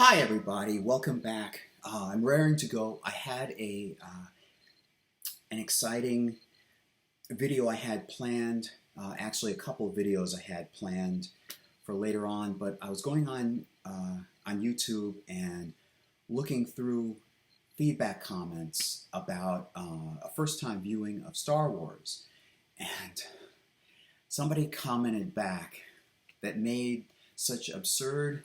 Hi everybody, welcome back. I'm raring to go. I had an exciting video I had planned, actually a couple of videos I had planned for later on, but I was going on YouTube and looking through feedback comments about a first-time viewing of Star Wars, and somebody commented back that made such absurd,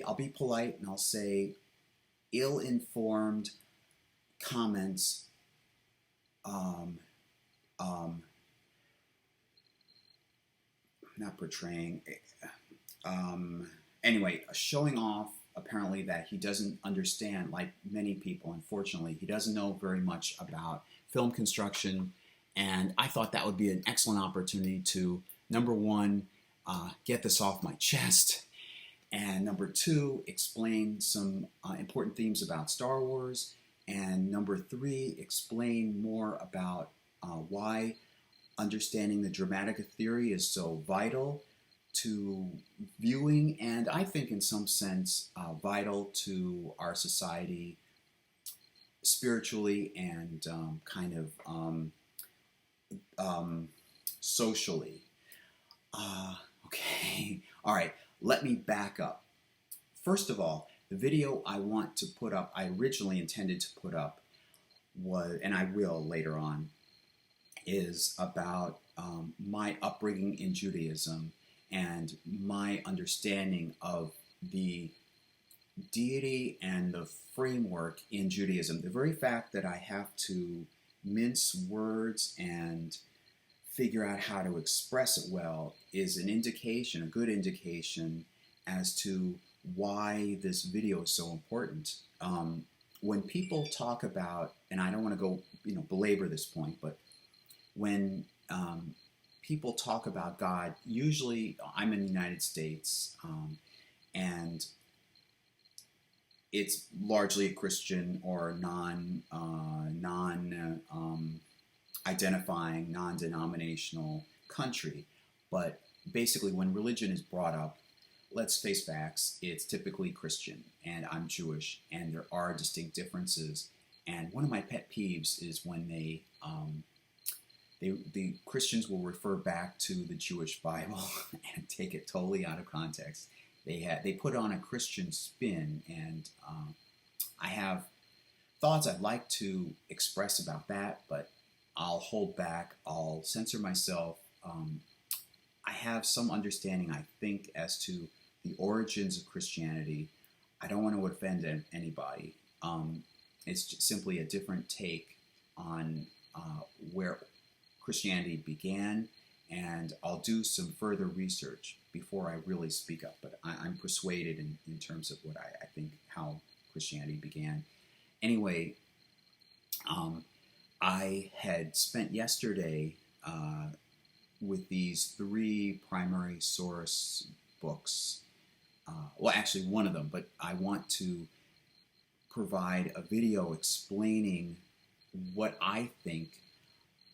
I'll be polite and I'll say ill-informed comments, um, um, not portraying, anyway, showing off apparently that he doesn't understand, like many people, unfortunately, he doesn't know very much about film construction, and I thought that would be an excellent opportunity to, number one, get this off my chest, and number two, explain some important themes about Star Wars. And number three, explain more about why understanding the dramatic theory is so vital to viewing, and I think in some sense vital to our society spiritually and socially. Okay, all right. Let me back up. First of all, the video I want to put up, I originally intended to put up, was, and I will later on, is about my upbringing in Judaism and my understanding of the deity and the framework in Judaism. The very fact that I have to mince words and figure out how to express it well is an indication, a good indication, as to why this video is so important. When people talk about, and I don't want to go, belabor this point, but when people talk about God, usually I'm in the United States, and it's largely a Christian or identifying, non-denominational country. But basically, when religion is brought up, let's face facts, it's typically Christian, and I'm Jewish, and there are distinct differences. And one of my pet peeves is when the Christians will refer back to the Jewish Bible and take it totally out of context. They put on a Christian spin, and I have thoughts I'd like to express about that, but I'll hold back. I'll censor myself. I have some understanding, I think, as to the origins of Christianity. I don't want to offend anybody. It's just simply a different take on where Christianity began, and I'll do some further research before I really speak up. But I'm persuaded in terms of what I think how Christianity began. Anyway, I had spent yesterday with these three primary source books. Well, actually one of them, but I want to provide a video explaining what I think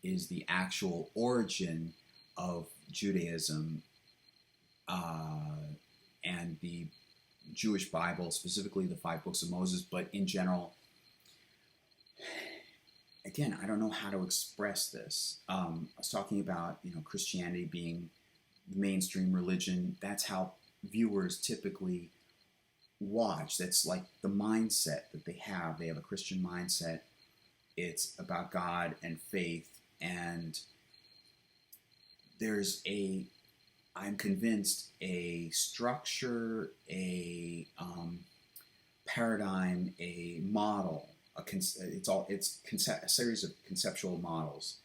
is the actual origin of Judaism and the Jewish Bible, specifically the 5 books of Moses, but in general. Again, I don't know how to express this. I was talking about, Christianity being the mainstream religion. That's how viewers typically watch. That's like the mindset that they have. They have a Christian mindset. It's about God and faith, and there's I'm convinced, a structure, a paradigm, a model. It's a series of conceptual models,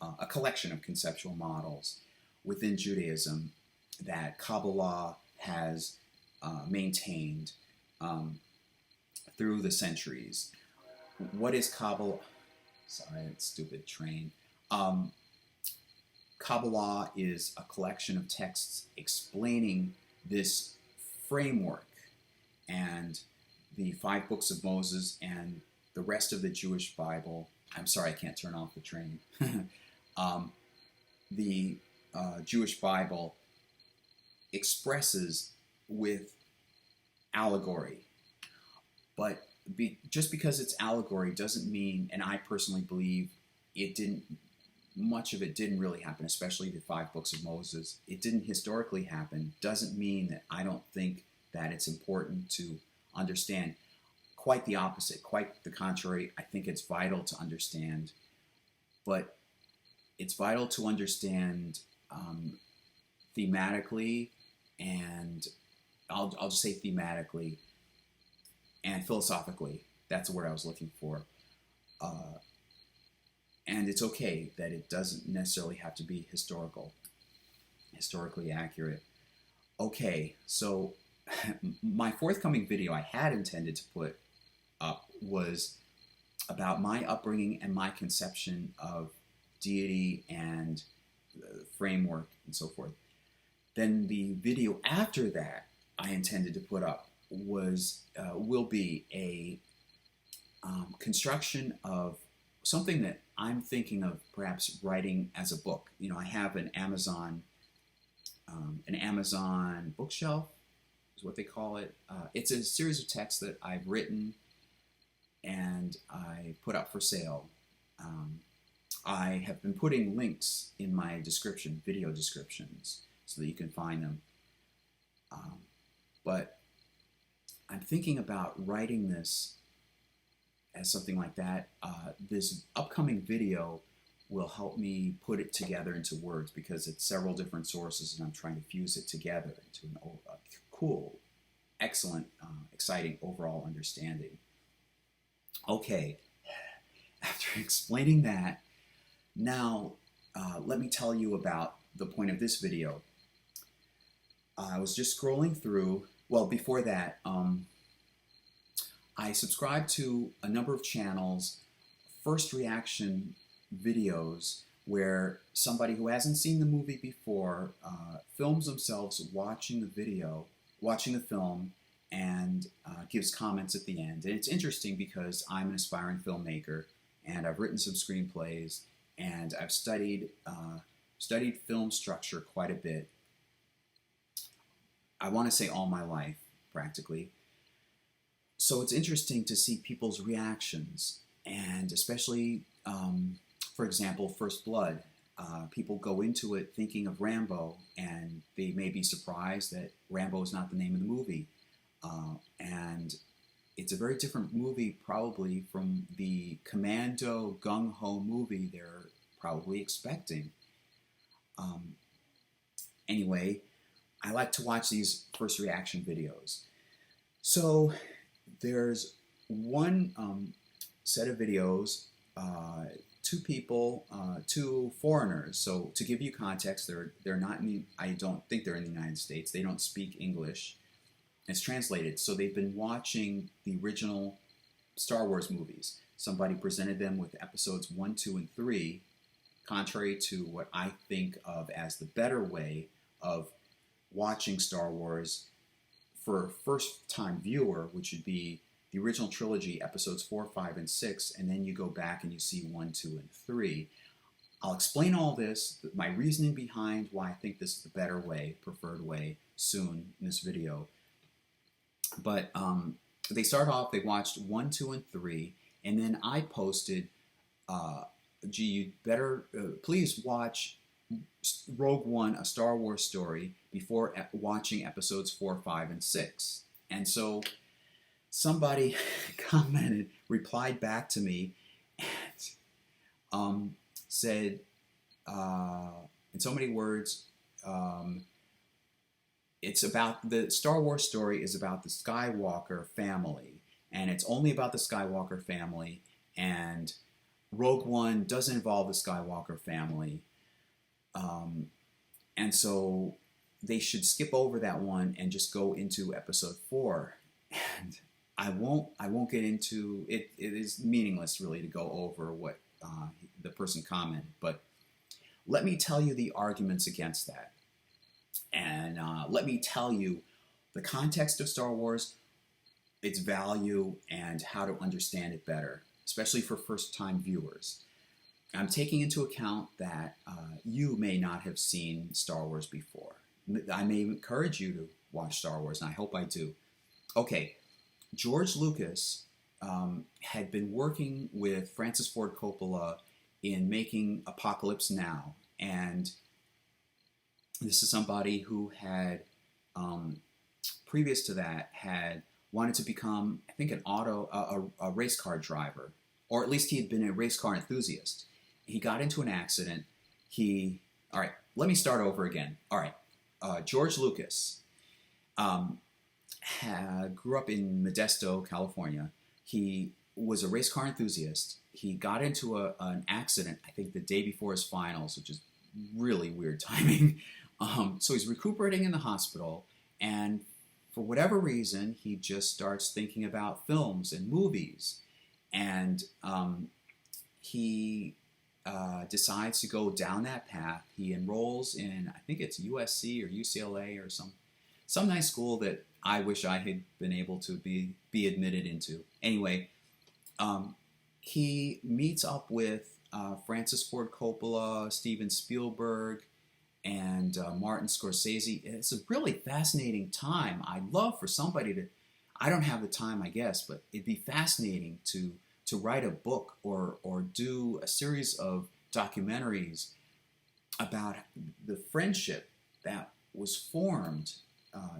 a collection of conceptual models within Judaism that Kabbalah has maintained through the centuries. What is Kabbalah? Sorry, that stupid train. Kabbalah is a collection of texts explaining this framework, and the 5 books of Moses and the rest of the Jewish Bible. I'm sorry, I can't turn off the train. The Jewish Bible expresses with allegory. But just because it's allegory doesn't mean, and I personally believe it didn't, much of it didn't really happen, especially the 5 books of Moses. It didn't historically happen, doesn't mean that I don't think that it's important to understand. Quite the opposite, quite the contrary. I think it's vital to understand, but it's vital to understand thematically, and I'll just say thematically and philosophically. That's the word I was looking for. And it's okay that it doesn't necessarily have to be historically accurate. Okay, so my forthcoming video I had intended to put up was about my upbringing and my conception of deity and framework and so forth. Then the video after that I intended to put up will be a construction of something that I'm thinking of perhaps writing as a book. You know, I have an Amazon bookshelf is what they call it. It's a series of texts that I've written and I put up for sale. I have been putting links in my description, video descriptions, so that you can find them. But I'm thinking about writing this as something like that. This upcoming video will help me put it together into words because it's several different sources and I'm trying to fuse it together into a cool, excellent, exciting overall understanding. Okay, after explaining that, now let me tell you about the point of this video. I was just scrolling through, well, before that, I subscribed to a number of channels, first reaction videos, where somebody who hasn't seen the movie before films themselves watching the film, and gives comments at the end. And it's interesting because I'm an aspiring filmmaker, and I've written some screenplays, and I've studied film structure quite a bit. I want to say all my life, practically. So it's interesting to see people's reactions, and especially, for example, First Blood. People go into it thinking of Rambo, and they may be surprised that Rambo is not the name of the movie. And it's a very different movie probably from the commando gung-ho movie they're probably expecting. Anyway, I like to watch these first reaction videos. So there's one set of videos, two people, two foreigners. So to give you context, they're not in I don't think they're in the United States. They don't speak English. It's translated. So they've been watching the original Star Wars movies. Somebody presented them with episodes 1, 2, and 3, contrary to what I think of as the better way of watching Star Wars for a first-time viewer, which would be the original trilogy, episodes 4, 5, and 6, and then you go back and you see 1, 2, and 3. I'll explain all this, my reasoning behind why I think this is the better way, preferred way, soon in this video. But they start off, they watched 1, 2, and 3, and then I posted, gee, you better, please watch Rogue One, A Star Wars Story, before watching episodes 4, 5, and 6. And so somebody commented, replied back to me, and said, in so many words, it's about, the Star Wars story is about the Skywalker family, and it's only about the Skywalker family, and Rogue One doesn't involve the Skywalker family, and so they should skip over that one and just go into episode 4. And I won't get into it. It is meaningless really to go over what the person commented, but let me tell you the arguments against that. And let me tell you the context of Star Wars, its value, and how to understand it better, especially for first-time viewers. I'm taking into account that you may not have seen Star Wars before. I may encourage you to watch Star Wars, and I hope I do. Okay, George Lucas had been working with Francis Ford Coppola in making Apocalypse Now, and this is somebody who had, previous to that, had wanted to become, I think, a race car driver, or at least he had been a race car enthusiast. He got into an accident. All right, let me start over again. All right, George Lucas grew up in Modesto, California. He was a race car enthusiast. He got into an accident, I think, the day before his finals, which is really weird timing. So he's recuperating in the hospital, and for whatever reason, he just starts thinking about films and movies. And he decides to go down that path. He enrolls in, I think it's USC or UCLA or some nice school that I wish I had been able to be admitted into. Anyway, he meets up with Francis Ford Coppola, Steven Spielberg, and Martin Scorsese. It's a really fascinating time. I'd love for somebody to, I don't have the time, I guess, but it'd be fascinating to write a book or do a series of documentaries about the friendship that was formed.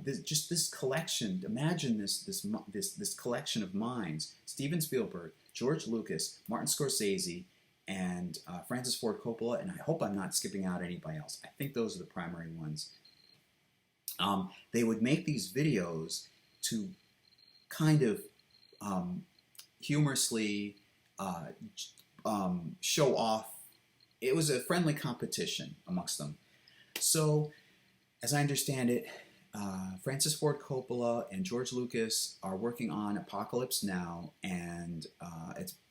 This collection. Imagine this collection of minds: Steven Spielberg, George Lucas, Martin Scorsese, and Francis Ford Coppola. And I hope I'm not skipping out anybody else. I think those are the primary ones. They would make these videos to kind of humorously show off. It was a friendly competition amongst them. So, as I understand it, Francis Ford Coppola and George Lucas are working on Apocalypse Now, and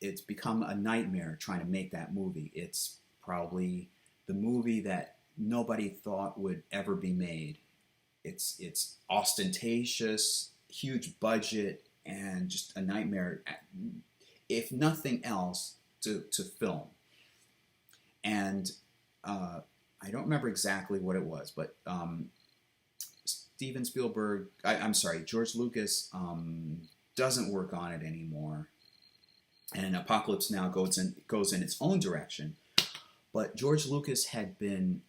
it's become a nightmare trying to make that movie. It's probably the movie that nobody thought would ever be made. It's ostentatious, huge budget, and just a nightmare, if nothing else, to film. And I don't remember exactly what it was, but George Lucas doesn't work on it anymore, and Apocalypse Now goes in its own direction. But George Lucas had been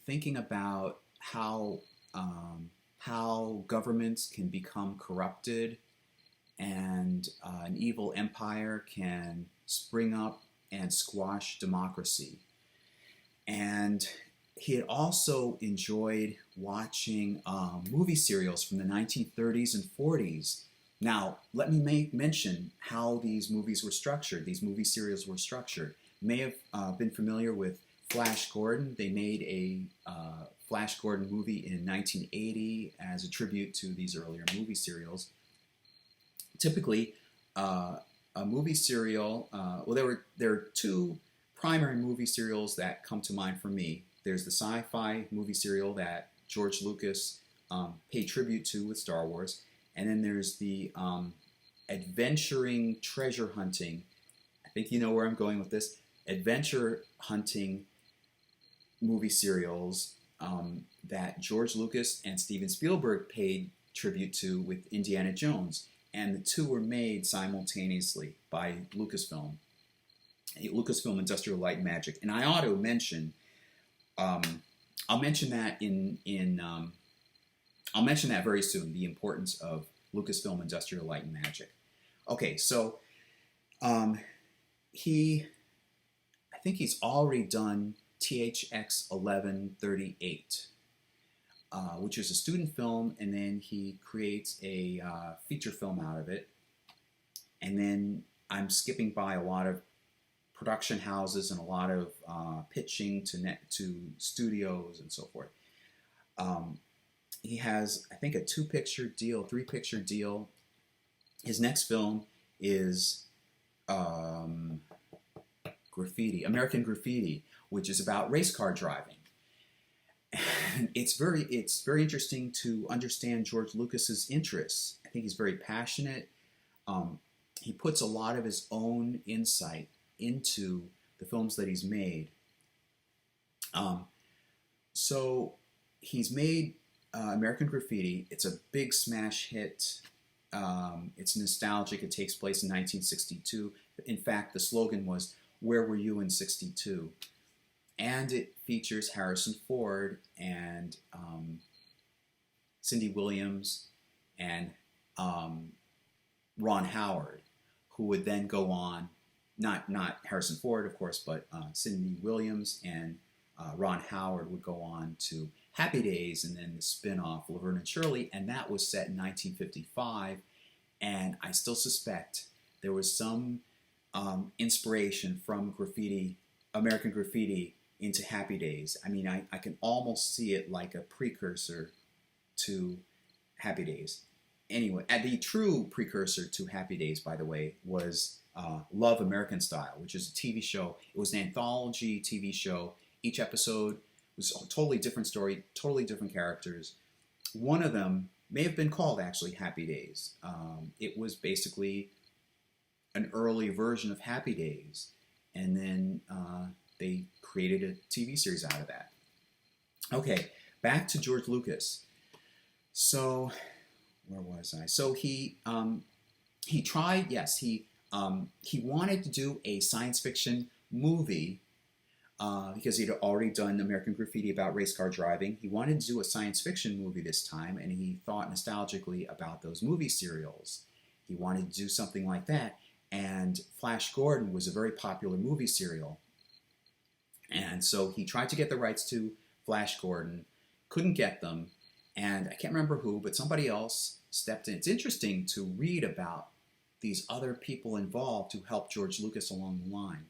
thinking about how governments can become corrupted, and an evil empire can spring up and squash democracy. And he had also enjoyed watching movie serials from the 1930s and 40s. Now, let me mention how these movies were structured. These movie serials were structured. May have been familiar with Flash Gordon. They made a Flash Gordon movie in 1980 as a tribute to these earlier movie serials. Typically, a movie serial, there are two primary movie serials that come to mind for me. There's the sci-fi movie serial that George Lucas paid tribute to with Star Wars, and then there's the adventuring, treasure hunting, I think you know where I'm going with this, adventure hunting movie serials that George Lucas and Steven Spielberg paid tribute to with Indiana Jones. And the two were made simultaneously by Lucasfilm Industrial Light and Magic. And I ought to mention, I'll mention that I'll mention that very soon, the importance of Lucasfilm Industrial Light and Magic. Okay, so I think he's already done THX 1138, which is a student film, and then he creates a feature film out of it. And then I'm skipping by a lot of production houses and a lot of pitching to studios and so forth. He has, I think, a 2-picture deal, 3-picture deal. His next film is American Graffiti, which is about race car driving. And it's very interesting to understand George Lucas's interests. I think he's very passionate. He puts a lot of his own insight into the films that he's made. So he's made American Graffiti. It's a big smash hit. It's nostalgic. It takes place in 1962. In fact, the slogan was, "Where were you in '62?" And it features Harrison Ford and Cindy Williams and Ron Howard, who would then go on, not Harrison Ford, of course, but Cindy Williams and Ron Howard would go on to Happy Days and then the spin-off Laverne and Shirley, and that was set in 1955. And I still suspect there was some inspiration from graffiti, American Graffiti, into Happy Days. I mean, I can almost see it like a precursor to Happy Days. Anyway, the true precursor to Happy Days, by the way, was Love American Style, which is a TV show. It was an anthology TV show. Each episode was a totally different story, totally different characters. One of them may have been called actually Happy Days. It was basically an early version of Happy Days, and then they created a TV series out of that. Okay, back to George Lucas. So, where was I? So he tried. Yes, he wanted to do a science fiction movie because he'd already done American Graffiti about race car driving. He wanted to do a science fiction movie this time, and he thought nostalgically about those movie serials. He wanted to do something like that, and Flash Gordon was a very popular movie serial. And so he tried to get the rights to Flash Gordon, couldn't get them, and I can't remember who, but somebody else stepped in. It's interesting to read about these other people involved who helped George Lucas along the line.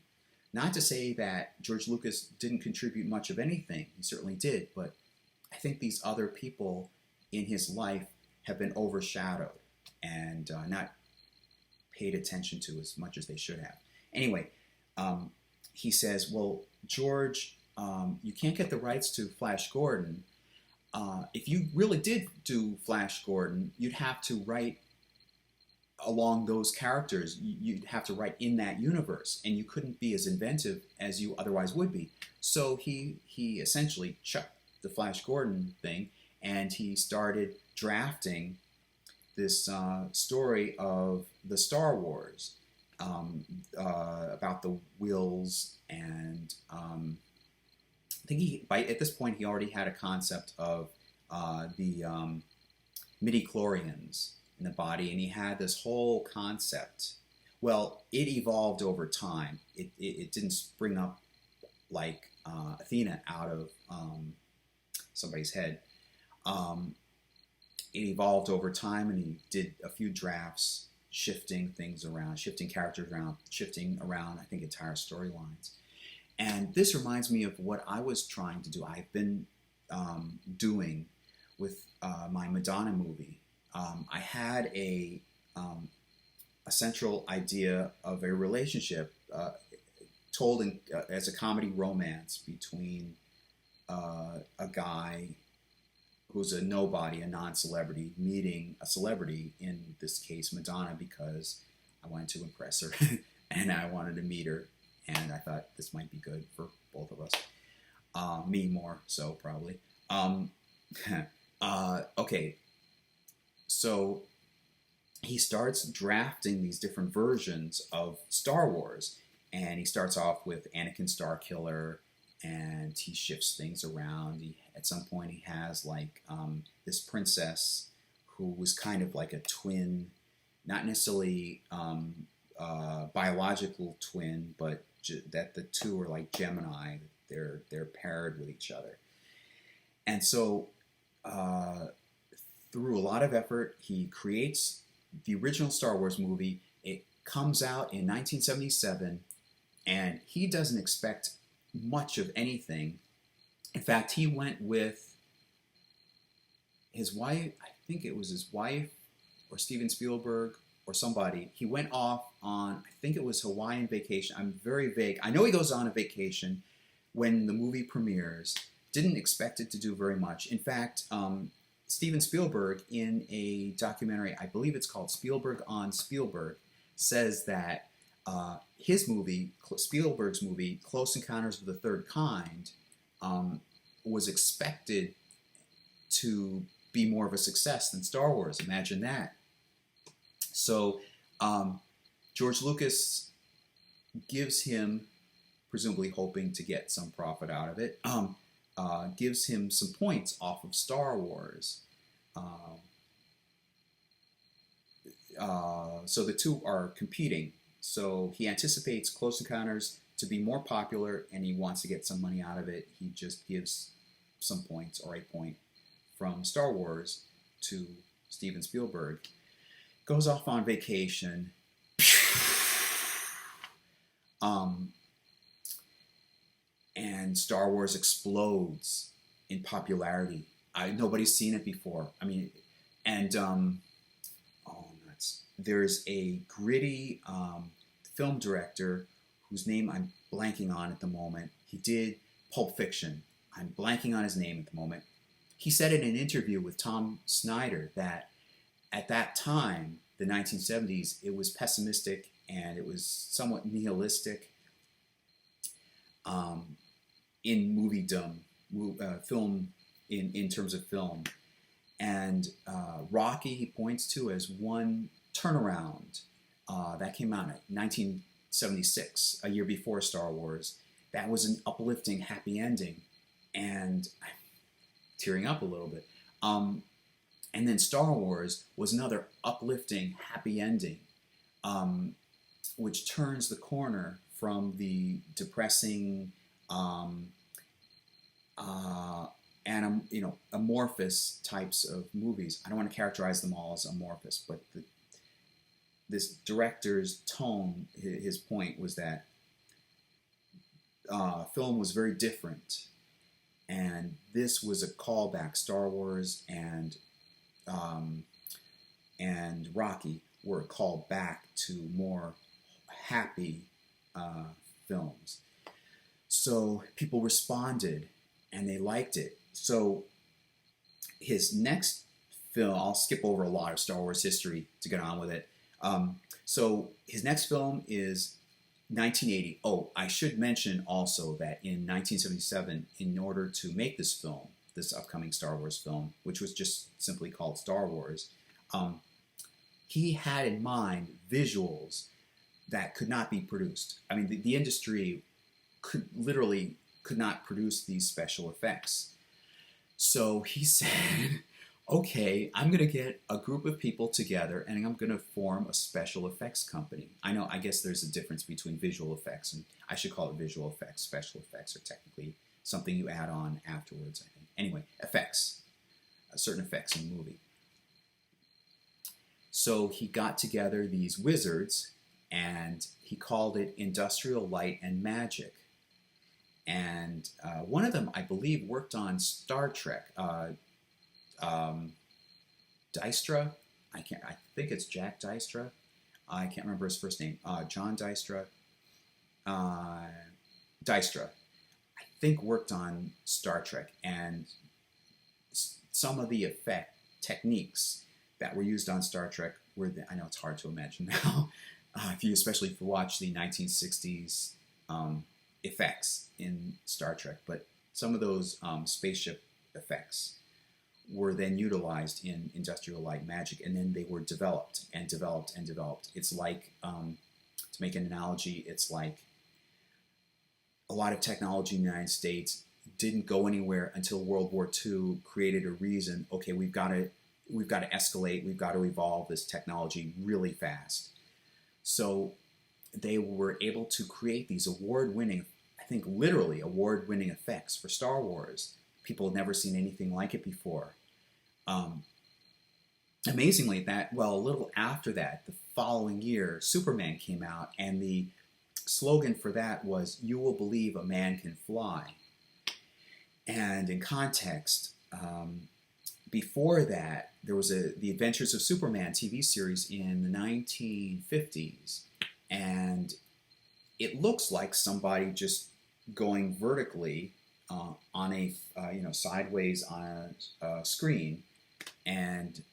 Not to say that George Lucas didn't contribute much of anything, he certainly did, but I think these other people in his life have been overshadowed and not paid attention to as much as they should have. Anyway, he says, well, George, you can't get the rights to Flash Gordon. If you really did do Flash Gordon, you'd have to write along those characters. You'd have to write in that universe, and you couldn't be as inventive as you otherwise would be. So he essentially chucked the Flash Gordon thing, and he started drafting this story of the Star Wars, about the Wills, and I think at this point he already had a concept of the midi-chlorians in the body, and he had this whole concept. Well, it evolved over time. It didn't spring up like Athena out of somebody's head. It evolved over time, and he did a few drafts, shifting things around, shifting characters around, shifting around, I think, entire storylines. And this reminds me of what I was trying to do. I've been doing with my Madonna movie. I had a central idea of a relationship told as a comedy romance between a guy who's a nobody, a non-celebrity, meeting a celebrity, in this case Madonna, because I wanted to impress her and I wanted to meet her, and I thought this might be good for both of us. Me more so, probably. Okay, so he starts drafting these different versions of Star Wars, and he starts off with Anakin Starkiller, and he shifts things around. At some point he has like this princess who was kind of like a twin, not necessarily biological twin, but that the two are like Gemini. They're paired with each other. And so through a lot of effort, he creates the original Star Wars movie. It comes out in 1977, and he doesn't expect much of anything. In fact, he went with his wife, I think it was his wife, or Steven Spielberg, or somebody. He went off on, I think it was Hawaiian vacation. I'm very vague. I know he goes on a vacation when the movie premieres. Didn't expect it to do very much. In fact, Steven Spielberg, in a documentary, I believe it's called Spielberg on Spielberg, says that his movie, Spielberg's movie, Close Encounters of the Third Kind, was expected to be more of a success than Star Wars. Imagine that. So George Lucas gives him, presumably hoping to get some profit out of it, gives him some points off of Star Wars. So the two are competing. So he anticipates Close Encounters to be more popular, and he wants to get some money out of it. He just gives some points, or a point, from Star Wars to Steven Spielberg. Goes off on vacation. And Star Wars explodes in popularity. Nobody's seen it before. I mean, and oh nuts! There's a gritty film director whose name I'm blanking on at the moment. He did Pulp Fiction. I'm blanking on his name at the moment. He said in an interview with Tom Snyder that at that time, the 1970s, it was pessimistic and it was somewhat nihilistic in moviedom, film, in terms of film. And Rocky, he points to as one turnaround that came out in 1976, a year before Star Wars. That was an uplifting, happy ending. And I'm tearing up a little bit. And then Star Wars was another uplifting, happy ending, which turns the corner from the depressing, amorphous types of movies. I don't want to characterize them all as amorphous, but this director's tone, his point was that film was very different, and this was a callback. Star Wars and Rocky were called back to more happy films. So people responded and they liked it. So his next film, I'll skip over a lot of Star Wars history to get on with it. So his next film is 1980. Oh, I should mention also that in 1977, in order to make this film, this upcoming Star Wars film, which was just simply called Star Wars, he had in mind visuals that could not be produced. I mean, the industry could not produce these special effects. So he said, okay, I'm going to get a group of people together and I'm going to form a special effects company. I guess there's a difference between visual effects, and I should call it visual effects. Special effects are technically something you add on afterwards, I think. Anyway, effects, certain effects in the movie. So he got together these wizards and he called it Industrial Light and Magic. And one of them, I believe, worked on Star Trek. Dystra, I think it's Jack Dystra. I can't remember his first name. John Dystra. Dystra, I think, worked on Star Trek, and some of the effect techniques that were used on Star Trek were, I know it's hard to imagine now, especially if you watch the 1960s effects in Star Trek, but some of those spaceship effects were then utilized in Industrial Light Magic, and then they were developed and developed and developed. It's like, to make an analogy, it's like a lot of technology in the United States didn't go anywhere until World War II created a reason. Okay, we've got to escalate, we've got to evolve this technology really fast. So they were able to create these award-winning, I think literally award-winning effects for Star Wars. People had never seen anything like it before. Amazingly, a little after that, the following year, Superman came out, and the slogan for that was, "You will believe a man can fly." And in context, before that, there was the Adventures of Superman TV series in the 1950s, and it looks like somebody just going vertically on a sideways on a screen, and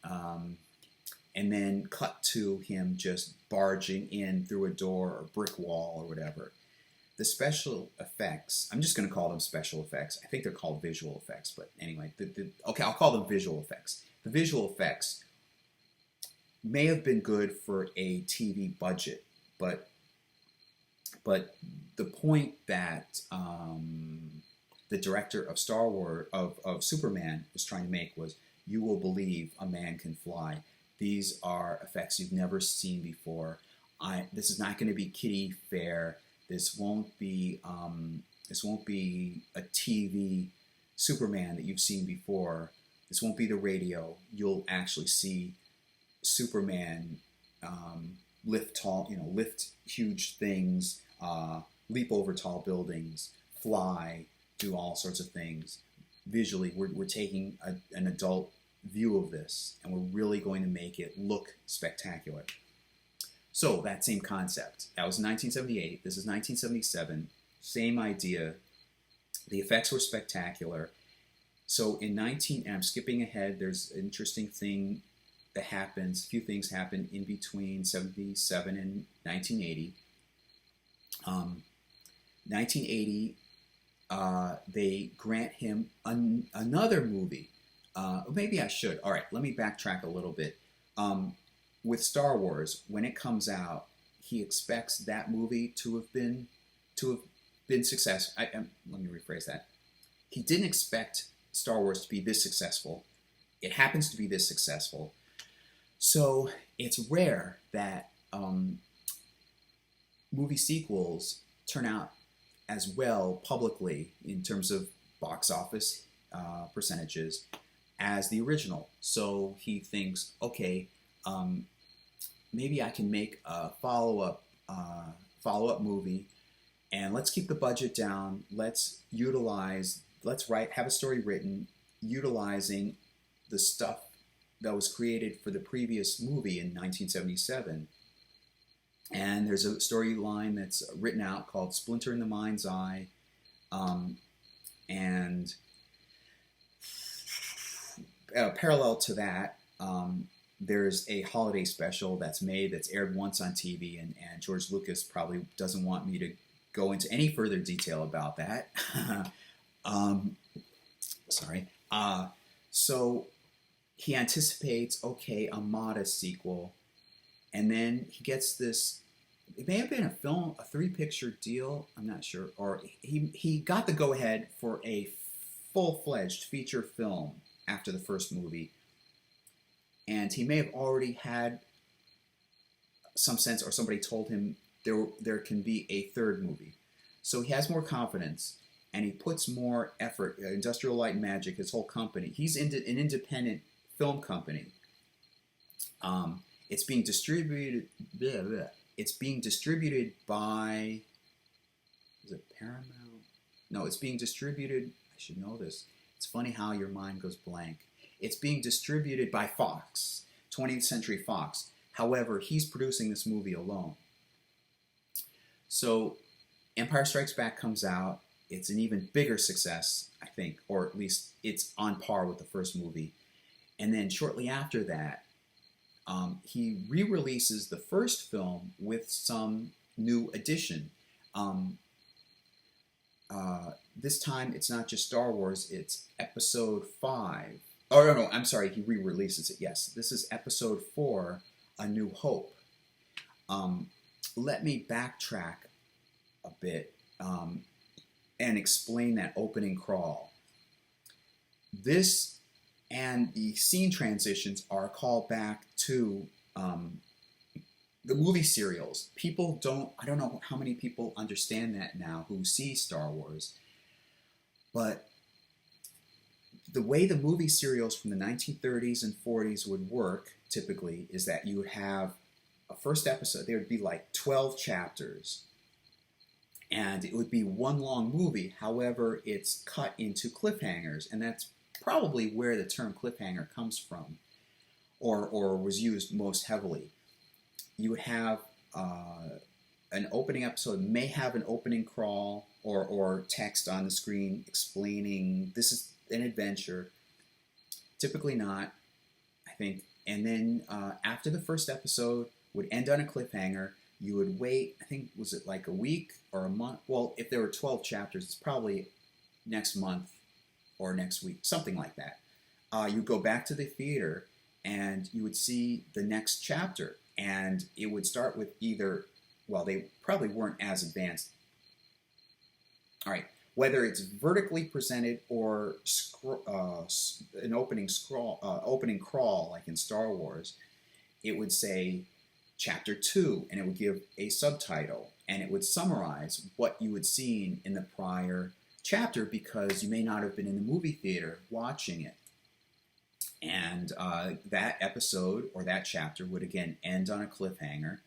then cut to him just barging in through a door or brick wall or whatever. The special effects, I'm just going to call them special effects. I think they're called visual effects, but anyway, okay, I'll call them visual effects. The visual effects may have been good for a TV budget, but the point that the director of Star Wars of Superman was trying to make was, you will believe a man can fly. These are effects you've never seen before. This is not going to be kiddie fare. This won't be a TV Superman that you've seen before. This won't be the radio. You'll actually see Superman lift huge things, leap over tall buildings, fly, do all sorts of things. Visually, we're taking an adult view of this, and we're really going to make it look spectacular. So that same concept. That was 1978. This is 1977. Same idea. The effects were spectacular. So in and I'm skipping ahead, there's an interesting thing that happens. A few things happen in between 77 and 1980. 1980, they grant him another movie. Maybe I should. All right, let me backtrack a little bit. With Star Wars, when it comes out, he expects that movie to have been successful. Let me rephrase that. He didn't expect Star Wars to be this successful. It happens to be this successful. So it's rare that movie sequels turn out as well publicly in terms of box office percentages as the original. So he thinks, okay, maybe I can make a follow-up movie, and let's keep the budget down. Let's have a story written utilizing the stuff that was created for the previous movie in 1977. And there's a storyline that's written out called Splinter in the Mind's Eye, and parallel to that, there's a holiday special that's aired once on TV, and George Lucas probably doesn't want me to go into any further detail about that. Sorry. So he anticipates, okay, a modest sequel, and then he gets this. It may have been a 3-picture deal. I'm not sure, or he got the go-ahead for a full-fledged feature film after the first movie. And he may have already had some sense, or somebody told him there can be a third movie. So he has more confidence, and he puts more effort. Industrial Light and Magic, his whole company. He's an independent film company. It's being distributed. It's being distributed by. Is it Paramount? No, it's being distributed. I should know this. It's funny how your mind goes blank. It's being distributed by Fox, 20th Century Fox. However, he's producing this movie alone. So, Empire Strikes Back comes out. It's an even bigger success, I think, or at least it's on par with the first movie. And then shortly after that, he re-releases the first film with some new addition. This time, it's not just Star Wars, it's Episode 5. Oh, no, I'm sorry, he re-releases it, yes. This is Episode 4, A New Hope. Let me backtrack a bit and explain that opening crawl. This and the scene transitions are a call back to the movie serials. I don't know how many people understand that now who see Star Wars, but the way the movie serials from the 1930s and 40s would work, typically, is that you would have a first episode. There would be like 12 chapters, and it would be one long movie. However, it's cut into cliffhangers, and that's probably where the term cliffhanger comes from, or was used most heavily. You would have an opening episode, may have an opening crawl or text on the screen explaining this is an adventure. Typically not, I think. And then after the first episode would end on a cliffhanger, you would wait, I think, was it like a week or a month? Well, if there were 12 chapters, it's probably next month or next week, something like that. You go back to the theater, and you would see the next chapter, and it would start with either, well, they probably weren't as advanced. All right, whether it's vertically presented or an opening crawl like in Star Wars, it would say chapter 2, and it would give a subtitle, and it would summarize what you had seen in the prior chapter, because you may not have been in the movie theater watching it. And that episode or that chapter would again end on a cliffhanger.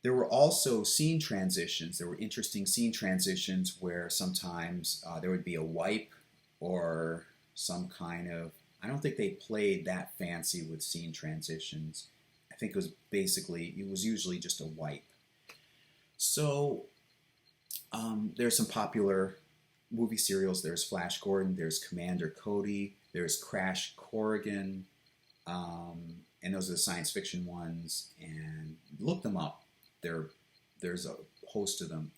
There were also scene transitions. There were interesting scene transitions where sometimes there would be a wipe or some kind of, I don't think they played that fancy with scene transitions. I think it was usually just a wipe. So there's some popular movie serials. There's Flash Gordon, there's Commander Cody, there's Crash Corrigan, and those are the science fiction ones. And look them up. There's a host of them.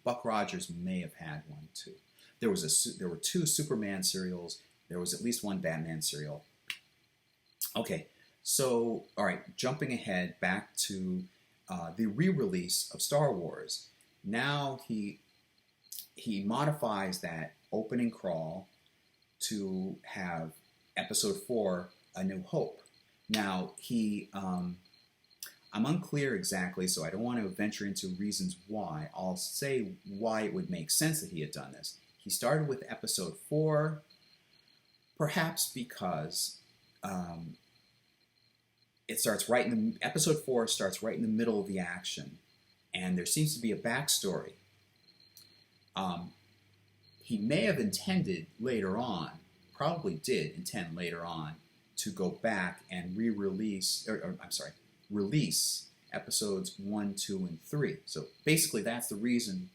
Buck Rogers may have had one too. There were 2 Superman serials. There was at least 1 Batman serial. Okay, so all right, jumping ahead back to the re-release of Star Wars. Now he modifies that opening crawl to have Episode 4, A New Hope. Now I'm unclear exactly, so I don't want to venture into reasons why. I'll say why it would make sense that he had done this. He started with Episode 4, perhaps because Episode 4 starts right in the middle of the action, and there seems to be a backstory. He may have intended later on, probably did intend later on, to go back and release episodes 1, 2, and 3. So basically that's the reason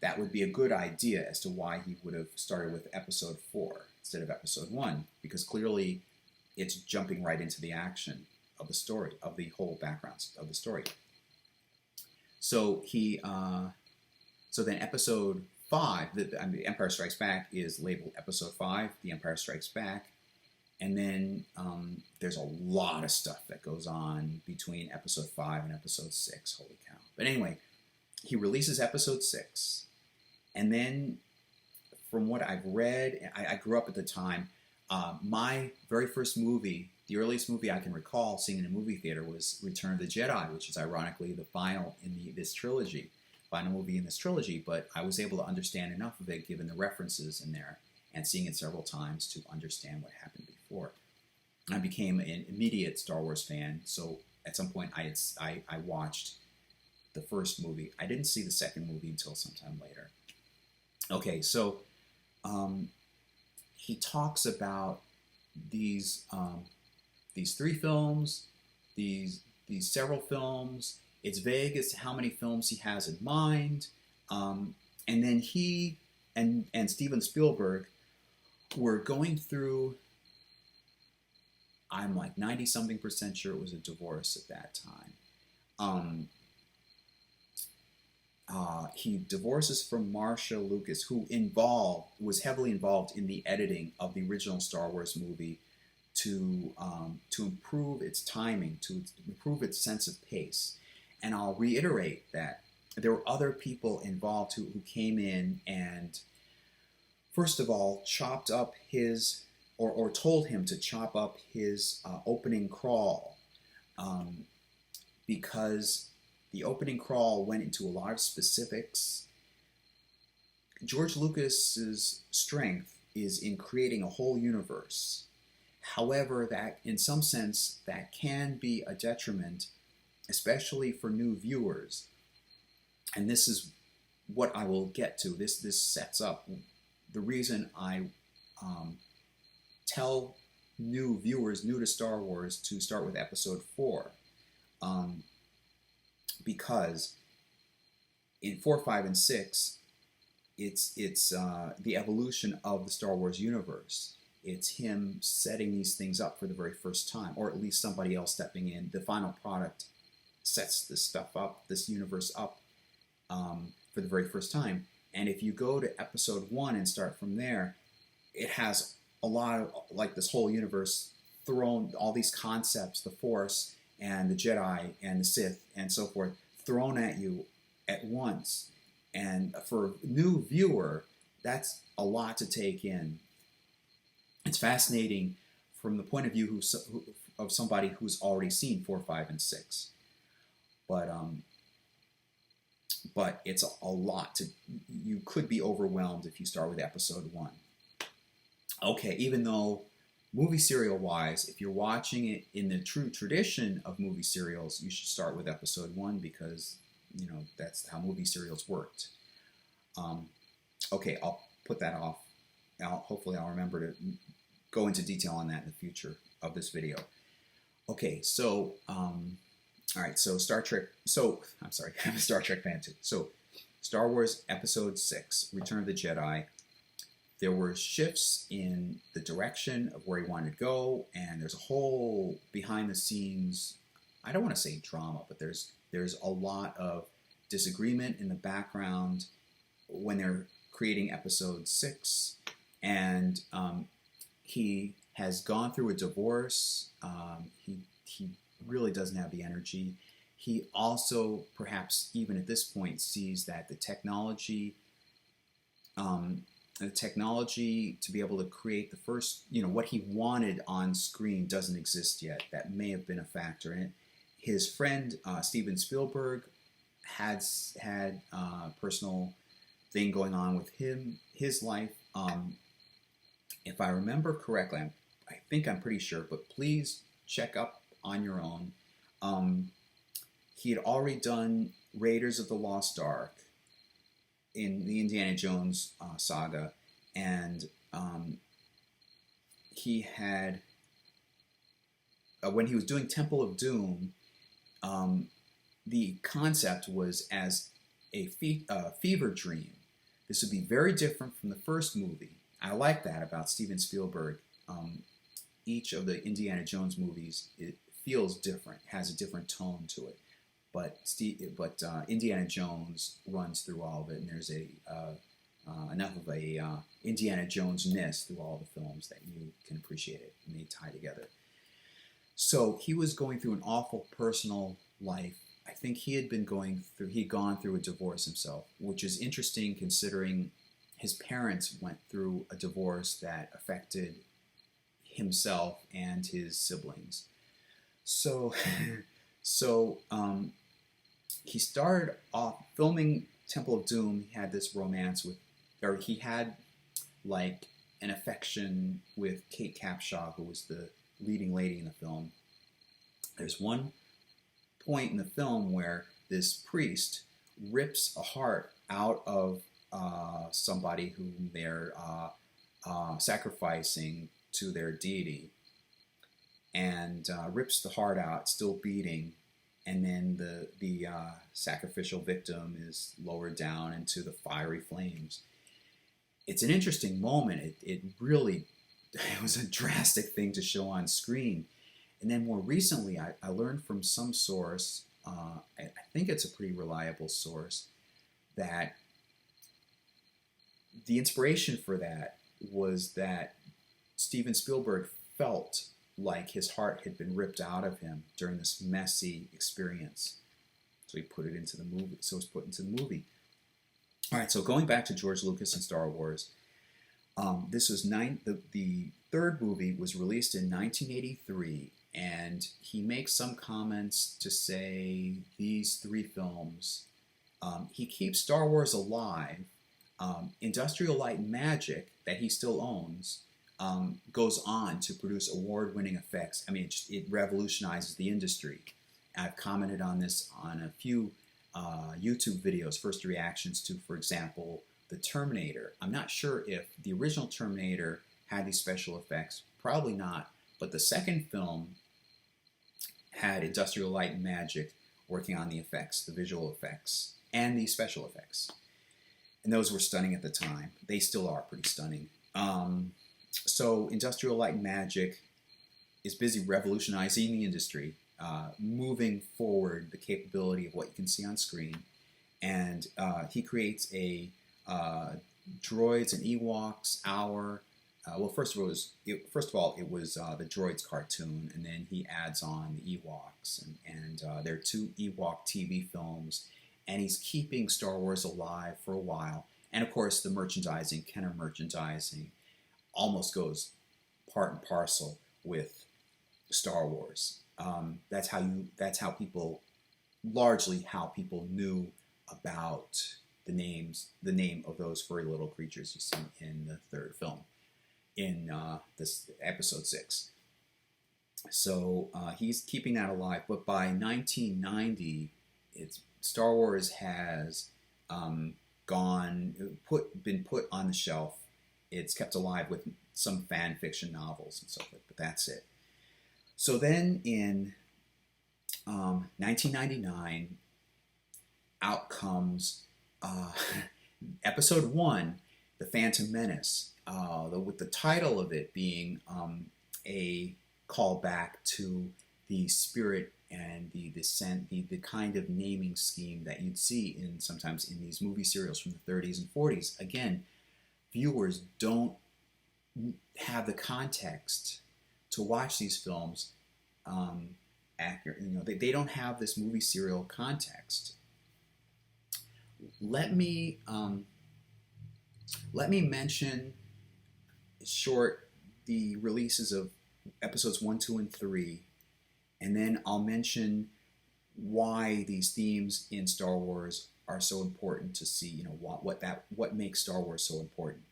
that would be a good idea as to why he would have started with Episode 4 instead of Episode 1, because clearly it's jumping right into the action of the story, of the whole background of the story. So then Episode 5, the Empire Strikes Back, is labeled Episode 5, The Empire Strikes Back. And then there's a lot of stuff that goes on between Episode 5 and Episode 6. Holy cow. But anyway, he releases Episode 6. And then, from what I've read, I grew up at the time, my very first movie, the earliest movie I can recall seeing in a movie theater, was Return of the Jedi, which is ironically the final in this trilogy. Final movie in this trilogy, but I was able to understand enough of it given the references in there and seeing it several times to understand what happened before. I became an immediate Star Wars fan, so at some point I watched the first movie. I didn't see the second movie until sometime later. Okay, so he talks about these 3 films, these several films. It's vague as to how many films he has in mind. And then he and Steven Spielberg were going through, I'm like 90-something% sure it was a divorce at that time. He divorces from Marcia Lucas, who was heavily involved in the editing of the original Star Wars movie to improve its timing, to improve its sense of pace. And I'll reiterate that there were other people involved who came in and, first of all, chopped up his, or told him to chop up his opening crawl, because the opening crawl went into a lot of specifics. George Lucas's strength is in creating a whole universe. However, that in some sense that can be a detriment, especially for new viewers. And this is what I will get to. This sets up the reason I tell new viewers, new to Star Wars, to start with Episode 4. Because in 4, 5, and 6, it's the evolution of the Star Wars universe. It's him setting these things up for the very first time, or at least somebody else stepping in. The final product sets this stuff up, this universe up, for the very first time. And if you go to Episode 1 and start from there, it has a lot of, like, this whole universe thrown, all these concepts, the Force and the Jedi and the Sith and so forth, thrown at you at once. And for a new viewer, that's a lot to take in. It's fascinating from the point of view of somebody who's already seen 4, 5, and 6. But it's a lot to. You could be overwhelmed if you start with episode 1. Okay, even though movie serial wise, if you're watching it in the true tradition of movie serials, you should start with episode 1 because that's how movie serials worked. Okay, I'll put that off. Hopefully I'll remember to go into detail on that in the future of this video. Okay, so all right, so Star Trek. So I'm sorry, I'm a Star Trek fan too. So Star Wars Episode 6, Return of the Jedi. There were shifts in the direction of where he wanted to go, and there's a whole behind the scenes, I don't want to say drama, but there's a lot of disagreement in the background when they're creating Episode 6, and he has gone through a divorce. He really doesn't have the energy. He also, perhaps even at this point, sees that the technology to be able to create the first, what he wanted on screen doesn't exist yet. That may have been a factor in it. His friend, Steven Spielberg, had a personal thing going on with his life. If I remember correctly, I think I'm pretty sure, but please check up on your own. He had already done Raiders of the Lost Ark in the Indiana Jones saga, and he had, when he was doing Temple of Doom, the concept was as a fever dream. This would be very different from the first movie. I like that about Steven Spielberg. Each of the Indiana Jones movies, it feels different, has a different tone to it. But Indiana Jones runs through all of it, and there's enough of a Indiana Jones-ness through all the films that you can appreciate it, and they tie together. So he was going through an awful personal life. I think he'd gone through a divorce himself, which is interesting considering his parents went through a divorce that affected himself and his siblings. So he started off filming Temple of Doom. He had this romance he had like an affection with Kate Capshaw, who was the leading lady in the film. There's one point in the film where this priest rips a heart out of somebody whom they're sacrificing to their deity, and rips the heart out, still beating, and then the sacrificial victim is lowered down into the fiery flames. It's an interesting moment. It was a drastic thing to show on screen. And then more recently, I learned from some source, I think it's a pretty reliable source, that the inspiration for that was that Steven Spielberg felt like his heart had been ripped out of him during this messy experience. So he put it into the movie. So it's put into the movie. All right, so going back to George Lucas and Star Wars, this was the third movie was released in 1983, and he makes some comments to say these 3 films, he keeps Star Wars alive. Industrial Light and Magic, that he still owns, goes on to produce award-winning effects. I mean, it revolutionizes the industry. I've commented on this on a few YouTube videos, first reactions to, for example, The Terminator. I'm not sure if the original Terminator had these special effects. Probably not. But the second film had Industrial Light and Magic working on the effects, the visual effects, and the special effects. And those were stunning at the time. They still are pretty stunning. So Industrial Light and Magic is busy revolutionizing the industry, moving forward the capability of what you can see on screen. And he creates a Droids and Ewoks hour, well, first of all, it was the Droids cartoon, and then he adds on the Ewoks, and there are two Ewok TV films, and he's keeping Star Wars alive for a while. And of course, the merchandising, Kenner merchandising, almost goes part and parcel with Star Wars. That's how people, largely how people knew about the name of those furry little creatures you see in the third film, in this episode 6. So he's keeping that alive. But by 1990, Star Wars has been put on the shelf. It's kept alive with some fan fiction novels and so forth, but that's it. So then in 1999, out comes Episode 1, The Phantom Menace, with the title of it being a callback to the spirit and the kind of naming scheme that you'd see sometimes in these movie serials from the 30s and 40s. Again, viewers don't have the context to watch these films accurate. They don't have this movie serial context. Let me mention short the releases of episodes 1, 2, and 3, and then I'll mention why these themes in Star Wars are so important to see. What makes Star Wars so important.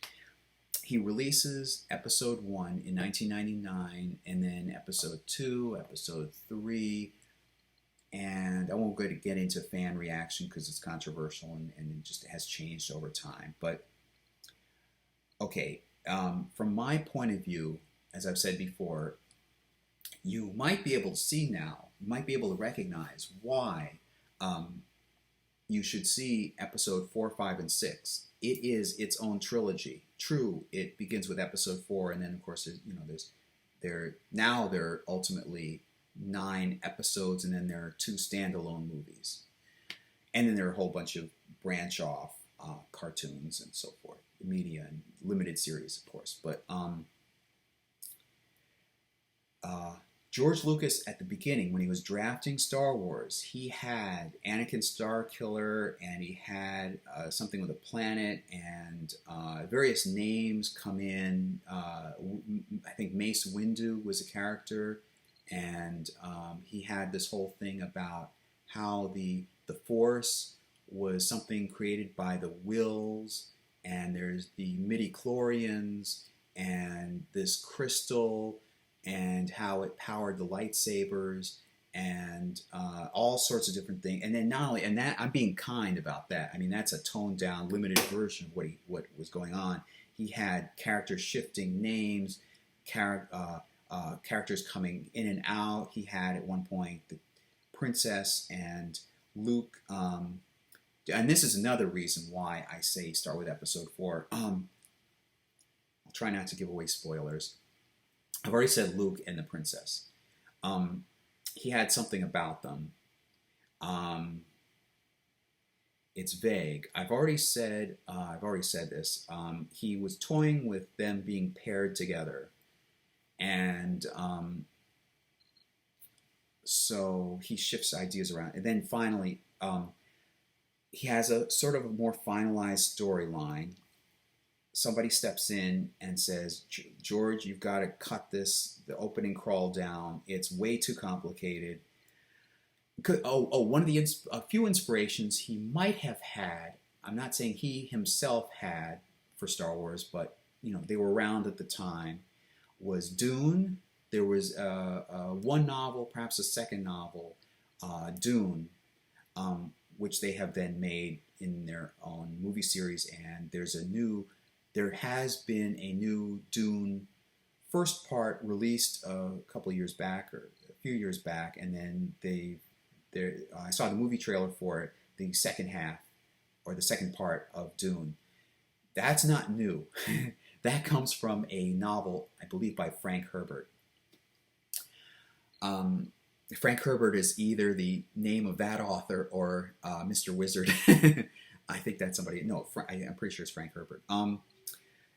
He releases episode 1 in 1999, and then episode 2, episode 3, and I won't get into fan reaction because it's controversial and it just has changed over time. But okay, from my point of view, as I've said before, you might be able to see now, you might be able to recognize why you should see episode 4, 5, and 6. It is its own trilogy. True, it begins with episode 4, and then of course there are ultimately 9 episodes, and then there are 2 standalone movies, and then there are a whole bunch of branch off cartoons and so forth, media and limited series, of course. But George Lucas, at the beginning, when he was drafting Star Wars, he had Anakin Starkiller, and he had something with a planet, and various names come in. I think Mace Windu was a character, and he had this whole thing about how the Force was something created by the Wills, and there's the midi-chlorians, and this crystal, and how it powered the lightsabers, and all sorts of different things. And then not only, and that I'm being kind about that. I mean, that's a toned down, limited version of what was going on. He had characters shifting names, characters coming in and out. He had at one point the princess and Luke. And this is another reason why I say start with episode 4. I'll try not to give away spoilers. I've already said Luke and the princess. He had something about them. It's vague. I've already said this. He was toying with them being paired together, and so he shifts ideas around. And then finally, he has a sort of a more finalized storyline. Somebody steps in and says, George, you've got to cut the opening crawl down. It's way too complicated. One of a few inspirations he might have had, I'm not saying he himself had for Star Wars, but they were around at the time, was Dune. There was one novel, perhaps a second novel, Dune, which they have then made in their own movie series, and there has been a new Dune first part released a couple of years back, or a few years back, and then I saw the movie trailer for it, the second half, or the second part of Dune. That's not new. That comes from a novel, I believe, by Frank Herbert. Frank Herbert is either the name of that author or Mr. Wizard. I think that's somebody. No, I'm pretty sure it's Frank Herbert.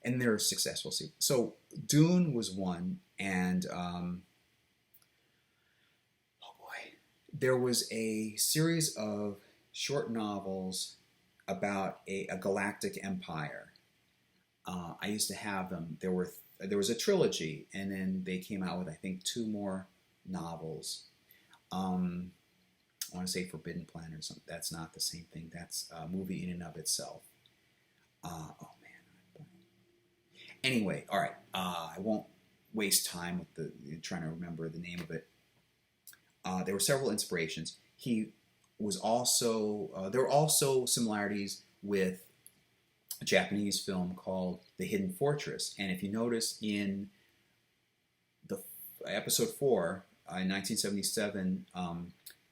and they're successful. So Dune was one, and oh boy, there was a series of short novels about a galactic empire. I used to have them. There was a trilogy, and then they came out with, I think, two more novels. I want to say Forbidden Planet or something. That's not the same thing. That's a movie in and of itself. Oh man. Anyway, all right. I won't waste time with trying to remember the name of it. There were several inspirations. He was also there were also similarities with a Japanese film called The Hidden Fortress. And if you notice in the episode 4 in 1977,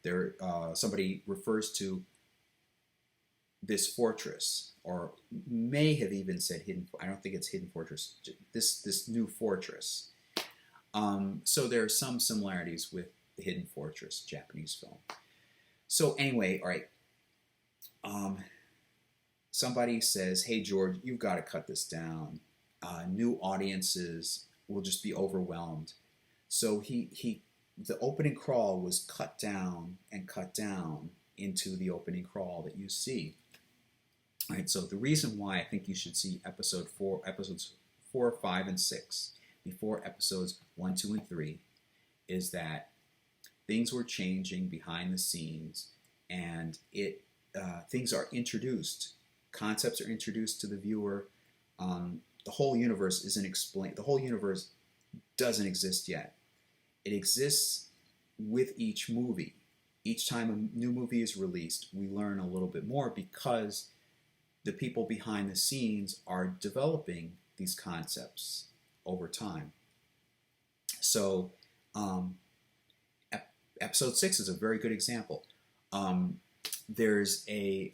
there somebody refers to this fortress, or may have even said hidden. I don't think it's Hidden Fortress. This new fortress. So there are some similarities with The Hidden Fortress, Japanese film. So anyway, all right. Somebody says, "Hey George, you've got to cut this down. New audiences will just be overwhelmed." So the opening crawl was cut down and cut down into the opening crawl that you see. All right. So the reason why I think you should see episodes 4, 5, and 6 before episodes 1, 2, and 3 is that things were changing behind the scenes, and things are introduced. Concepts are introduced to the viewer. The whole universe isn't explained. The whole universe doesn't exist yet. It exists with each movie. Each time a new movie is released, we learn a little bit more because the people behind the scenes are developing these concepts over time. So, episode 6 is a very good example. There's a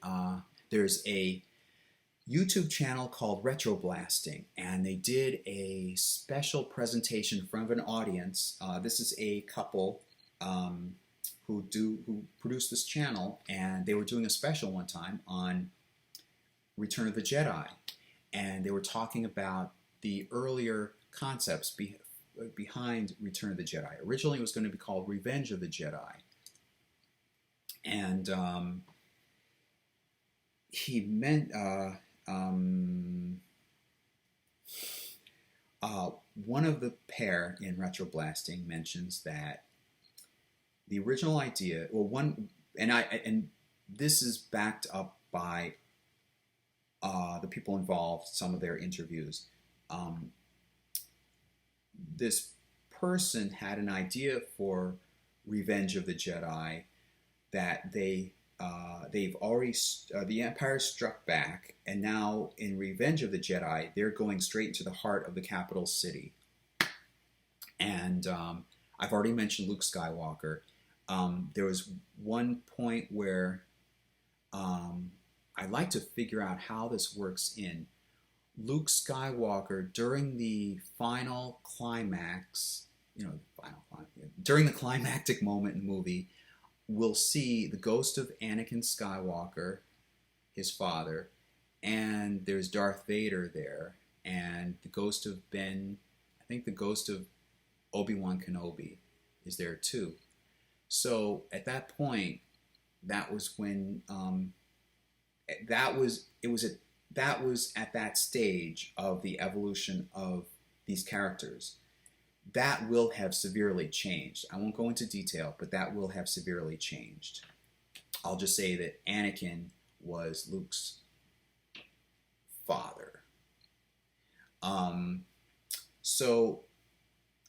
YouTube channel called Retro Blasting, and they did a special presentation in front of an audience. This is a couple who produced this channel, and they were doing a special one time on Return of the Jedi, and they were talking about the earlier concepts behind Return of the Jedi. Originally, it was going to be called Revenge of the Jedi, and he meant. One of the pair in Retro Blasting mentions that the original idea, and this is backed up by the people involved, some of their interviews. This person had an idea for Revenge of the Jedi that they've already the Empire struck back, and now in Revenge of the Jedi they're going straight into the heart of the capital city. And I've already mentioned Luke Skywalker. There was one point where I'd like to figure out how this works in Luke Skywalker during the final climax. During the climactic moment in the movie, we'll see the ghost of Anakin Skywalker, his father, and there's Darth Vader there, and the ghost of the ghost of Obi-Wan Kenobi is there too. So at that point, that was when that was at that stage of the evolution of these characters. That will have severely changed. I won't go into detail, but that will have severely changed. I'll just say that Anakin was Luke's father.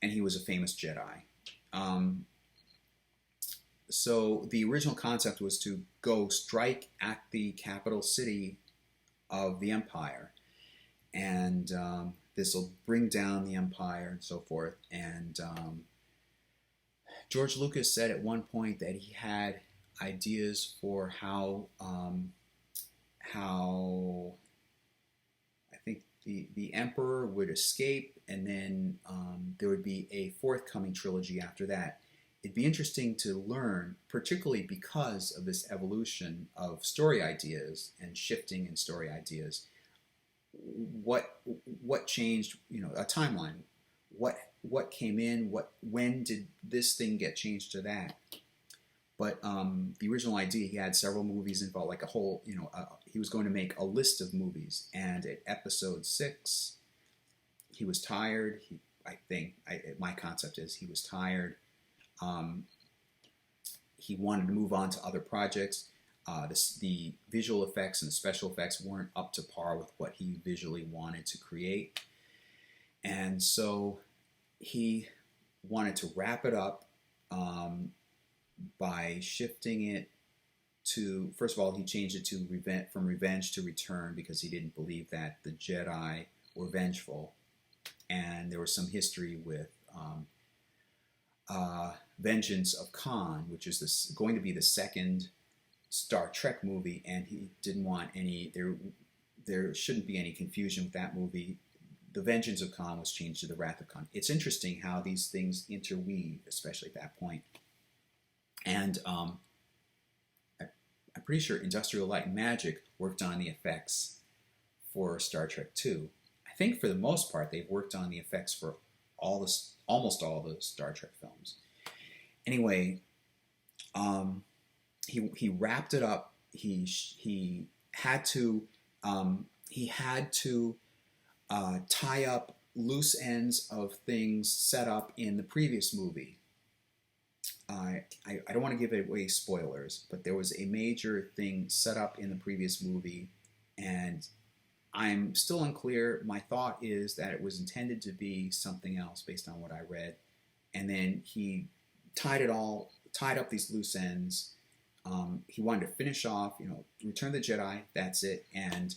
And he was a famous Jedi. So the original concept was to go strike at the capital city of the Empire, and this will bring down the Empire and so forth. And George Lucas said at one point that he had ideas for how I think the Emperor would escape, and then there would be a forthcoming trilogy after that. It'd be interesting to learn, particularly because of this evolution of story ideas and shifting in story ideas, what changed, a timeline. What came in, when did this thing get changed to that? But the original idea, he had several movies involved, like a whole, he was going to make a list of movies. And at episode 6, he was tired. My concept is he was tired. He wanted to move on to other projects. The visual effects and the special effects weren't up to par with what he visually wanted to create. And so he wanted to wrap it up by shifting it to, first of all, he changed it to from revenge to return, because he didn't believe that the Jedi were vengeful. And there was some history with Vengeance of Khan, which is going to be the second Star Trek movie, and he didn't want any, there shouldn't be any confusion with that movie. The Vengeance of Khan was changed to the Wrath of Khan. It's interesting how these things interweave, especially at that point. And I'm pretty sure Industrial Light and Magic worked on the effects for Star Trek II. I think for the most part they've worked on the effects for almost all the Star Trek films. Anyway, he wrapped it up. He had to tie up loose ends of things set up in the previous movie. I don't want to give away spoilers, but there was a major thing set up in the previous movie, and I'm still unclear. My thought is that it was intended to be something else based on what I read, and then he tied up these loose ends. He wanted to finish off, Return of the Jedi, that's it. And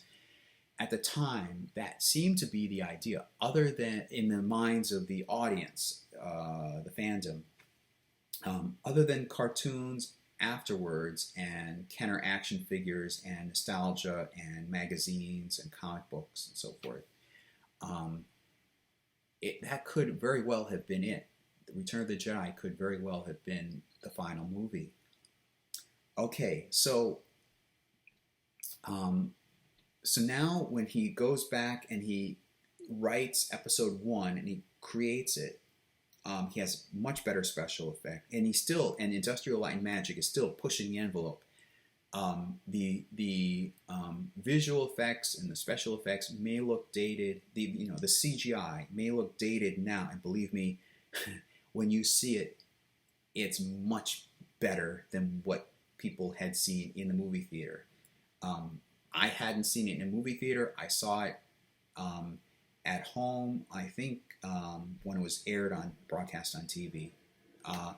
at the time, that seemed to be the idea, other than in the minds of the audience, the fandom. Other than cartoons afterwards and Kenner action figures and nostalgia and magazines and comic books and so forth, that could very well have been it. The Return of the Jedi could very well have been the final movie. Okay, so now when he goes back and he writes episode 1 and he creates it, he has much better special effect, and Industrial Light and Magic is still pushing the envelope. The visual effects and the special effects may look dated. The CGI may look dated now, and believe me, when you see it, it's much better than what people had seen in the movie theater. I hadn't seen it in a movie theater. I saw it at home, I think, when it was broadcast on TV. Wow.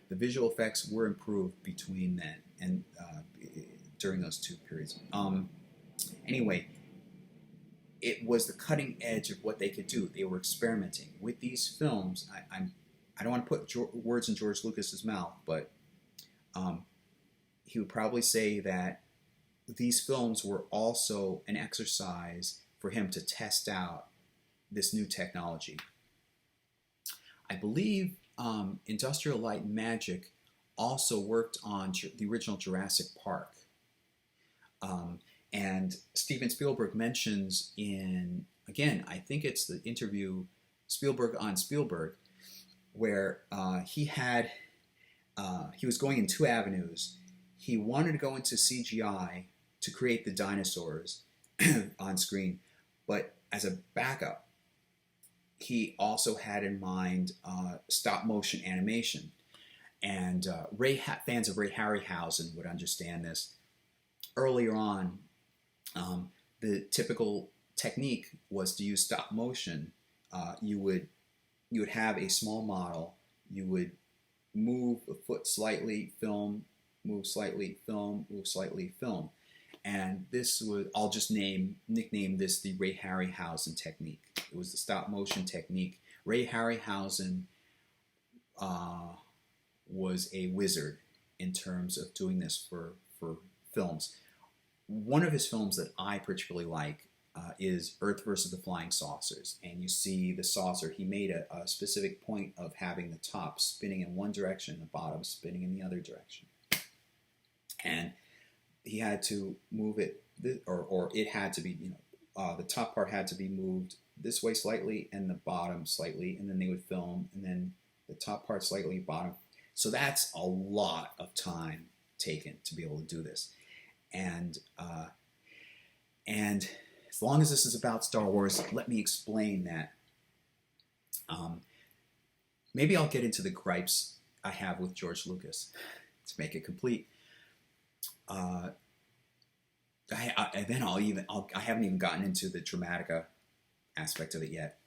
The visual effects were improved between then and during those two periods. Anyway, it was the cutting edge of what they could do. They were experimenting with these films. I don't want to put words in George Lucas's mouth, but he would probably say that these films were also an exercise for him to test out this new technology. I believe Industrial Light and Magic also worked on the original Jurassic Park. And Steven Spielberg mentions again, I think it's the interview Spielberg on Spielberg, where he was going in two avenues. He wanted to go into CGI to create the dinosaurs on screen, but as a backup, he also had in mind stop motion animation. And fans of Ray Harryhausen would understand this. Earlier on, the typical technique was to use stop motion. You would have a small model. You would move a foot slightly, film, move slightly, film, move slightly, film. And I'll just nickname this the Ray Harryhausen technique. It was the stop motion technique. Ray Harryhausen was a wizard in terms of doing this for films. One of his films that I particularly like is Earth versus the Flying Saucers. And you see the saucer, he made a specific point of having the top spinning in one direction, the bottom spinning in the other direction. And he had to move it, or it had to be, the top part had to be moved this way slightly and the bottom slightly, and then they would film, and then the top part slightly, bottom. So that's a lot of time taken to be able to do this. And as long as this is about Star Wars, let me explain that. Maybe I'll get into the gripes I have with George Lucas to make it complete. I haven't even gotten into the Dramatica aspect of it yet.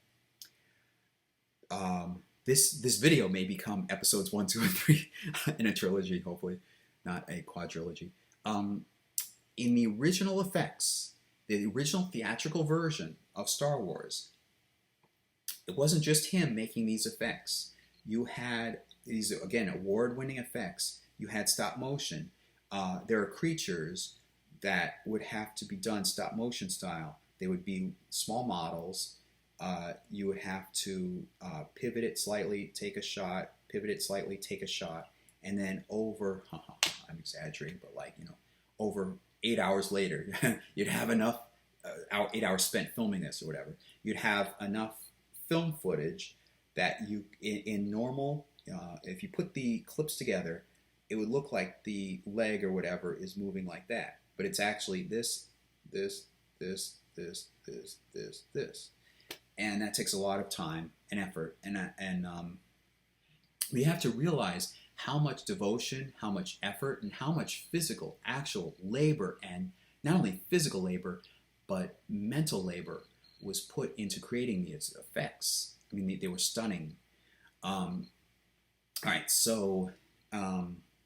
This video may become episodes 1, 2, and 3 in a trilogy, hopefully, not a quadrilogy. In the original effects, the original theatrical version of Star Wars, it wasn't just him making these effects. You had these, again, award-winning effects. You had stop motion. There are creatures that would have to be done stop motion style. They would be small models. You would have to pivot it slightly, take a shot, pivot it slightly, take a shot, and then over, I'm exaggerating, but over 8 hours later, you'd have enough, 8 hours spent filming this or whatever, you'd have enough film footage that you, in normal, if you put the clips together, it would look like the leg or whatever is moving like that. But it's actually this. And that takes a lot of time and effort. And we have to realize how much devotion, how much effort, and how much physical, actual labor, and not only physical labor, but mental labor was put into creating these effects. I mean, they were stunning. All right, so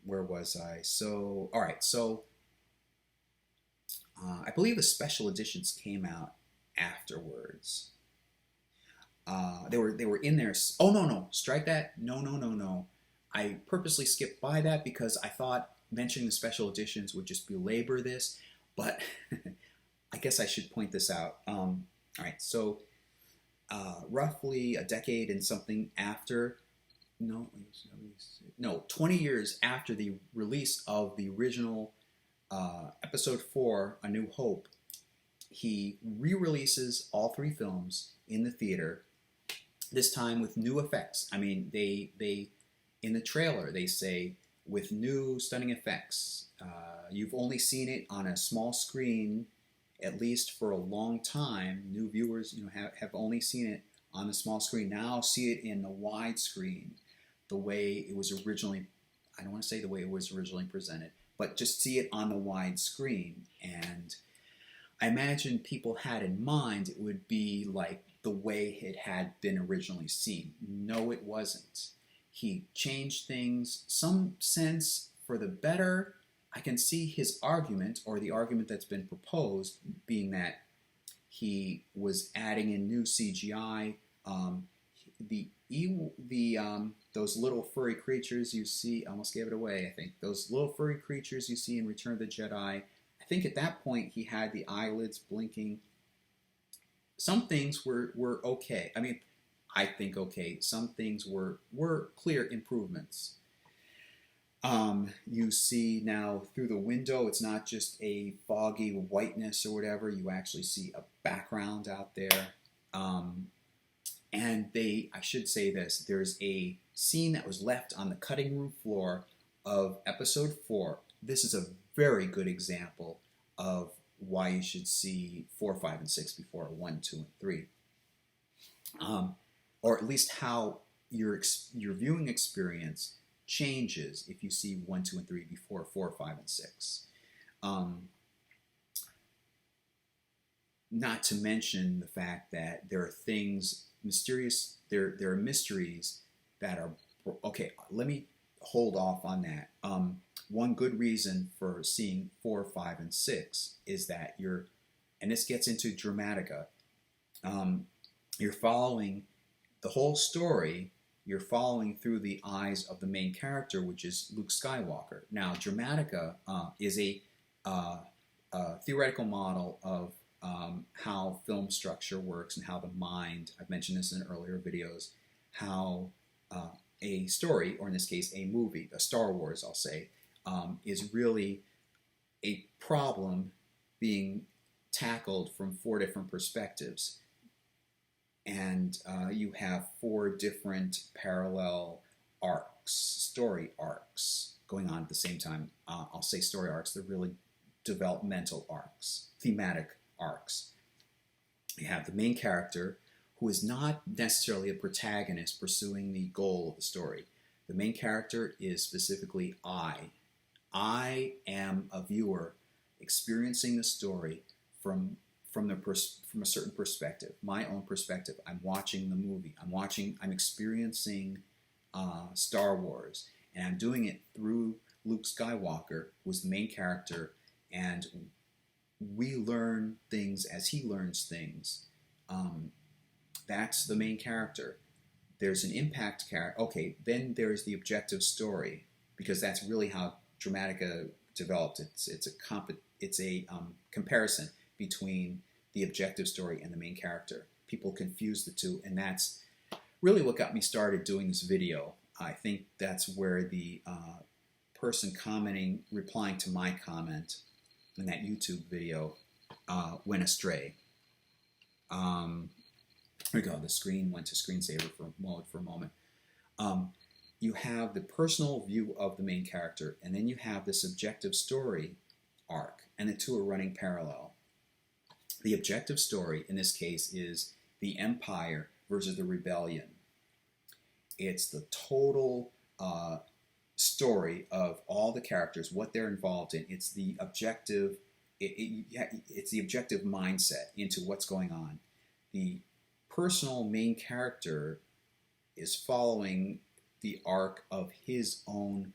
where was I? So, all right, so I believe the special editions came out afterwards. They were in there. Oh, no, strike that. No. I purposely skipped by that because I thought mentioning the special editions would just belabor this, but I guess I should point this out. All right, so roughly a decade and something after, 20 years after the release of the original Episode 4, A New Hope, he re-releases all 3 films in the theater, this time with new effects. I mean, they in the trailer, they say, with new stunning effects. You've only seen it on a small screen, at least for a long time. New viewers, have only seen it on the small screen. Now see it in the wide screen, the way it was originally, I don't want to say the way it was originally presented, but just see it on the wide screen. And I imagine people had in mind it would be like the way it had been originally seen. No, it wasn't. He changed things, some sense for the better. I can see his argument, or the argument that's been proposed, being that he was adding in new CGI. Those little furry creatures you see, I almost gave it away, I think. Those little furry creatures you see in Return of the Jedi, I think at that point he had the eyelids blinking. Some things were okay. I mean, I think okay. Some things were clear improvements. You see now through the window, it's not just a foggy whiteness or whatever. You actually see a background out there. And I should say this, there's a scene that was left on the cutting room floor of Episode 4. This is a very good example of why you should see 4, 5, and 6 before 1, 2, and 3. Or at least how your viewing experience changes if you see 1, 2, and 3 before 4, 5, and 6. Not to mention the fact that there are things mysterious. There are mysteries that are okay. Let me hold off on that. One good reason for seeing 4, 5, and 6 is that and this gets into Dramatica. You're following the whole story. You're following through the eyes of the main character, which is Luke Skywalker. Now, Dramatica is a theoretical model of how film structure works and how the mind, I've mentioned this in earlier videos, how a story, or in this case a movie, a Star Wars I'll say, is really a problem being tackled from 4 different perspectives. And you have 4 different parallel arcs, story arcs, going on at the same time. I'll say story arcs, they're really developmental arcs, thematic arcs. You have the main character, who is not necessarily a protagonist pursuing the goal of the story. The main character is specifically I. I am a viewer experiencing the story from from a certain perspective, my own perspective. I'm watching the movie. I'm experiencing Star Wars, and I'm doing it through Luke Skywalker, who is the main character, and we learn things as he learns things. That's the main character. There's an impact character. Okay, then there's the objective story, because that's really how Dramatica developed. It's a comparison between the objective story and the main character. People confuse the two, and that's really what got me started doing this video. I think that's where the person replying to my comment in that YouTube video went astray. Here we go. The screen went to screensaver mode for a moment. You have the personal view of the main character, and then you have the subjective story arc, and the two are running parallel. The objective story in this case is the Empire versus the Rebellion. It's the total story of all the characters, what they're involved in. It's the objective. It's the objective mindset into what's going on. The personal main character is following the arc of his own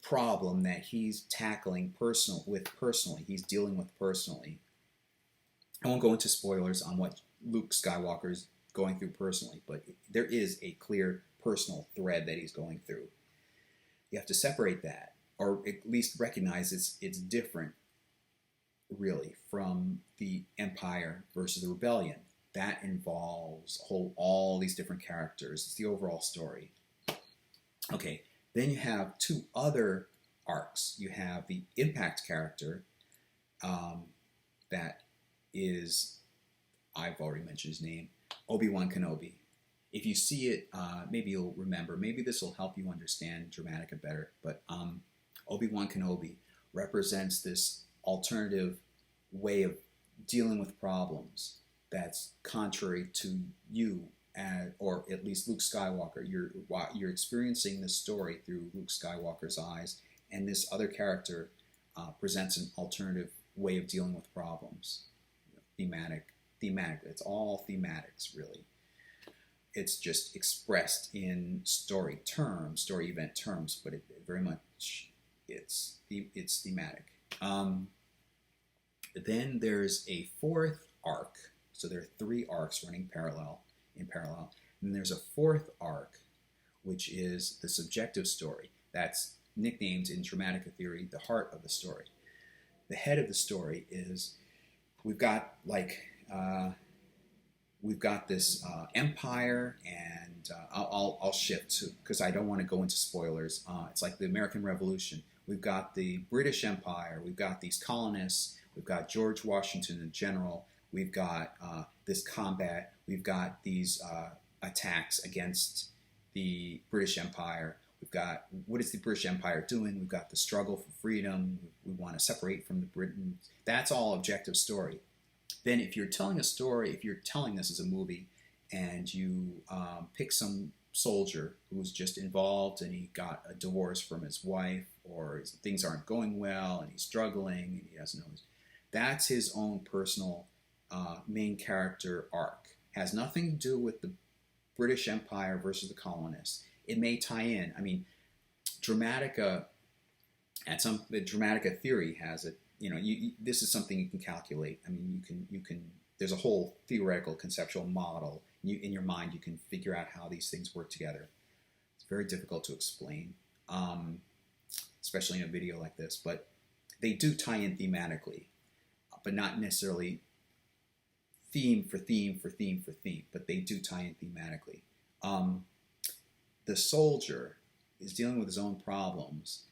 problem that he's tackling personally. He's dealing with personally. I won't go into spoilers on what Luke Skywalker is going through personally, but there is a clear personal thread that he's going through. You have to separate that, or at least recognize it's different, really, from the Empire versus the Rebellion. That involves all these different characters. It's the overall story. Okay, then you have 2 other arcs. You have the impact character that is, I've already mentioned his name, Obi-Wan Kenobi. If you see it, maybe you'll remember. Maybe this will help you understand Dramatica better. But Obi-Wan Kenobi represents this alternative way of dealing with problems that's contrary to you, or at least Luke Skywalker. You're experiencing this story through Luke Skywalker's eyes, and this other character presents an alternative way of dealing with problems. Thematic. It's all thematics, really. It's just expressed in story event terms, but it very much it's thematic. Then there's a 4th arc. So there are 3 arcs running in parallel. And then there's a 4th arc, which is the subjective story. That's nicknamed in Dramatica theory the heart of the story. The head of the story is we've got this empire, and I'll shift to, because I don't want to go into spoilers. It's like the American Revolution. We've got the British Empire. We've got these colonists. We've got George Washington, the general. We've got this combat. We've got these attacks against the British Empire. We've got, what is the British Empire doing? We've got the struggle for freedom. We want to separate from the Britain. That's all objective story. Then if you're telling a story, if you're telling this as a movie, and you pick some soldier who's just involved and he got a divorce from his wife, or things aren't going well and he's struggling and he doesn't know, that's his own personal main character arc. Has nothing to do with the British Empire versus the colonists. It may tie in. I mean, Dramatica, the Dramatica theory has it. You know, this is something you can calculate. I mean, you can. There's a whole theoretical, conceptual model. In your mind, you can figure out how these things work together. It's very difficult to explain, especially in a video like this. But they do tie in thematically, but not necessarily theme for theme for theme for theme. But they do tie in thematically. The soldier is dealing with his own problems,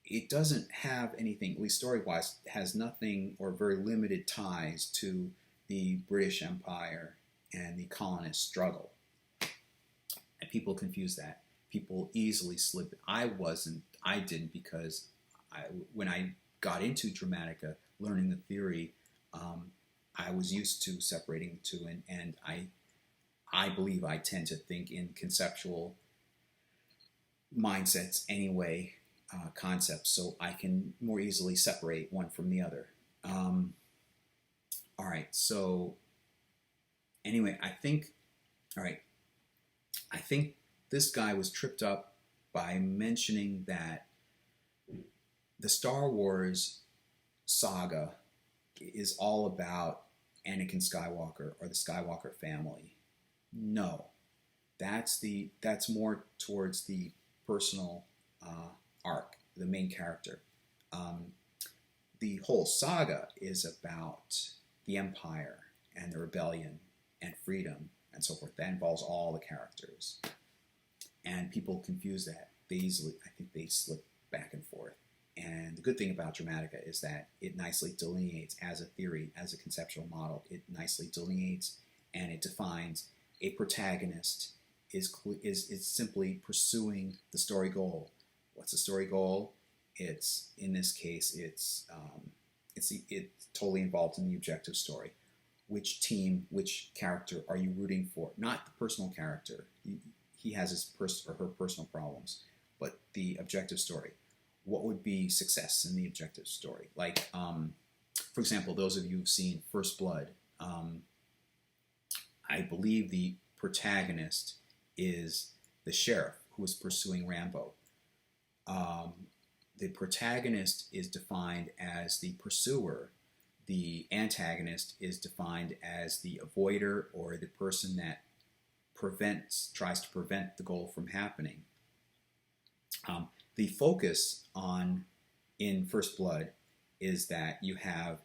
it doesn't have anything, at least story-wise, has nothing or very limited ties to the British Empire and the colonist struggle. And people confuse that. People easily slip. I didn't, because when I got into Dramatica, learning the theory, I was used to separating the two, and I believe I tend to think in conceptual mindsets anyway, concepts, so I can more easily separate one from the other. All right, so anyway, all right, I think this guy was tripped up by mentioning that the Star Wars saga is all about Anakin Skywalker or the Skywalker family. No, that's more towards the personal arc, the main character. The whole saga is about the Empire and the rebellion and freedom and so forth. That involves all the characters, and people confuse that. I think they slip back and forth. And the good thing about Dramatica is that it nicely delineates, as a theory, as a conceptual model, it nicely delineates and it defines a protagonist is simply pursuing the story goal. What's the story goal? It's, in this case, it's totally involved in the objective story. Which team, which character are you rooting for? Not the personal character. He has his or her personal problems, but the objective story. What would be success in the objective story? Like, for example, those of you who've seen First Blood, I believe the protagonist is the sheriff who is pursuing Rambo. The protagonist is defined as the pursuer. The antagonist is defined as the avoider, or the person that tries to prevent the goal from happening. The focus in First Blood is that you have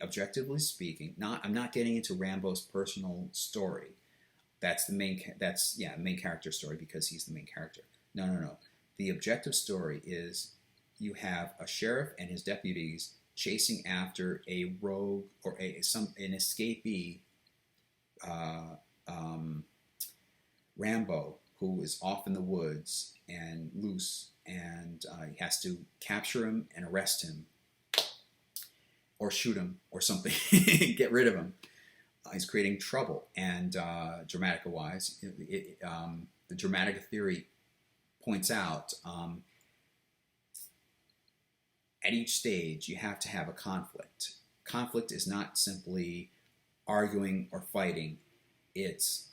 objectively speaking, I'm not getting into Rambo's personal story. That's the main character story, because he's the main character. No. The objective story is you have a sheriff and his deputies chasing after a rogue or an escapee, Rambo, who is off in the woods and loose, and he has to capture him and arrest him, or shoot him, or something, get rid of him. He's creating trouble, and Dramatica-wise, the Dramatica theory points out at each stage you have to have a conflict. Conflict is not simply arguing or fighting. It's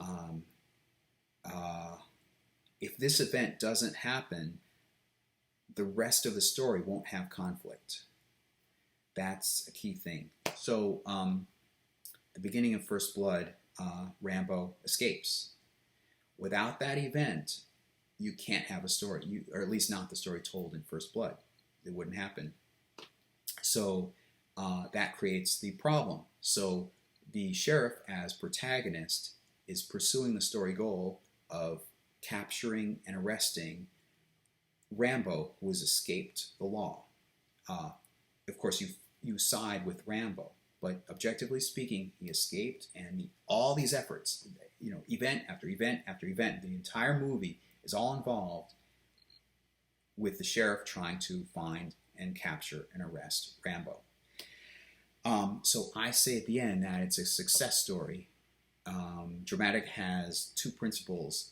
if this event doesn't happen, the rest of the story won't have conflict. That's a key thing. So, the beginning of First Blood, Rambo escapes. Without that event, you can't have a story, or at least not the story told in First Blood. It wouldn't happen. So that creates the problem. So the sheriff, as protagonist, is pursuing the story goal of capturing and arresting Rambo, who has escaped the law. Of course, you side with Rambo, but objectively speaking, he escaped, and all these efforts, event after event after event, the entire movie is all involved with the sheriff trying to find and capture and arrest Rambo. So I say at the end that it's a success story. Dramatic has two principles.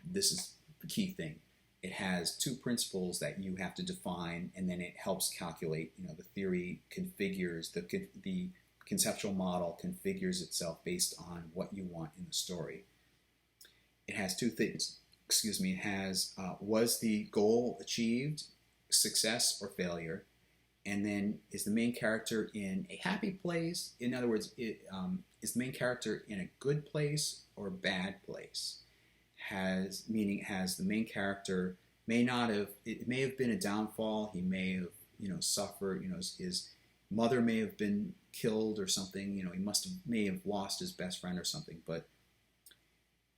This is the key thing. It has two principles that you have to define, and then it helps calculate. The theory configures, the conceptual model configures itself based on what you want in the story. It has two things. It has, was the goal achieved, success or failure? And then, is the main character in a happy place? In other words, is the main character in a good place or a bad place? Has the main character it may have been a downfall. He may have, suffered, his mother may have been killed or something. He may have lost his best friend or something, but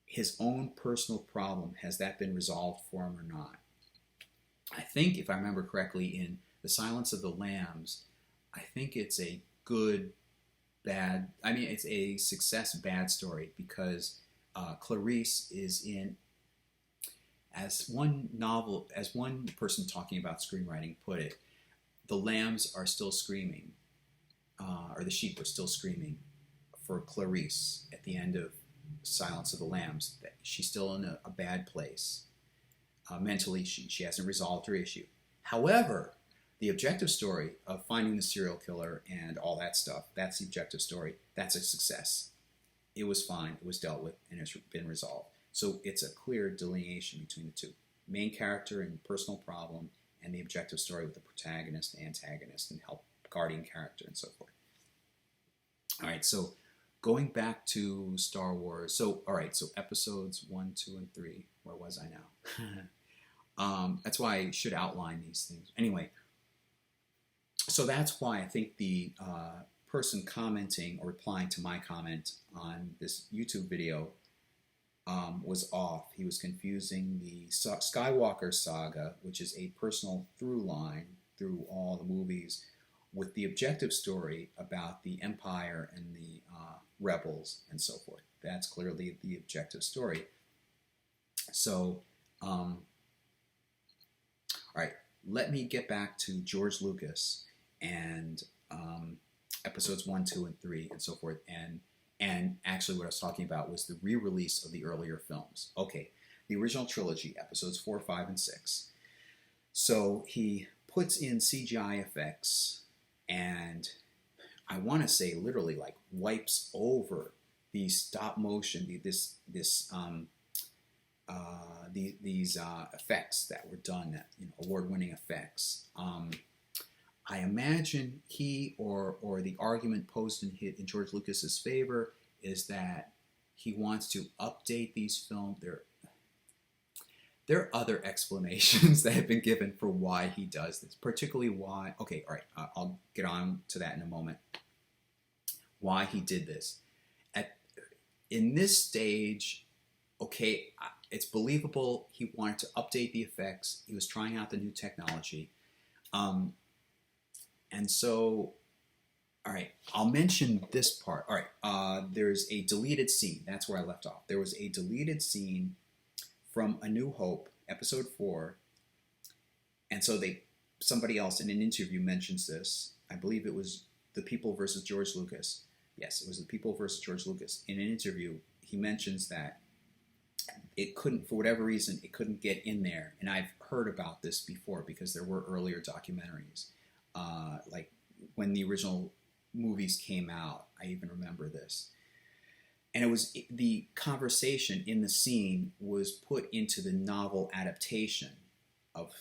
his own personal problem, has that been resolved for him or not? I think, if I remember correctly, in The Silence of the Lambs, I think it's a good, bad, I mean, it's a success bad story because Clarice is in, as one person talking about screenwriting put it, the lambs are still screaming, or the sheep are still screaming for Clarice at the end of Silence of the Lambs. That she's still in a bad place. Mentally, she hasn't resolved her issue. However, the objective story of finding the serial killer and all that stuff, that's the objective story. That's a success. It was fine. It was dealt with and it's been resolved. So it's a clear delineation between the two. Main character and personal problem, and the objective story with the protagonist, antagonist, and help guardian character and so forth. All right, so going back to Star Wars. So, all right, so episodes 1, 2, and 3. Where was I now? That's why I should outline these things. Anyway, so that's why I think the person commenting or replying to my comment on this YouTube video was off. He was confusing the Skywalker saga, which is a personal through line through all the movies, with the objective story about the Empire and the rebels and so forth. That's clearly the objective story. So, all right, let me get back to George Lucas and episodes 1, 2, and 3 and so forth. And actually what I was talking about was the re-release of the earlier films. Okay, the original trilogy, episodes 4, 5, and 6. So he puts in CGI effects and I want to say literally like wipes over the stop motion, these effects that were done, that award-winning effects. I imagine he or the argument posed in George Lucas's favor is that he wants to update these films. There are other explanations that have been given for why he does this, particularly why. Okay, all right, I'll get on to that in a moment. Why he did this in this stage. Okay, it's believable. He wanted to update the effects. He was trying out the new technology. And so, all right, I'll mention this part. All right, there's a deleted scene. That's where I left off. There was a deleted scene from A New Hope, episode 4. And so somebody else in an interview mentions this. I believe it was The People versus George Lucas. Yes, it was The People versus George Lucas. In an interview, he mentions that it couldn't, for whatever reason, it couldn't get in there. And I've heard about this before because there were earlier documentaries. Like when the original movies came out, I even remember this. And it was the conversation in the scene was put into the novel adaptation of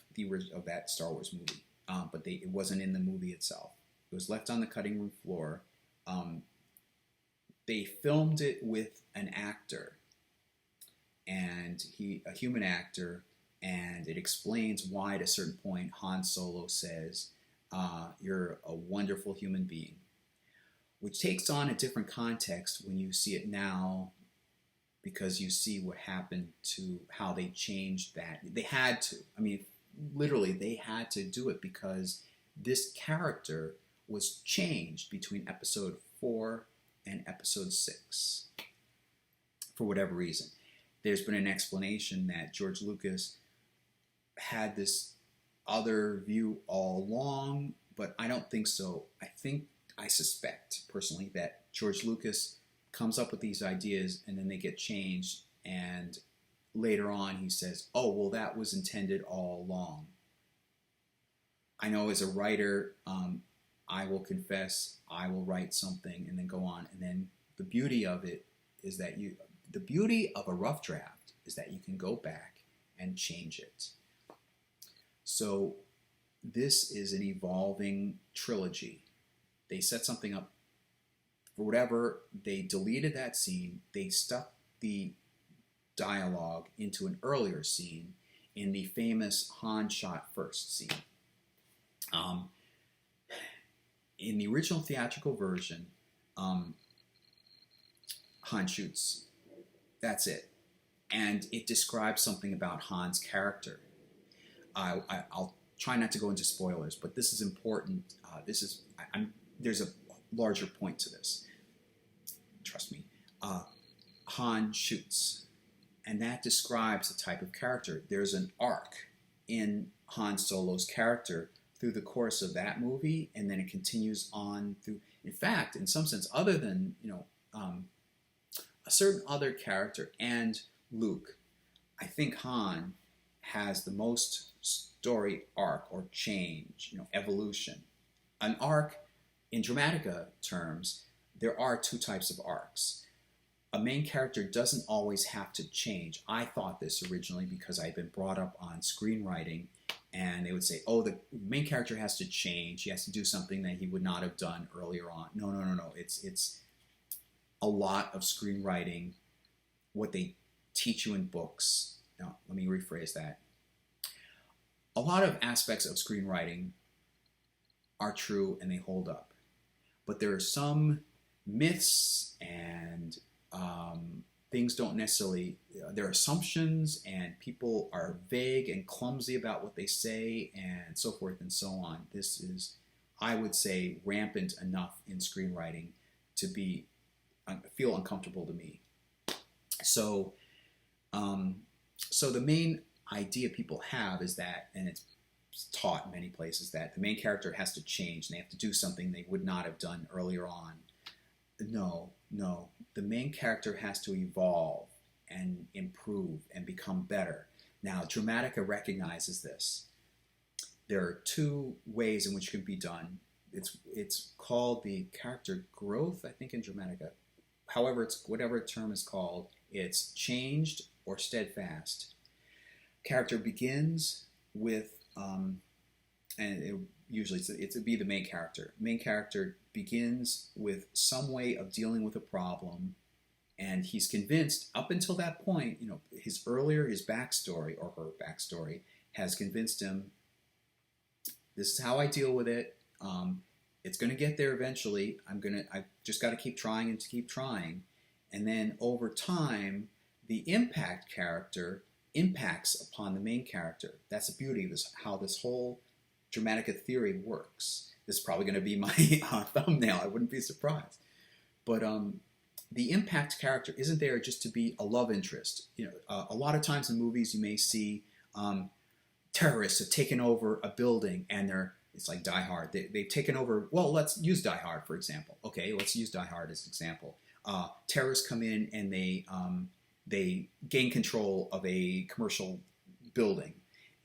that Star Wars movie, but it wasn't in the movie itself. It was left on the cutting room floor. They filmed it with an actor, and a human actor, and it explains why at a certain point Han Solo says, "You're a wonderful human being," which takes on a different context when you see it now, because you see what happened to how they changed that. They had to. I mean, literally, they had to do it because this character was changed between episode 4 and episode 6 for whatever reason. There's been an explanation that George Lucas had this other view all along, but I don't think so. I suspect personally that George Lucas comes up with these ideas and then they get changed, and later on he says, "Oh, well, that was intended all along." I know as a writer, I will confess, I will write something and then go on, and then the beauty of it is that the beauty of a rough draft is that you can go back and change it. So this is an evolving trilogy. They set something up, for whatever, they deleted that scene, they stuck the dialogue into an earlier scene in the famous Han shot first scene. In the original theatrical version, Han shoots. That's it. And it describes something about Han's character. I'll try not to go into spoilers, but this is important. There's a larger point to this. Trust me. Han shoots, and that describes the type of character. There's an arc in Han Solo's character through the course of that movie, and then it continues on through. In fact, in some sense, other than a certain other character and Luke, I think Han has the most story arc or change, evolution. An arc, in Dramatica terms, there are two types of arcs. A main character doesn't always have to change. I thought this originally because I had been brought up on screenwriting, and they would say, oh, the main character has to change. He has to do something that he would not have done earlier on. No. It's a lot of screenwriting, what they teach you in books. No, let me rephrase that. A lot of aspects of screenwriting are true and they hold up. But there are some myths and things don't necessarily, there are assumptions, and people are vague and clumsy about what they say, and so forth and so on. This is, I would say, rampant enough in screenwriting to feel uncomfortable to me. So the main idea people have is that, and it's taught in many places, that the main character has to change and they have to do something they would not have done earlier on. No. The main character has to evolve and improve and become better. Now, Dramatica recognizes this. There are two ways in which it can be done. It's called the character growth, I think, in Dramatica. However, it's whatever term is called. It's changed or steadfast. Character begins with, usually it's be the main character. Main character begins with some way of dealing with a problem, and he's convinced up until that point, his backstory or her backstory has convinced him, this is how I deal with it. It's going to get there eventually. I've just got to keep trying and to keep trying. And then over time, the impact character impacts upon the main character. That's the beauty of this, how this whole Dramatica theory works. This is probably going to be my thumbnail. I wouldn't be surprised. But the impact character isn't there just to be a love interest. A lot of times in movies you may see terrorists have taken over a building, and it's like Die Hard. They've taken over. Well, let's use Die Hard for example. Okay, let's use Die Hard as an example. Terrorists come in and they gain control of a commercial building,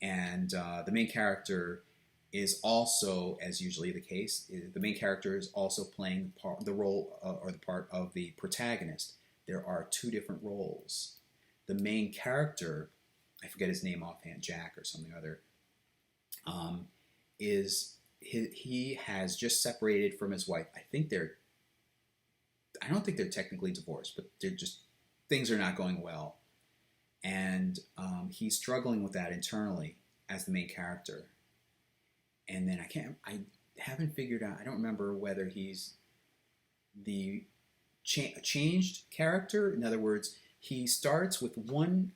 and the main character is also, as usually the case, the main character is also playing the role or the part of the protagonist. There are two different roles. The main character, I forget his name offhand, Jack or something other, he has just separated from his wife. I don't think they're technically divorced, but they're just, things are not going well. And he's struggling with that internally as the main character. And then I haven't figured out, I don't remember whether he's the changed character. In other words, he starts with one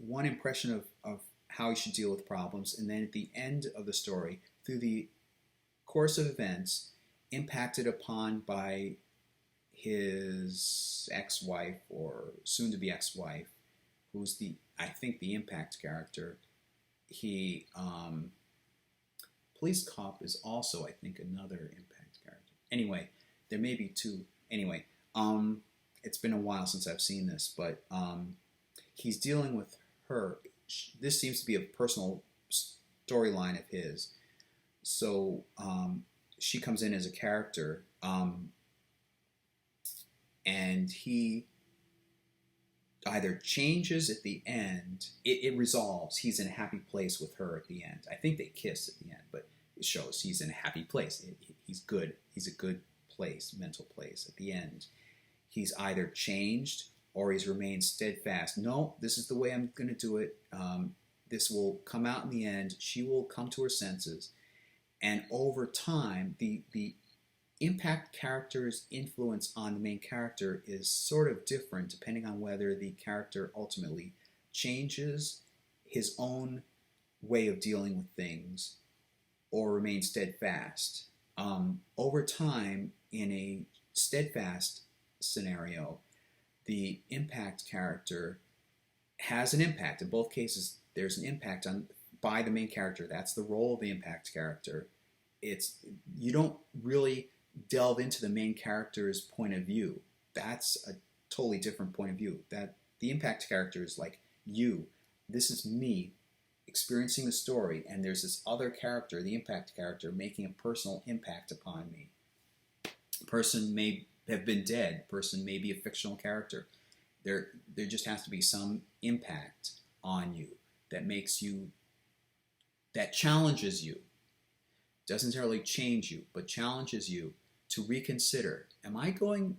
impression of how he should deal with problems, and then at the end of the story, through the course of events, impacted upon by his ex-wife or soon-to-be ex-wife, who's I think the impact character. He Police Cop is also, I think, another impact character. Anyway, there may be two. Anyway, it's been a while since I've seen this, but he's dealing with her. This seems to be a personal storyline of his. So she comes in as a character, and he either changes at the end, it resolves, he's in a happy place with her at the end. I think they kiss at the end, but it shows he's in a happy place. He's good. He's a good place, mental place at the end. He's either changed or he's remained steadfast. No, this is the way I'm going to do it. This will come out in the end. She will come to her senses. And over time, the impact character's influence on the main character is sort of different depending on whether the character ultimately changes his own way of dealing with things or remain steadfast. Over time, in a steadfast scenario, the impact character has an impact. In both cases, there's an impact by the main character. That's the role of the impact character. You don't really delve into the main character's point of view. That's a totally different point of view. That the impact character is like you. This is me experiencing the story, and there's this other character, the impact character, making a personal impact upon me. The person may have been dead. The person may be a fictional character. There just has to be some impact on you that makes you, that challenges you. Doesn't necessarily change you, but challenges you to reconsider. Am I going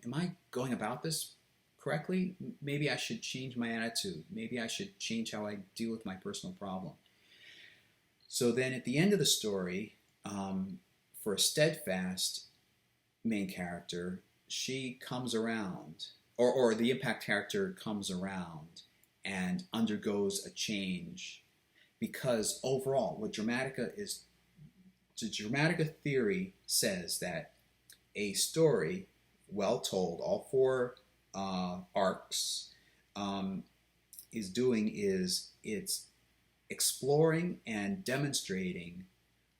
about this correctly? Maybe I should change my attitude. Maybe I should change how I deal with my personal problem. So then at the end of the story, for a steadfast main character, she comes around, or the impact character comes around and undergoes a change, because overall, what Dramatica is, the Dramatica theory says that a story, well told, all four arcs, it's exploring and demonstrating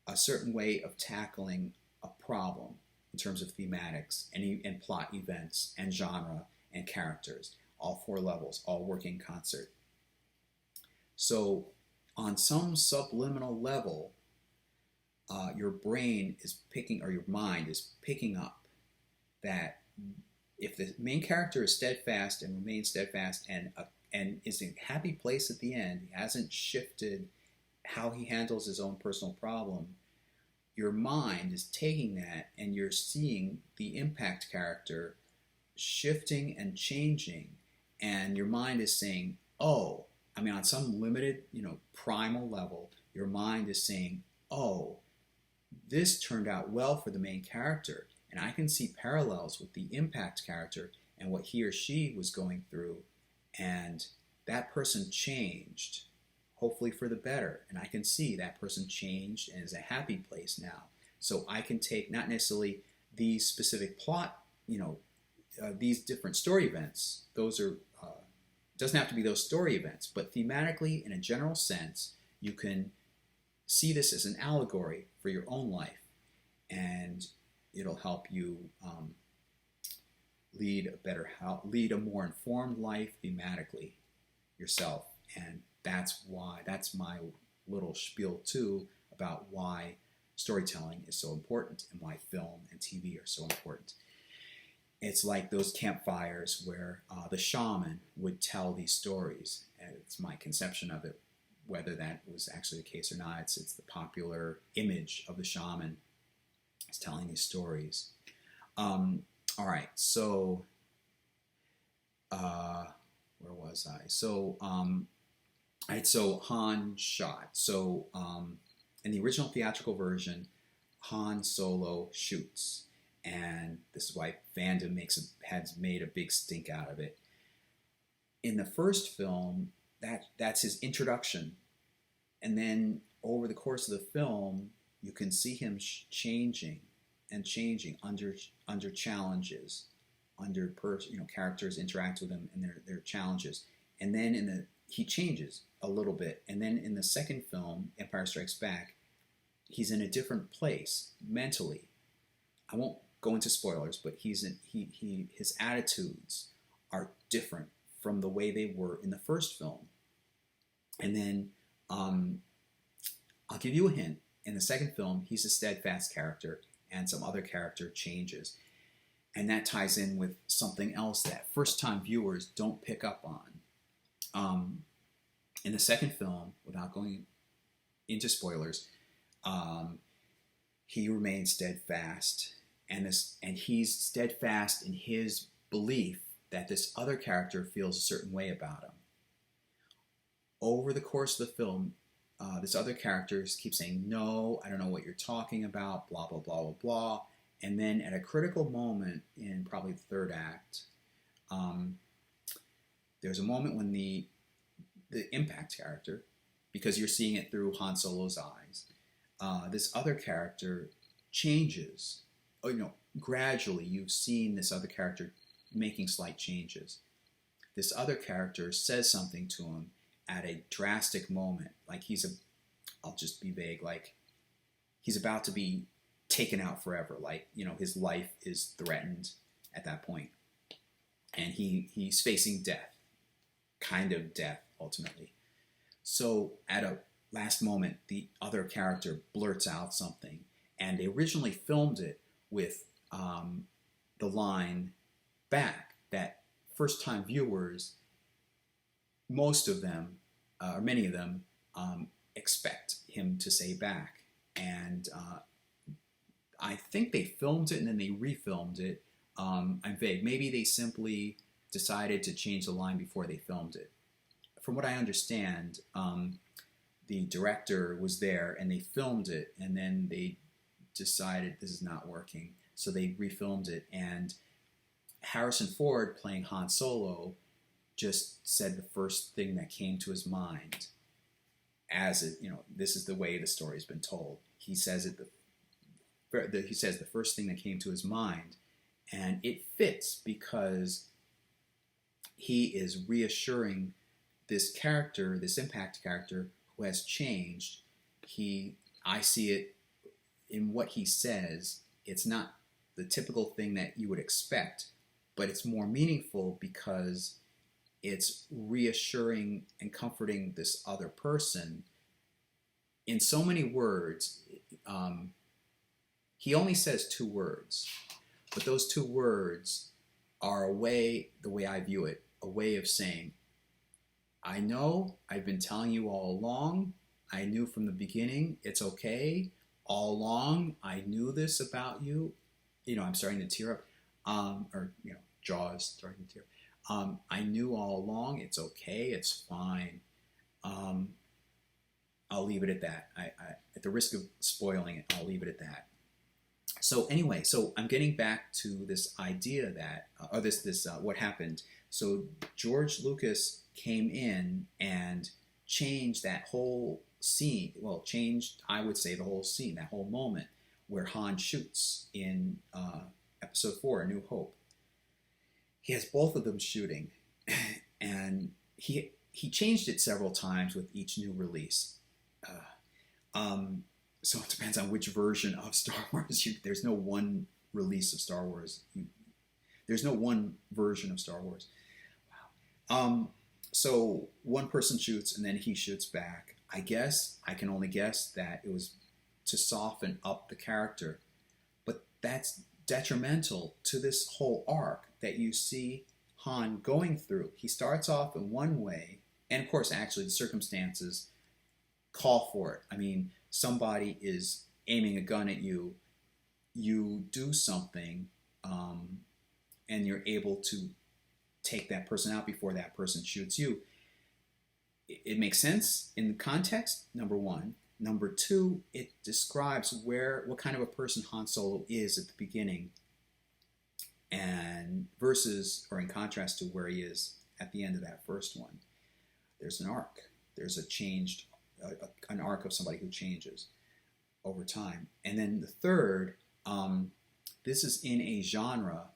a certain way of tackling a problem in terms of thematics and plot events and genre and characters, all four levels, all working in concert. So on some subliminal level, your brain is picking, or your mind is picking up, that if the main character is steadfast and remains steadfast and is in a happy place at the end, he hasn't shifted how he handles his own personal problem, your mind is taking that and you're seeing the impact character shifting and changing, and your mind is saying, oh, I mean, on some limited, primal level, your mind is saying, oh, this turned out well for the main character, and I can see parallels with the impact character and what he or she was going through, and that person changed, hopefully for the better, and I can see that person changed and is a happy place now. So I can take not necessarily these specific plot, these different story events. Those are doesn't have to be those story events, but thematically, in a general sense, you can see this as an allegory for your own life, and it'll help you lead a more informed life thematically yourself. And that's my little spiel too about why storytelling is so important and why film and TV are so important. It's like those campfires where the shaman would tell these stories. And it's my conception of it. Whether that was actually the case or not, it's the popular image of the shaman is telling these stories. All right, so where was I? So, so Han shot. So in the original theatrical version, Han Solo shoots, and this is why fandom has made a big stink out of it. In the first film, that's his introduction, and then over the course of the film, you can see him changing under challenges, characters interact with him and their challenges, and then he changes a little bit, and then in the second film, Empire Strikes Back, he's in a different place mentally. I won't go into spoilers, but his attitudes are different from the way they were in the first film. And then I'll give you a hint. In the second film, he's a steadfast character, and some other character changes. And that ties in with something else that first-time viewers don't pick up on. In the second film, without going into spoilers, he remains steadfast, and he's steadfast in his belief that this other character feels a certain way about him. Over the course of the film, this other character keeps saying, no, I don't know what you're talking about, blah, blah, blah, blah, blah. And then at a critical moment in probably the third act, there's a moment when the impact character because you're seeing it through Han Solo's eyes. This other character changes. Gradually you've seen this other character making slight changes. This other character says something to him at a drastic moment, like I'll just be vague, like he's about to be taken out forever, like, his life is threatened at that point. And he's facing death, kind of death, ultimately. So at a last moment, the other character blurts out something, and they originally filmed it with the line back that first-time viewers, most of them, or many of them, expect him to say back. And I think they filmed it and then they refilmed it. I'm vague. Maybe they simply decided to change the line before they filmed it. From what I understand, the director was there and they filmed it, and then they decided this is not working, so they refilmed it. And Harrison Ford, playing Han Solo, just said the first thing that came to his mind. As it, this is the way the story's been told. He says it. He says the first thing that came to his mind, and it fits because he is reassuring this character, this Impact character, who has changed. I see it in what he says. It's not the typical thing that you would expect, but it's more meaningful because it's reassuring and comforting this other person in so many words. He only says 2 words, but those 2 words are the way I view it, a way of saying, I know, I've been telling you all along, I knew from the beginning, it's okay, all along, I knew this about you. I'm starting to tear up, jaws starting to tear up. I knew all along, it's okay, it's fine. I'll leave it at that. At the risk of spoiling it, I'll leave it at that. So anyway, I'm getting back to this idea that, what happened. So George Lucas came in and changed that whole scene. Well, changed, I would say, the whole scene, that whole moment where Han shoots in Episode 4, A New Hope. He has both of them shooting, and he changed it several times with each new release. So it depends on which version of Star Wars. There's no one release of Star Wars. There's no one version of Star Wars. Wow. So one person shoots and then he shoots back. I can only guess that it was to soften up the character. But that's detrimental to this whole arc that you see Han going through. He starts off in one way, and of course, actually, the circumstances call for it. I mean, somebody is aiming a gun at you, you do something, and you're able to take that person out before that person shoots you. It makes sense in the context, number one. Number two, it describes what kind of a person Han Solo is at the beginning, and in contrast to where he is at the end of that first one. There's an arc. There's an arc of somebody who changes over time. And then the third, this is in a genre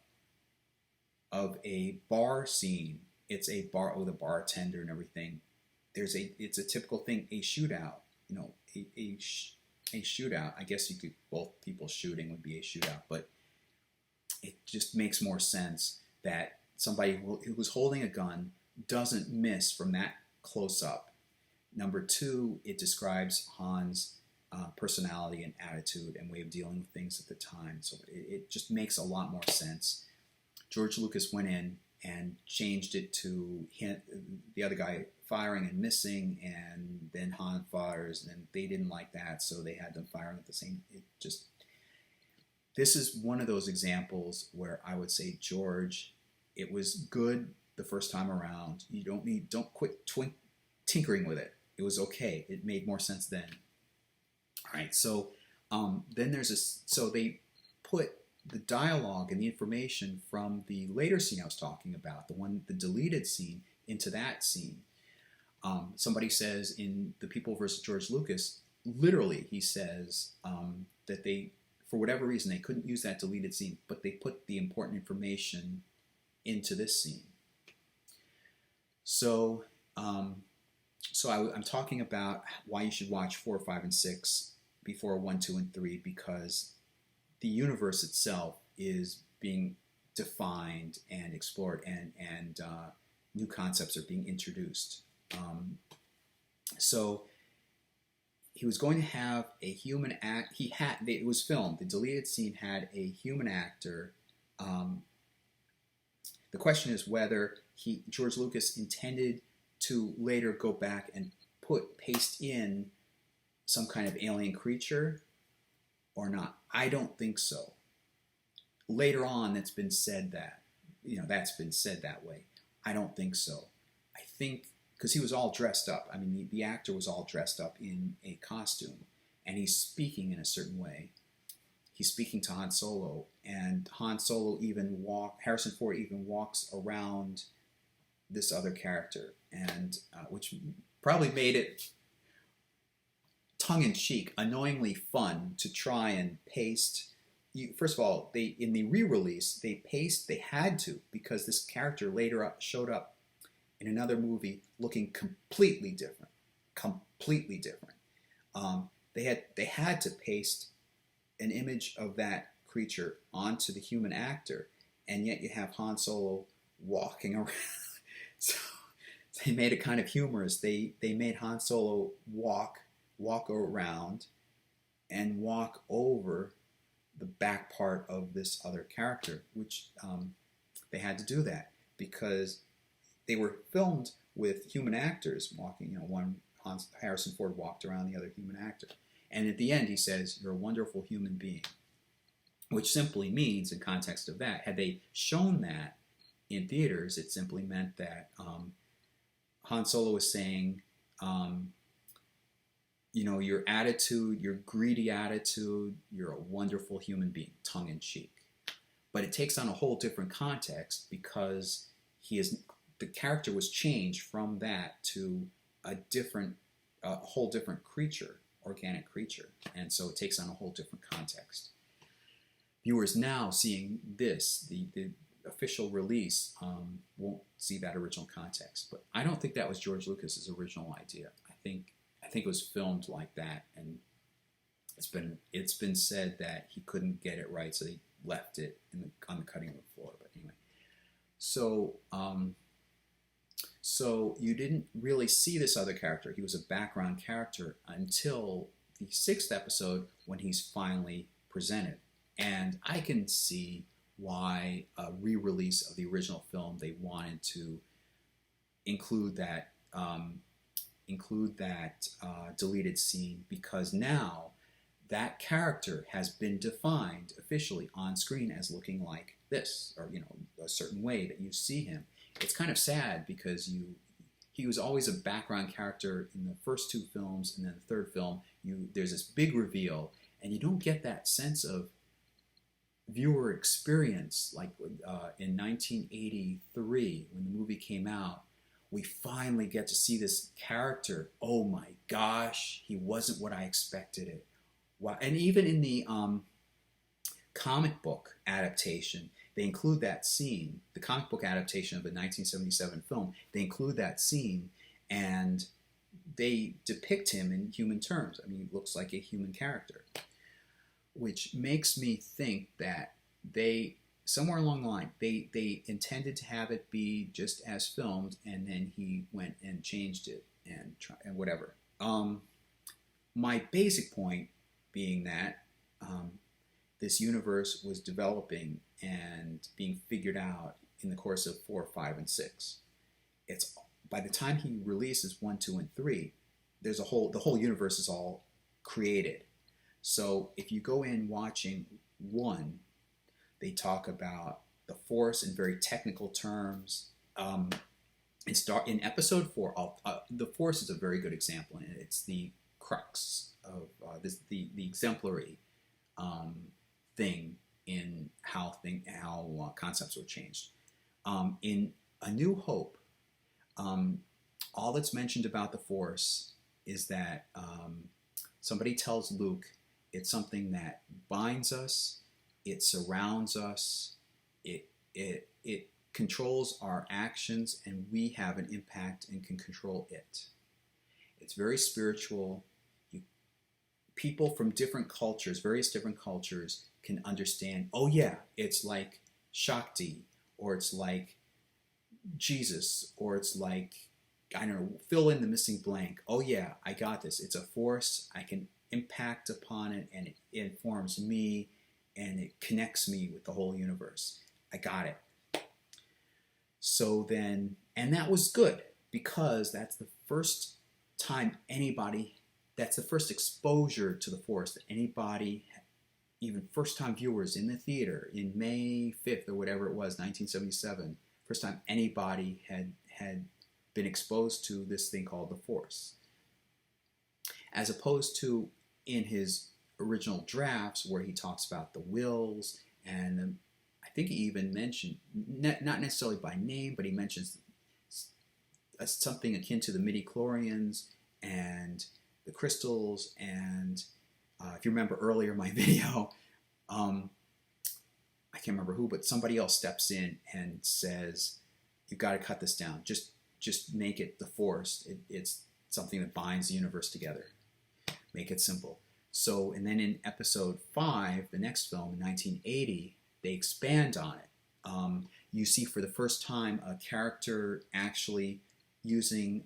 of a bar scene. It's a bar with a bartender and everything. It's a typical thing, a shootout. A shootout. I guess both people shooting would be a shootout, but it just makes more sense that somebody who's holding a gun doesn't miss from that close up. Number two, it describes Han's personality and attitude and way of dealing with things at the time. So it just makes a lot more sense. George Lucas went in and changed it to the other guy firing and missing, and then Han fires, and they didn't like that, so they had them firing at the same. This is one of those examples where I would say, George, it was good the first time around. You don't quit tinkering with it. It was okay. It made more sense then. All right. So then so they put the dialogue and the information from the later scene I was talking about, the deleted scene, into that scene. Somebody says in The People versus George Lucas, literally he says that they, for whatever reason, they couldn't use that deleted scene, but they put the important information into this scene. So, I'm talking about why you should watch 4, 5, and 6 before 1, 2, and 3, because the universe itself is being defined and explored, and new concepts are being introduced. So he was going to have a human act. It was filmed. The deleted scene had a human actor. The question is whether George Lucas intended to later go back and paste in some kind of alien creature or not. I don't think so. Later on, it's been said that, that's been said that way. I don't think so. I think, because he was all dressed up. I mean, the actor was all dressed up in a costume, and he's speaking in a certain way. He's speaking to Han Solo, and Harrison Ford even walks around this other character, and which probably made it tongue-in-cheek, annoyingly fun to try and paste. First of all, in the re-release, they had to, because this character later showed up in another movie looking completely different. They had to paste an image of that creature onto the human actor, and yet you have Han Solo walking around. So they made it kind of humorous. They made Han Solo walk around and walk over the back part of this other character, which they had to do that because they were filmed with human actors walking. Harrison Ford walked around the other human actor. And at the end, he says, "You're a wonderful human being," which simply means, in context of that, had they shown that in theaters, it simply meant that Han Solo was saying, your attitude, your greedy attitude, you're a wonderful human being, tongue-in-cheek. But it takes on a whole different context because the character was changed from that to a whole different creature, organic creature, and so it takes on a whole different context. Viewers now seeing this, the official release, won't see that original context. But I don't think that was George Lucas's original idea. I think it was filmed like that, and it's been said that he couldn't get it right, so he left it on the cutting room floor. But anyway, so you didn't really see this other character. He was a background character until the 6th episode when he's finally presented. And I can see why a re-release of the original film, they wanted to include that deleted scene, because now that character has been defined officially on screen as looking like this, or a certain way that you see him. It's kind of sad because he was always a background character in the first 2 films, and then the 3rd film there's this big reveal, and you don't get that sense of viewer experience like in 1983 when the movie came out. We finally get to see this character. Oh my gosh, he wasn't what I expected it. Wow. And even in the comic book adaptation, they include that scene, the comic book adaptation of the 1977 film, they include that scene, and they depict him in human terms. I mean, he looks like a human character, which makes me think that they, somewhere along the line, they intended to have it be just as filmed, and then he went and changed it and whatever. My basic point being that this universe was developing and being figured out in the course of 4, 5, and 6. It's by the time he releases 1, 2, and 3, the whole universe is all created. So if you go in watching 1, they talk about the Force in very technical terms. In episode 4, the Force is a very good example, and it's the crux of the exemplary thing in how concepts were changed. In A New Hope, all that's mentioned about the Force is that somebody tells Luke it's something that binds us, it surrounds us, it controls our actions, and we have an impact and can control it. It's very spiritual. People from different cultures, various different cultures, can understand, oh yeah, it's like Shakti, or it's like Jesus, or it's like, I don't know, fill in the missing blank. Oh yeah, I got this. It's a force. I can impact upon it, and it informs me, and it connects me with the whole universe. I got it. So then, and that was good, because that's the first time that's the first exposure to the Force that anybody, even first-time viewers in the theater in May 5th or whatever it was, 1977, first time anybody had been exposed to this thing called the Force. As opposed to in his original drafts where he talks about the wills, and I think he even mentioned, not necessarily by name, but he mentions something akin to the midi-chlorians and the crystals, and if you remember earlier in my video, I can't remember who, but somebody else steps in and says, you've got to cut this down. Just make it the Force. It's something that binds the universe together. Make it simple. So, and then in episode 5, the next film, in 1980, they expand on it. You see for the first time a character actually using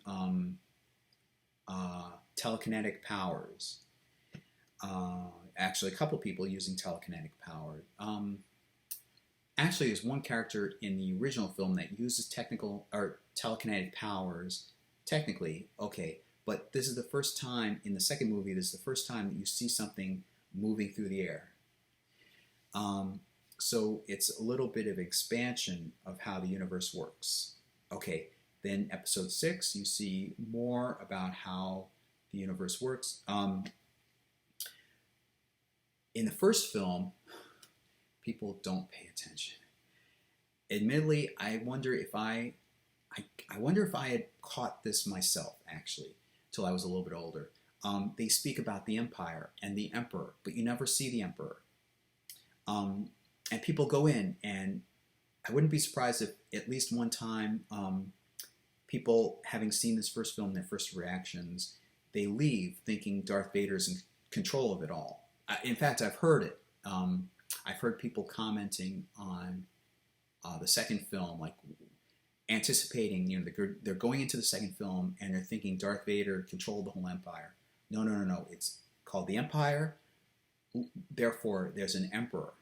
telekinetic powers. Actually, a couple people using telekinetic power. Actually, there's one character in the original film that uses telekinetic powers. Technically, okay, but this is the first time in the second movie. This is the first time that you see something moving through the air. So it's a little bit of expansion of how the universe works. Okay, then episode 6, you see more about how the universe works. In the first film, people don't pay attention. Admittedly, I wonder if I had caught this myself, actually, till I was a little bit older. They speak about the Empire and the Emperor, but you never see the Emperor. And people go in, and I wouldn't be surprised if at least one time people, having seen this first film, their first reactions, they leave thinking Darth Vader's in control of it all. In fact, I've heard it. I've heard people commenting on the second film, like anticipating, they're going into the second film and they're thinking Darth Vader controlled the whole Empire. No. It's called the Empire. Therefore, there's an Emperor,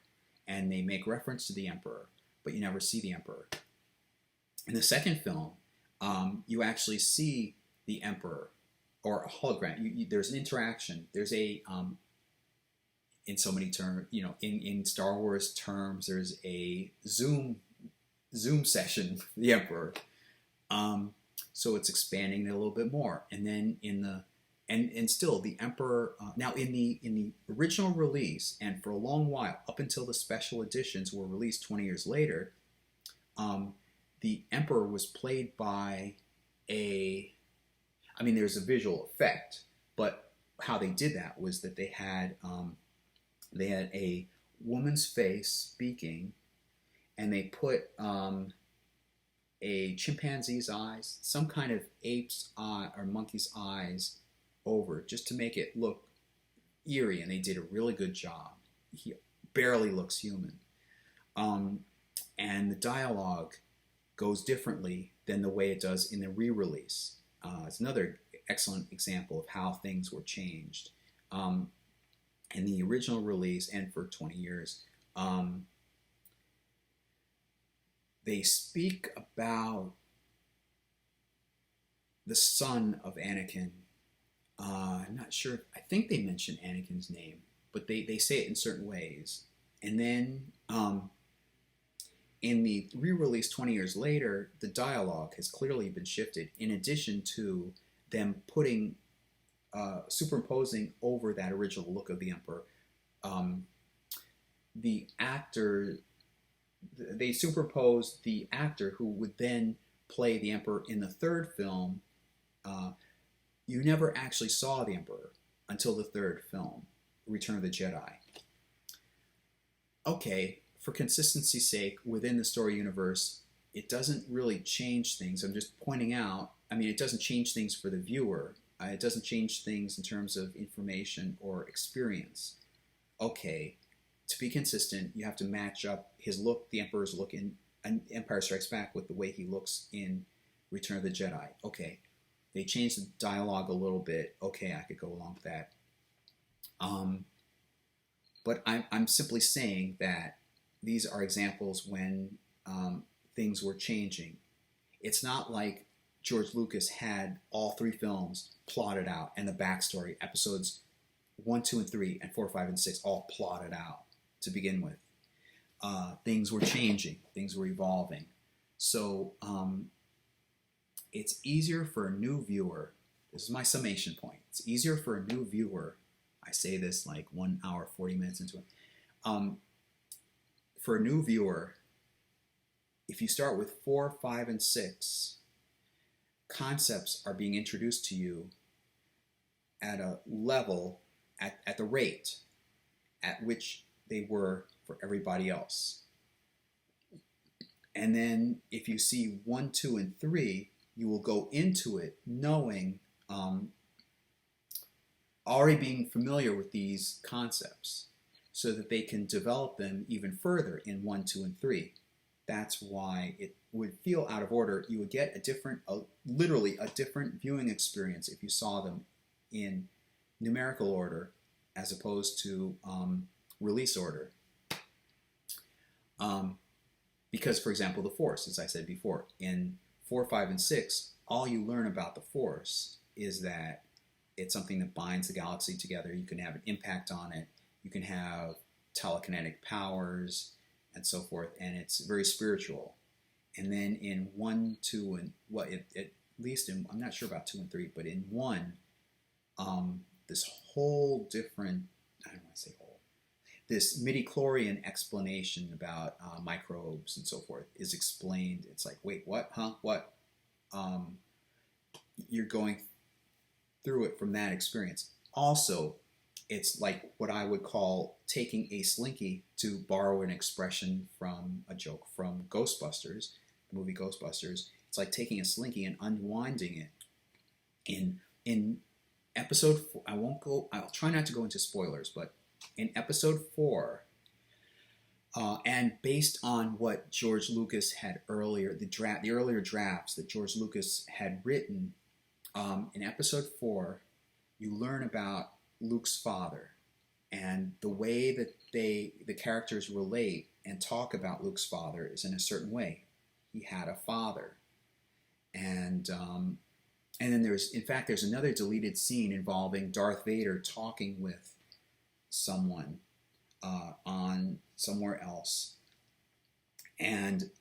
and they make reference to the Emperor, but you never see the Emperor. In the second film, you actually see the Emperor, or a hologram. There's an interaction. There's a in so many terms, in Star Wars terms, there's a Zoom session for the Emperor. So it's expanding it a little bit more. And then and still the Emperor, now in the original release, and for a long while, up until the special editions were released 20 years later, the Emperor was played by there's a visual effect, but how they did that was that they had a woman's face speaking, and they put a chimpanzee's eyes, some kind of ape's eye or monkey's eyes over, just to make it look eerie, and they did a really good job. He barely looks human. And the dialogue goes differently than the way it does in the re-release. It's another excellent example of how things were changed. In the original release, and for 20 years, they speak about the son of Anakin. I'm not sure. I think they mention Anakin's name, but they say it in certain ways. And then in the re-release 20 years later, the dialogue has clearly been shifted, in addition to them putting superimposing over that original look of the Emperor, the actor, they superimposed the actor who would then play the Emperor in the third film You never actually saw the Emperor until the third film, Return of the Jedi. Okay, for consistency's sake, within the story universe, it doesn't really change things. I'm just pointing out, I mean, it doesn't change things for the viewer. It doesn't change things in terms of information or experience. Okay, to be consistent, you have to match up his look, the Emperor's look in Empire Strikes Back, with the way he looks in Return of the Jedi. Okay, they changed the dialogue a little bit. Okay, I could go along with that. But I'm simply saying that these are examples when things were changing. It's not like George Lucas had all three films plotted out and the backstory, episodes 1, 2, and 3, and 4, 5, and 6 all plotted out to begin with. Things were changing. Things were evolving. So it's easier for a new viewer. This is my summation point. It's easier for a new viewer. I say this like 1 hour, 40 minutes into it. For a new viewer, if you start with 4, 5, and 6, concepts are being introduced to you at a level, at the rate at which they were for everybody else. And then if you see 1, 2, and 3, you will go into it knowing, already being familiar with these concepts, so that they can develop them even further in 1, 2, and 3. That's why it would feel out of order. You would get literally a different viewing experience if you saw them in numerical order as opposed to release order. Because, for example, the Force, as I said before, in 4, 5, and 6, all you learn about the Force is that it's something that binds the galaxy together. You can have an impact on it. You can have telekinetic powers and so forth, and it's very spiritual. And then in 1, 2, and at least in, I'm not sure about 2 and 3, but in 1, this whole different, I don't want to say whole, this midichlorian explanation about microbes and so forth is explained. It's like, wait, what? Huh? What? You're going through it from that experience. Also, it's like what I would call taking a slinky, to borrow an expression from a joke from Ghostbusters, the movie Ghostbusters. It's like taking a slinky and unwinding it. In episode 4, I'll try not to go into spoilers, but in episode 4, and based on what George Lucas had earlier, the earlier drafts that George Lucas had written, in episode 4, you learn about Luke's father, and the way that the characters relate and talk about Luke's father is in a certain way. He had a father, and then there's another deleted scene involving Darth Vader talking with someone on somewhere else, and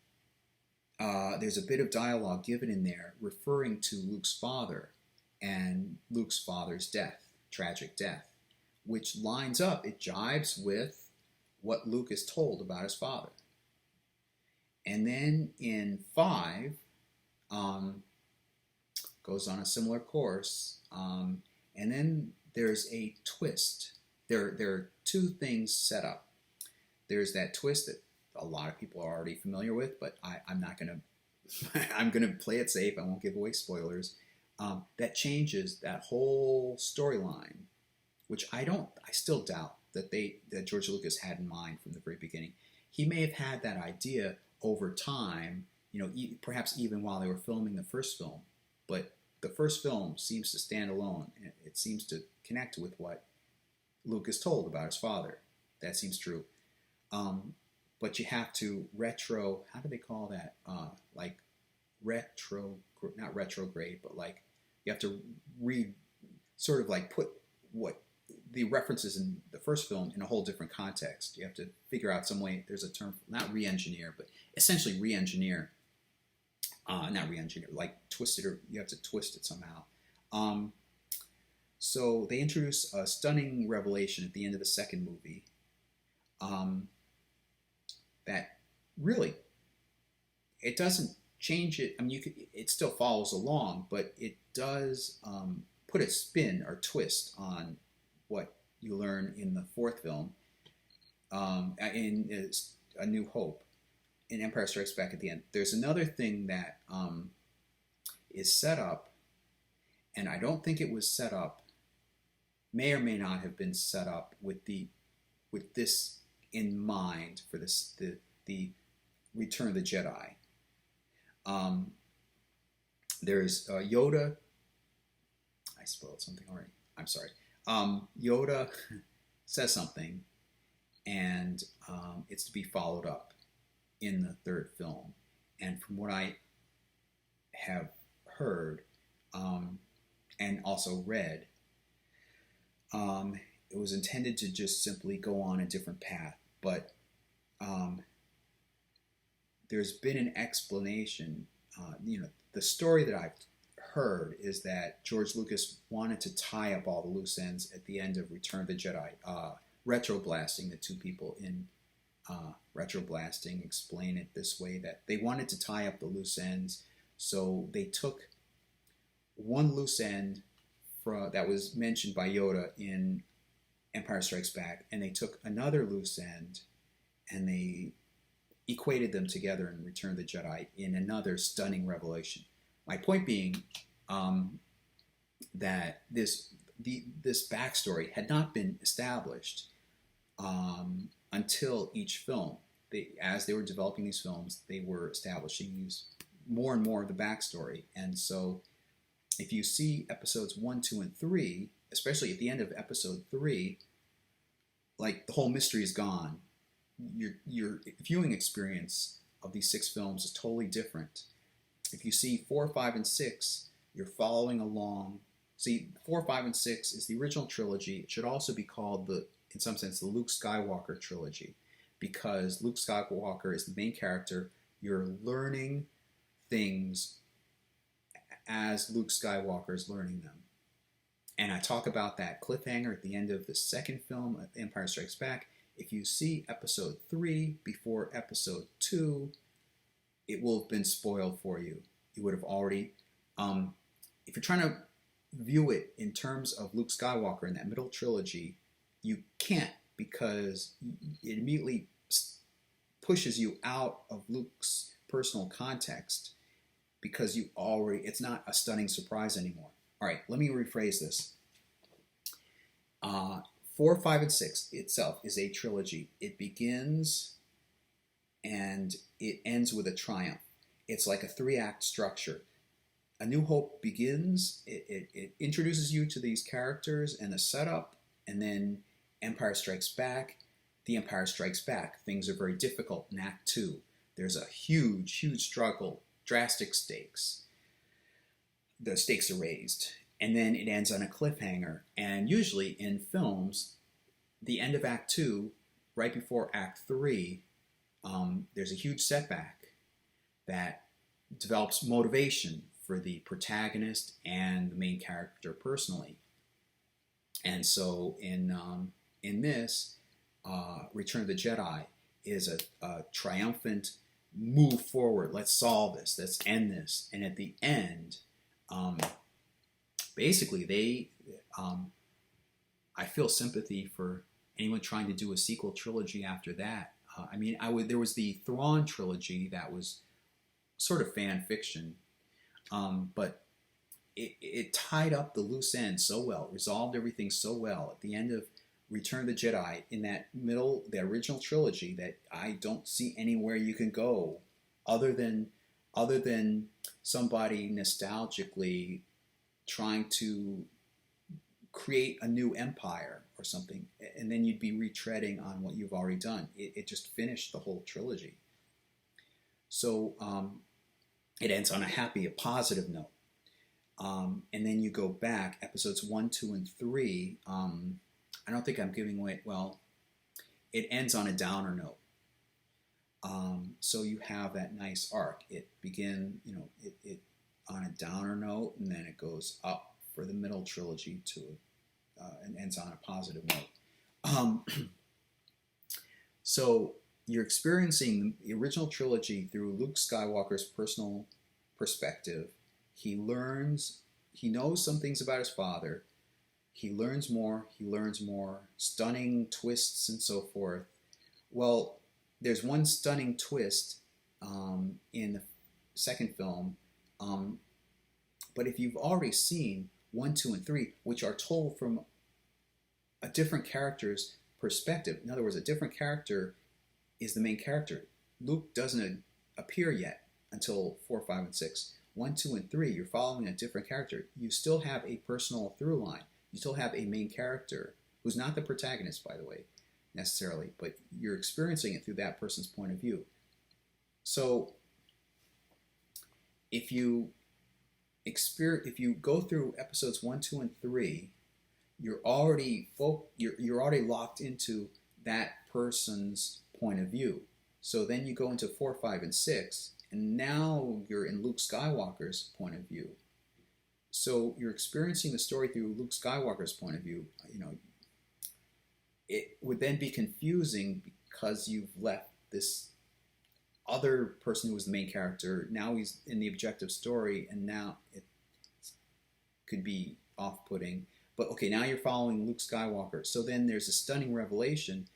there's a bit of dialogue given in there referring to Luke's father and Luke's father's death, tragic death, which lines up, it jives with what Luke is told about his father. And then in 5, goes on a similar course, and then there's a twist. There are 2 things set up. There's that twist that a lot of people are already familiar with, but I'm not going to, I'm going to play it safe. I won't give away spoilers. That changes that whole storyline, which I still doubt that George Lucas had in mind from the very beginning. He may have had that idea over time, perhaps even while they were filming the first film, but the first film seems to stand alone, and it seems to connect with what Lucas told about his father. That seems true. But you have to how do they call that? Not retrograde, but like you have to put what the references in the first film in a whole different context. You have to figure out some way, there's a term, not re-engineer, but essentially re-engineer. Not re-engineer, like twist it, or you have to twist it somehow. So they introduce a stunning revelation at the end of the second movie, that really, it doesn't change it. I mean, it still follows along, but it does put a spin or twist on what you learn in the fourth film, in A New Hope, in Empire Strikes Back at the end. There's another thing that is set up, and I don't think it was set up, may or may not have been set up with this in mind for the Return of the Jedi. There's Yoda. I spelled something already. I'm sorry. Yoda says something, and it's to be followed up in the third film. And from what I have heard and also read, it was intended to just simply go on a different path. But there's been an explanation. The story that I've heard is that George Lucas wanted to tie up all the loose ends at the end of Return of the Jedi. Retroblasting, the two people in Retroblasting explain it this way, that they wanted to tie up the loose ends, so they took one loose end that was mentioned by Yoda in Empire Strikes Back, and they took another loose end and they equated them together in Return of the Jedi in another stunning revelation. My point being that this backstory had not been established until each film. As they were developing these films, they were establishing more and more of the backstory. And so if you see episodes 1, 2, and 3, especially at the end of episode 3, like, the whole mystery is gone. Your viewing experience of these 6 films is totally different. If you see 4, 5, and 6, you're following along. See, 4, 5, and 6 is the original trilogy. It should also be called, in some sense, the Luke Skywalker trilogy, because Luke Skywalker is the main character. You're learning things as Luke Skywalker is learning them. And I talk about that cliffhanger at the end of the second film, Empire Strikes Back. If you see episode 3 before episode 2, it will have been spoiled for you. You would have already, if you're trying to view it in terms of Luke Skywalker in that middle trilogy, you can't, because it immediately pushes you out of Luke's personal context, because it's not a stunning surprise anymore. All right, let me rephrase this. 4, 5, and 6 itself is a trilogy. It begins and it ends with a triumph. It's like a 3-act structure. A New Hope begins, it introduces you to these characters and the setup, and then Empire Strikes Back. The Empire Strikes Back. Things are very difficult in Act 2. There's a huge, huge struggle, drastic stakes. The stakes are raised. And then it ends on a cliffhanger. And usually in films, the end of Act 2, right before Act 3, there's a huge setback that develops motivation for the protagonist and the main character personally. And so in this, Return of the Jedi is a triumphant move forward. Let's solve this. Let's end this. And at the end, basically, I feel sympathy for anyone trying to do a sequel trilogy after that. There was the Thrawn trilogy that was sort of fan fiction, but it tied up the loose ends so well, resolved everything so well at the end of Return of the Jedi in that middle, the original trilogy, that I don't see anywhere you can go other than somebody nostalgically trying to create a new empire or something, and then you'd be retreading on what you've already done. It just finished the whole trilogy. So it ends on a positive note. And then you go back, episodes 1, 2, and 3. I don't think I'm giving away, well, it ends on a downer note. So you have that nice arc. It begins, it on a downer note, and then it goes up for the middle trilogy and ends on a positive note. So you're experiencing the original trilogy through Luke Skywalker's personal perspective. He knows some things about his father. He learns more, stunning twists and so forth. Well, there's one stunning twist in the second film, but if you've already seen 1, 2, and 3, which are told from a different character's perspective, in other words, a different character is the main character. Luke doesn't appear yet until 4, 5, and 6. 1, 2, and 3, you're following a different character. You still have a personal through line. You still have a main character who's not the protagonist, by the way, necessarily, but you're experiencing it through that person's point of view. So if you go through episodes 1, 2, and 3, you're already locked into that person's point of view. So then you go into 4, 5, and 6, and now you're in Luke Skywalker's point of view. So you're experiencing the story through Luke Skywalker's point of view. It would then be confusing because you've left this other person who was the main character. Now he's in the objective story, and now it could be off-putting. But okay, now you're following Luke Skywalker. So then there's a stunning revelation,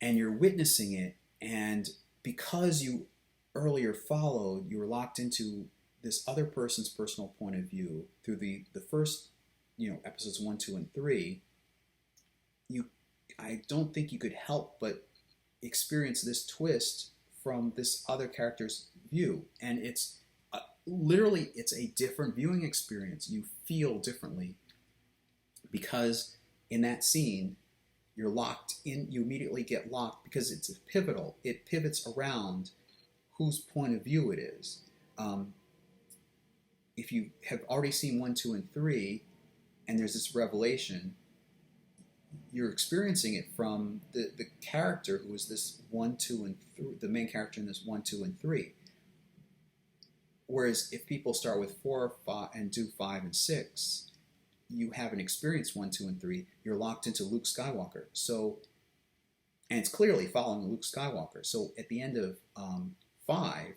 and you're witnessing it, and because you earlier followed, you were locked into this other person's personal point of view through the first, episodes 1, 2, and 3. I don't think you could help but experience this twist from this other character's view, and it's literally it's a different viewing experience. You feel differently because in that scene you're locked in. You immediately get locked because it's pivotal. It pivots around whose point of view it is. If you have already seen 1, 2, and 3, and there's this revelation, you're experiencing it from the character who is this 1, 2, and 3, the main character in this 1, 2, and 3. Whereas if people start with 4, 5, and do 5 and 6, you haven't experienced 1, 2, and 3. You're locked into Luke Skywalker. So, and it's clearly following Luke Skywalker. So at the end of 5,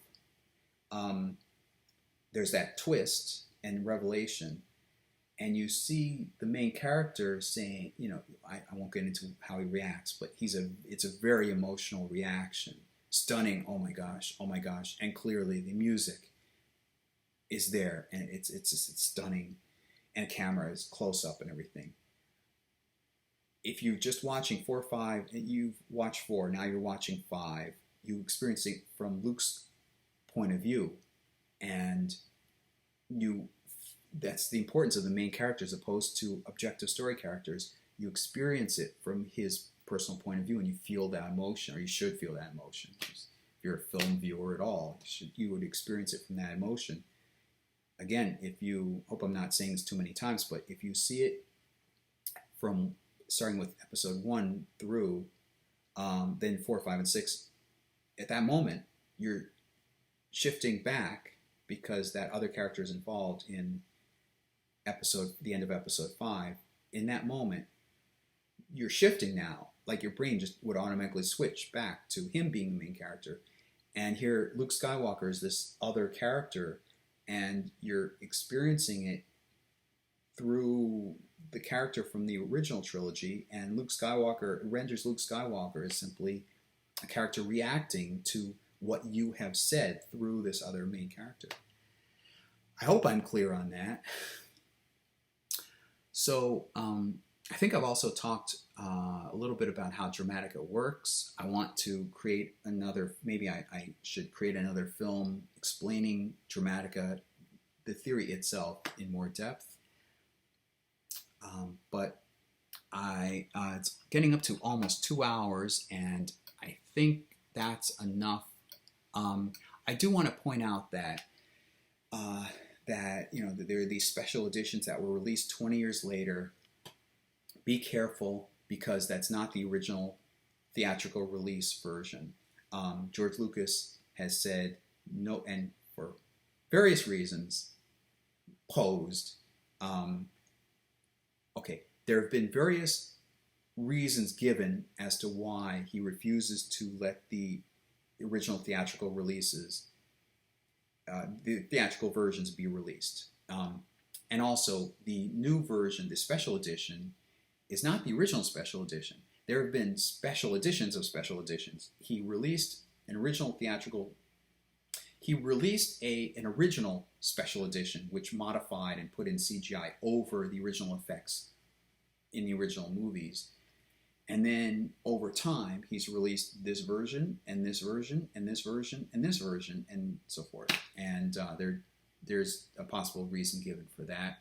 there's that twist and revelation, and you see the main character saying, I won't get into how he reacts, but it's a very emotional reaction. Stunning, oh my gosh, and clearly the music is there, and it's stunning, and the camera is close up and everything. If you're just watching 4, 5, and you've watched 4, now you're watching 5, you experience it from Luke's point of view, and that's the importance of the main character as opposed to objective story characters. You experience it from his personal point of view, and you feel that emotion, or you should feel that emotion. If you're a film viewer at all, you would experience it from that emotion. Again, hope I'm not saying this too many times, but if you see it from starting with episode 1 through then 4, 5, and 6, at that moment, you're shifting back because that other character is involved in the end of episode 5. In that moment, you're shifting now, like your brain just would automatically switch back to him being the main character. And here, Luke Skywalker is this other character, and you're experiencing it through the character from the original trilogy, and Luke Skywalker renders Luke Skywalker as simply a character reacting to what you have said through this other main character. I hope I'm clear on that. So I think I've also talked a little bit about how Dramatica works. I want to create maybe I should create another film explaining Dramatica, the theory itself, in more depth. But it's getting up to almost 2 hours, and I think that's enough. I do want to point out that there are these special editions that were released 20 years later. Be careful, because that's not the original theatrical release version. George Lucas has said no, and for various reasons, posed. There have been various reasons given as to why he refuses to let the original theatrical releases, the theatrical versions be released. And also, the new version, the special edition, is not the original special edition. There have been special editions of special editions. He released an original theatrical. He released an original special edition, which modified and put in CGI over the original effects in the original movies. And then over time, he's released this version and this version and this version and this version and so forth. And there's a possible reason given for that.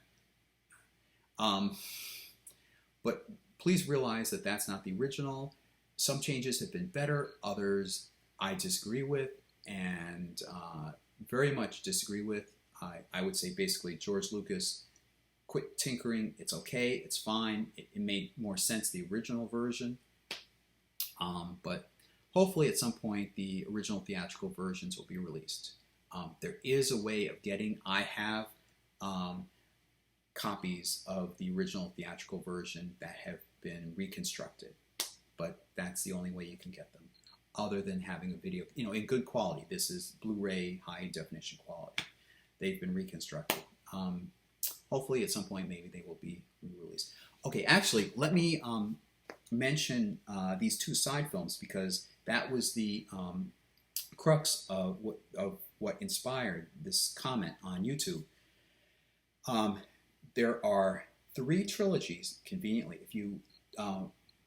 But please realize that that's not the original. Some changes have been better. Others I disagree with and very much disagree with. I would say basically George Lucas quit tinkering. It's okay. It's fine. It made more sense the original version. But hopefully at some point the original theatrical versions will be released. There is a way of getting. I have copies of the original theatrical version that have been reconstructed, but that's the only way you can get them, other than having a video, in good quality. This is Blu-ray high definition quality. They've been reconstructed. Hopefully at some point maybe they will be re-released. Okay, actually, let me mention these two side films, because that was the crux of what inspired this comment on YouTube. There are 3 trilogies, conveniently. If you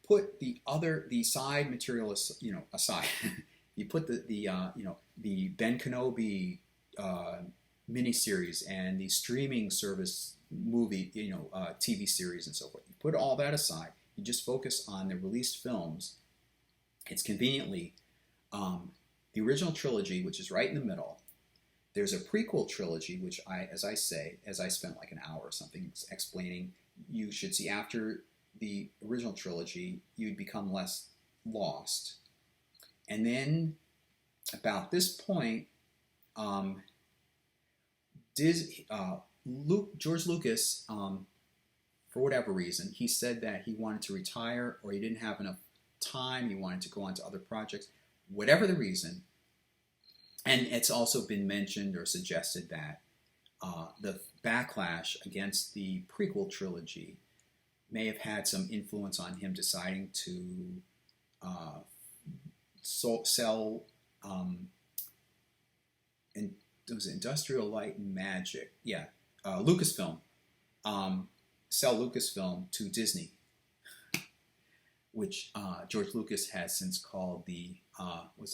put the side material aside, you put the Ben Kenobi miniseries and the streaming service movie, TV series and so forth. You put all that aside. You just focus on the released films. It's conveniently the original trilogy, which is right in the middle. There's a prequel trilogy, which as I spent like an hour or something explaining, you should see after the original trilogy, you'd become less lost. And then about this point, George Lucas, for whatever reason, he said that he wanted to retire, or he didn't have enough time, he wanted to go on to other projects. Whatever the reason, and it's also been mentioned or suggested that the backlash against the prequel trilogy may have had some influence on him deciding to sell and it was Industrial Light and Magic, Lucasfilm, sell Lucasfilm to Disney, which George Lucas has since called the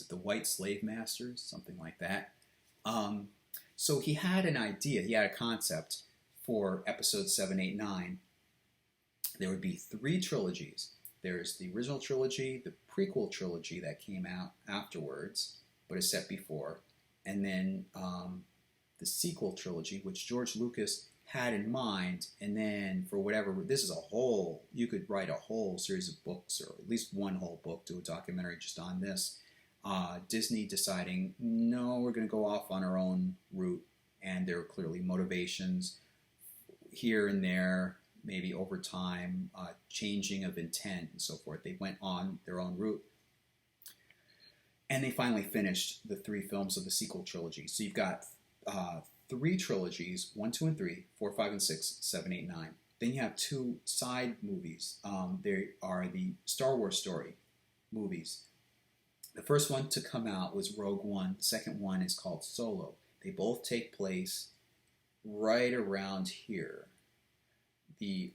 the White Slave Masters, something like that. So he had an idea, he had a concept for episodes 7, 8, 9. There would be 3 trilogies. There's the original trilogy, the prequel trilogy that came out afterwards, but is set before, and then the sequel trilogy, which George Lucas had in mind, and then for whatever, this is a whole, you could write a whole series of books, or at least one whole book, do a documentary just on this. Disney deciding, no, we're going to go off on our own route, and there are clearly motivations here and there, maybe over time, changing of intent and so forth. They went on their own route. And they finally finished the 3 films of the sequel trilogy. So you've got 3 trilogies, 1, 2, and 3, 4, 5, and 6, 7, 8, 9. Then you have 2 side movies. There are the Star Wars story movies. The first one to come out was Rogue One. The second one is called Solo. They both take place right around here. The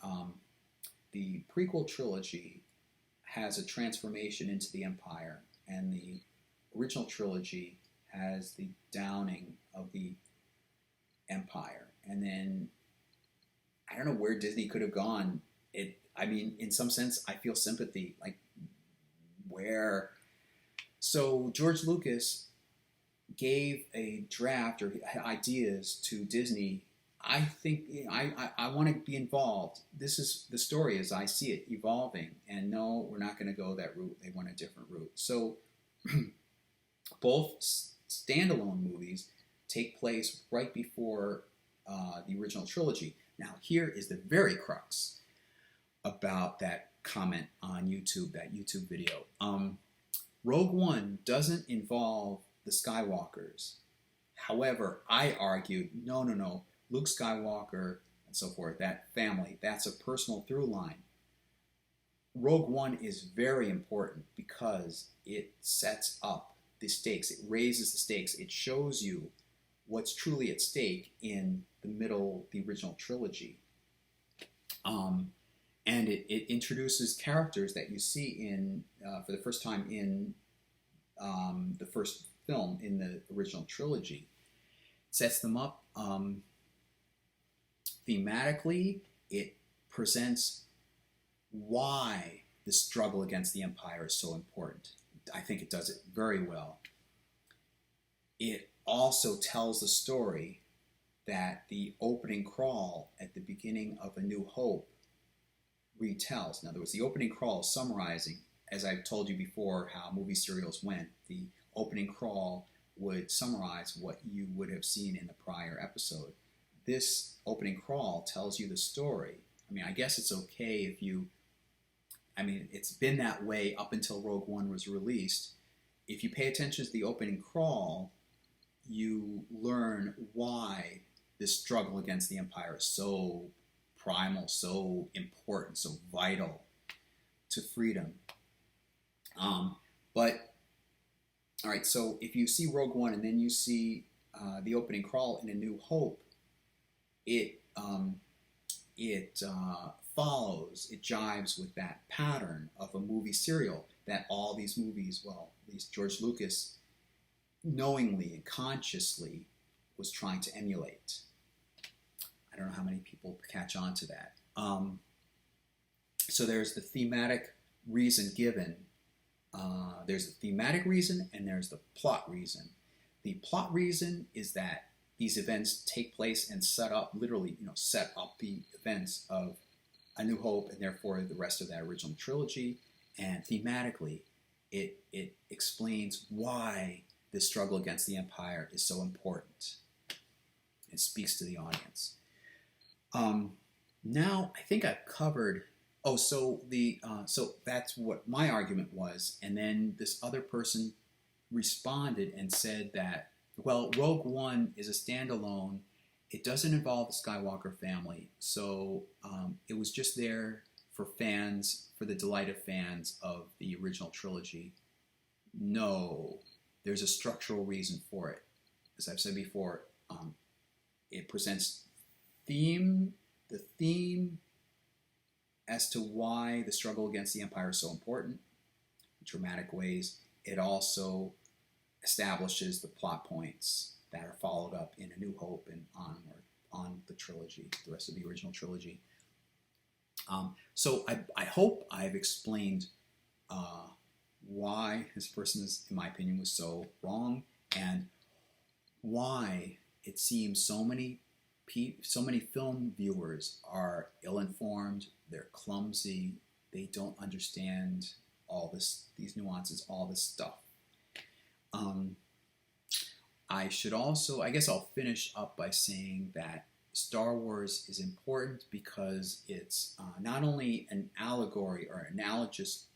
prequel trilogy has a transformation into the Empire, and the original trilogy has the downing of the Empire. And then I don't know where Disney could have gone. In some sense, I feel sympathy. Like, where? So George Lucas gave a draft or ideas to Disney. I think I want to be involved. This is the story as I see it evolving. And no, we're not going to go that route. They went a different route. So both standalone movies take place right before the original trilogy. Now, here is the very crux about that comment on YouTube, that YouTube video. Rogue One doesn't involve the Skywalkers. However, I argued, no, Luke Skywalker and so forth, that family, that's a personal through line. Rogue One is very important because it sets up the stakes. It raises the stakes. It shows you what's truly at stake in the original trilogy. And it introduces characters that you see in for the first time in the first film in the original trilogy. It sets them up thematically. It presents why the struggle against the Empire is so important. I think it does it very well. It also tells the story that the opening crawl at the beginning of A New Hope retells. In other words, the opening crawl is summarizing, as I've told you before, how movie serials went. The opening crawl would summarize what you would have seen in the prior episode. This opening crawl tells you the story. I mean, I guess it's okay if you... I mean, it's been that way up until Rogue One was released. If you pay attention to the opening crawl, you learn why this struggle against the Empire is so primal, so important, so vital to freedom. But, all right, so if you see Rogue One and then you see the opening crawl in A New Hope, it follows, it jives with that pattern of a movie serial that all these movies, well, at least George Lucas knowingly and consciously was trying to emulate. I don't know how many people catch on to that. So there's the thematic reason given. There's the thematic reason and there's the plot reason. The plot reason is that these events take place and set up, literally, set up the events of A New Hope and therefore the rest of that original trilogy. And thematically, it explains why the struggle against the Empire is so important. It speaks to the audience. Now I think I've covered. So that's what my argument was, and then this other person responded and said that, well, Rogue One is a standalone. It doesn't involve the Skywalker family, so it was just there for fans, for the delight of fans of the original trilogy. No, there's a structural reason for it. As I've said before, it presents the theme as to why the struggle against the Empire is so important in dramatic ways. It also establishes the plot points that are followed up in A New Hope and onward on the trilogy, the rest of the original trilogy. So I hope I've explained why this person, in my opinion, was so wrong, and why it seems so many film viewers are ill-informed, they're clumsy, they don't understand all these nuances, all this stuff. I should also, I guess I'll finish up by saying that Star Wars is important because it's not only an allegory or analogous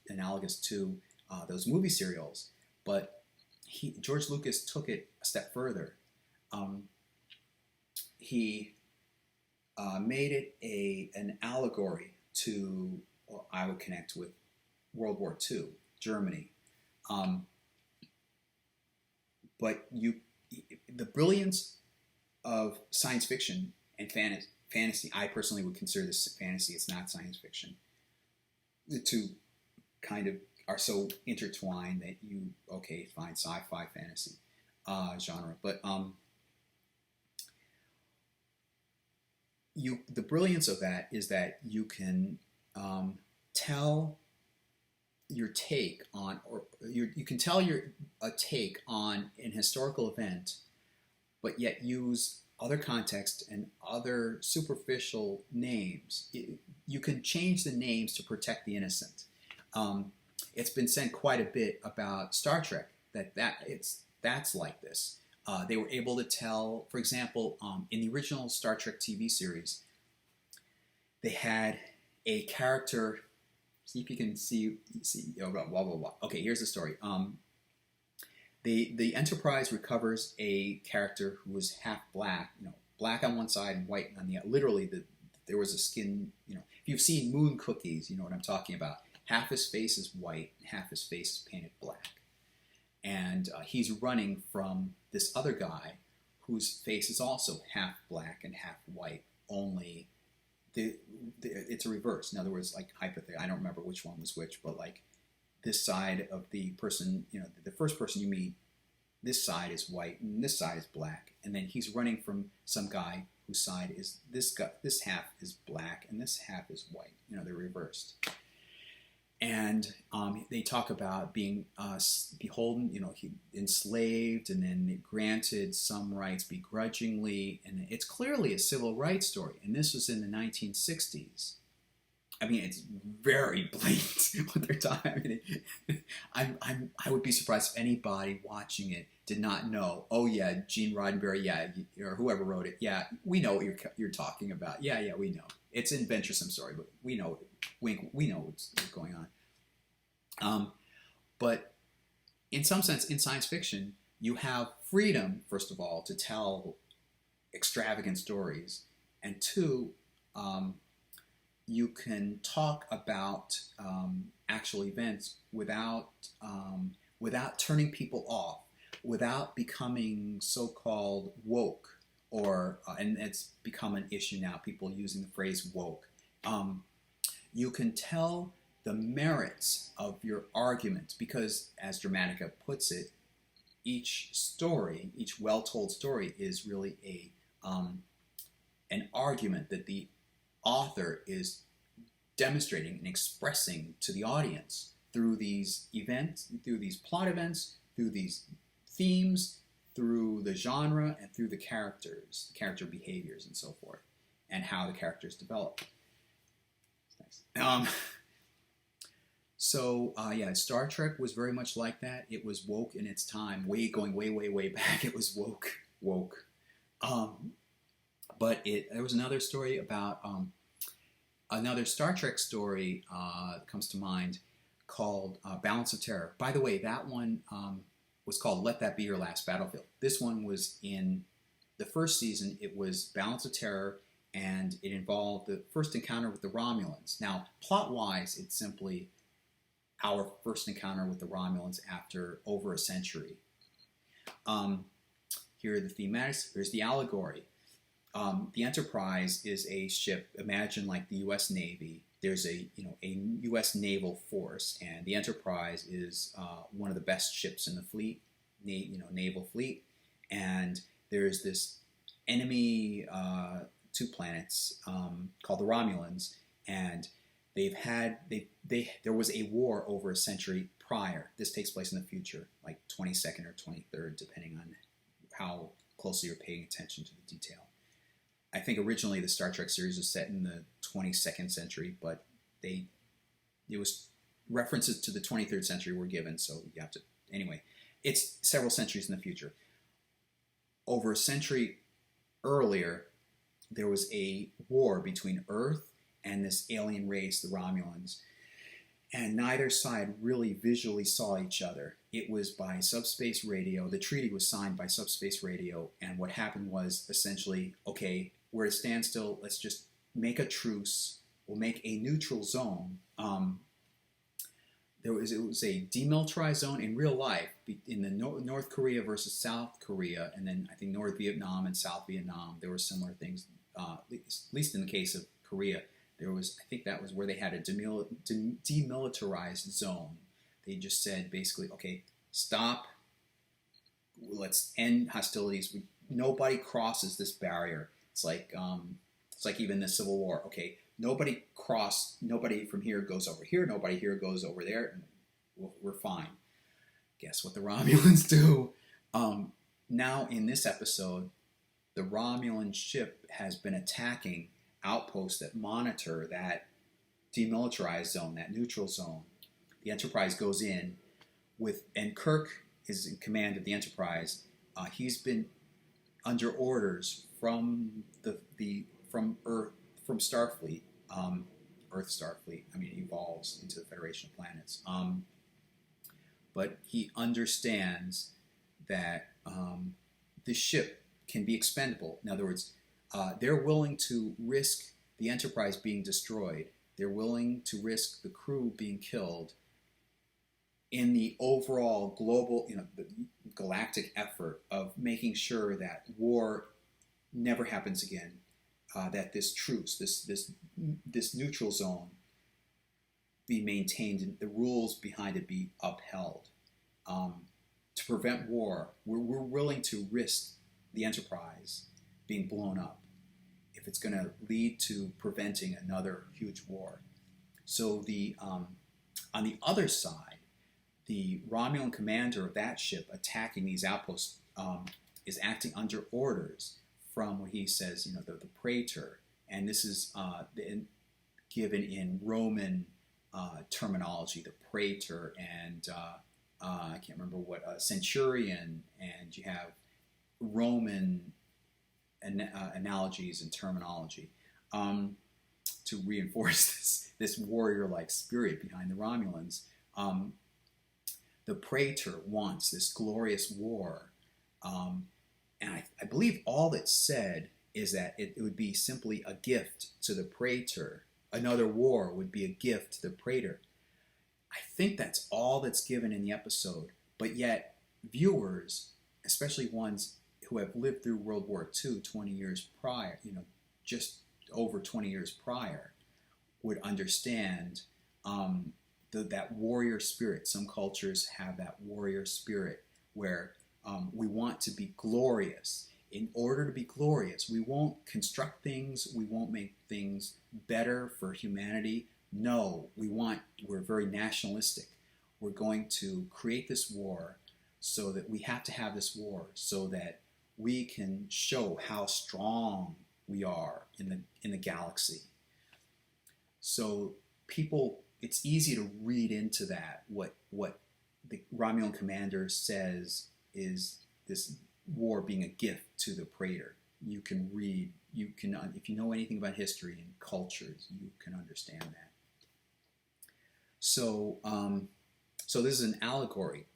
to those movie serials, but George Lucas took it a step further. He made it an allegory to, well, I would connect with World War II, Germany. But the brilliance of science fiction and fantasy, I personally would consider this fantasy, it's not science fiction. The two kind of are so intertwined that okay, fine, sci-fi, fantasy genre. But the brilliance of that is that you can tell your take on, or you can tell a take on an historical event, but yet use other context and other superficial names. You can change the names to protect the innocent. It's been said quite a bit about Star Trek that's like this. They were able to tell, for example, in the original Star Trek TV series, they had a character, See if you can see blah blah blah blah. Okay, here's the story. The Enterprise recovers a character who was half black, black on one side and white on the other. Literally, there was a skin. If you've seen Moon Cookies, you know what I'm talking about. Half his face is white, and half his face is painted black, and he's running from this other guy whose face is also half black and half white. Only it's a reverse. In other words, like hypothetically, I don't remember which one was which, but like this side of the person, the first person you meet, this side is white and this side is black, and then he's running from some guy whose side is this half is black and this half is white. They're reversed. And they talk about being beholden, enslaved, and then granted some rights begrudgingly. And it's clearly a civil rights story. And this was in the 1960s. I mean, it's very blatant what they're talking. I would be surprised if anybody watching it did not know. Oh yeah, Gene Roddenberry, yeah, or whoever wrote it. Yeah, we know what you're talking about. Yeah, we know. It's an adventuresome story, but we know. We know what's going on. But in some sense, in science fiction, you have freedom, first of all, to tell extravagant stories, and two, you can talk about actual events without turning people off, without becoming so-called woke, and it's become an issue now. People using the phrase woke. You can tell the merits of your arguments because, as Dramatica puts it, each well-told story is really an argument that the author is demonstrating and expressing to the audience through these events, through these plot events, through these themes, through the genre, and through the characters, the character behaviors, and so forth, and how the characters develop. Star Trek was very much like that. It was woke in its time, going way back. It was woke. But there was another story about another Star Trek story that comes to mind called Balance of Terror. By the way, that one was called Let That Be Your Last Battlefield. This one was in the first season. It was Balance of Terror, and it involved the first encounter with the Romulans. Now, plot-wise, it's simply our first encounter with the Romulans after over a century. Here are the thematics. Here's the allegory. The Enterprise is a ship. Imagine like the U.S. Navy. There's a U.S. naval force, and the Enterprise is one of the best ships in the fleet, naval fleet. And there's this enemy, two planets called the Romulans, and there was a war over a century prior. This takes place in the future, like 22nd or 23rd, depending on how closely you're paying attention to the detail. I think originally the Star Trek series was set in the 22nd century, but it was references to the 23rd century were given, so you have to, anyway, it's several centuries in the future. Over a century earlier, there was a war between Earth and this alien race, the Romulans, and neither side really visually saw each other. It was by subspace radio. The treaty was signed by subspace radio, and what happened was essentially, okay, we're at a standstill, let's just make a truce, we'll make a neutral zone. It was a demilitarized zone in real life in the North Korea versus South Korea, and then I think North Vietnam and South Vietnam. There were similar things, at least in the case of Korea. I think that was where they had a demilitarized zone. They just said basically, okay, stop, let's end hostilities. Nobody crosses this barrier. It's like even the Civil War. Okay, nobody from here goes over here, nobody here goes over there, and we're fine. Guess what the Romulans do? Now in this episode, the Romulan ship has been attacking outposts that monitor that demilitarized zone, that neutral zone. The Enterprise goes in and Kirk is in command of the Enterprise. He's been under orders from Starfleet, Earth Starfleet. I mean, it evolves into the Federation of Planets. But he understands that the ship can be expendable. In other words, they're willing to risk the Enterprise being destroyed. They're willing to risk the crew being killed in the overall global, the galactic effort of making sure that war never happens again. That this truce, this neutral zone, be maintained and the rules behind it be upheld. To prevent war, we're willing to risk the Enterprise being blown up if it's going to lead to preventing another huge war. So on the other side, the Romulan commander of that ship attacking these outposts is acting under orders from what he says, the praetor, and this is given in Roman terminology, the praetor, and I can't remember what, centurion, and you have Roman analogies and terminology to reinforce this warrior-like spirit behind the Romulans. The praetor wants this glorious war, and I believe all that's said is that it would be simply a gift to the praetor. Another war would be a gift to the praetor. I think that's all that's given in the episode, but yet viewers, especially ones who have lived through World War II 20 years prior, just over 20 years prior, would understand that warrior spirit. Some cultures have that warrior spirit where we want to be glorious. In order to be glorious, we won't construct things, we won't make things better for humanity. No, we're very nationalistic. We're going to create this war so that we have to have this war so that we can show how strong we are in the galaxy. So it's easy to read into that what the Romulan commander says is this war being a gift to the praetor. You can read, if you know anything about history and cultures, you can understand that. So, so this is an allegory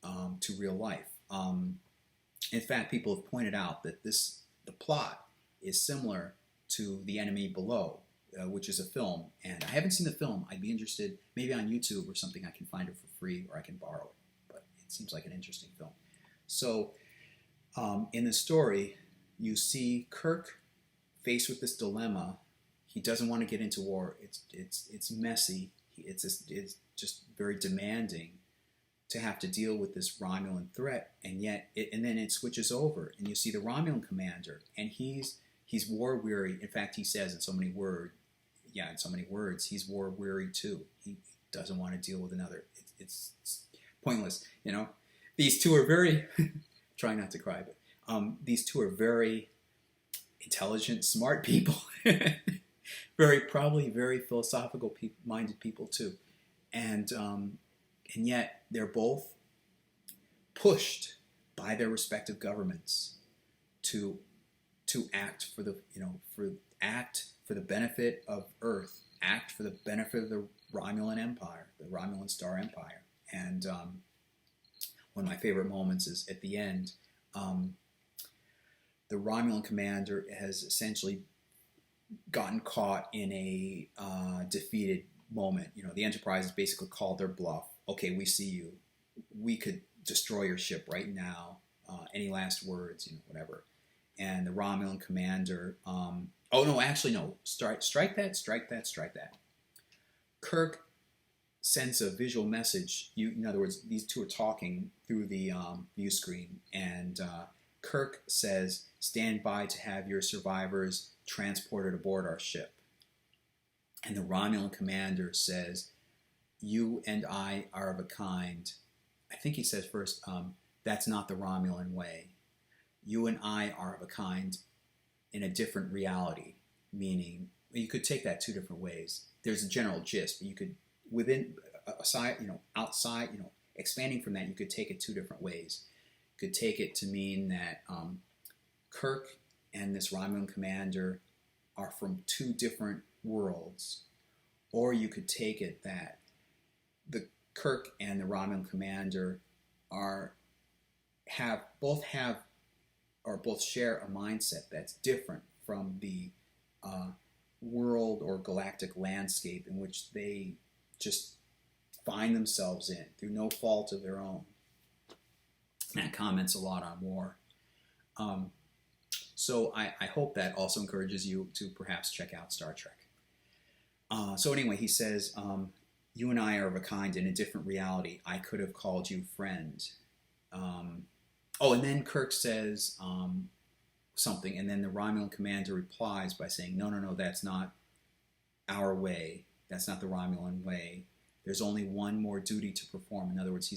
to real life. In fact, people have pointed out that the plot is similar to The Enemy Below, which is a film. And I haven't seen the film. I'd be interested, maybe on YouTube or something I can find it for free or I can borrow it. But it seems like an interesting film. So in the story, you see Kirk faced with this dilemma. He doesn't want to get into war. It's messy. It's just very demanding to have to deal with this Romulan threat, and then it switches over, and you see the Romulan commander, and he's war weary. In fact, he says in so many words, he's war weary too. He doesn't want to deal with another. It's pointless, These two are very try not to cry, but these two are very intelligent, smart people, probably very philosophical minded people too, and yet they're both pushed by their respective governments to act for the benefit of Earth, act for the benefit of the Romulan Empire, the Romulan Star Empire. And one of my favorite moments is at the end. The Romulan commander has essentially gotten caught in a defeated moment. The Enterprise has basically called their bluff. Okay, we see you. We could destroy your ship right now. Any last words? Whatever. And the Romulan commander. Strike that. Kirk sends a visual message. In other words, these two are talking through the view screen, and Kirk says, "Stand by to have your survivors transported aboard our ship." And the Romulan commander says, "You and I are of a kind." I think he says first, "That's not the Romulan way. You and I are of a kind in a different reality." Meaning, you could take that two different ways. There's a general gist, but you could, outside, expanding from that, you could take it two different ways. You could take it to mean that Kirk and this Romulan commander are from two different worlds, Or you could take it that the Kirk and the Romulan commander are have or both share a mindset that's different from the uh, world or galactic landscape in which they just find themselves in through no fault of their own. And that comments a lot on war. Um, so I hope that also encourages you to perhaps check out Star Trek. So anyway, he says, you and I are of a kind in a different reality. I could have called you friend. And then Kirk says something, and then the Romulan commander replies by saying, no, that's not our way. That's not the Romulan way. There's only one more duty to perform. In other words,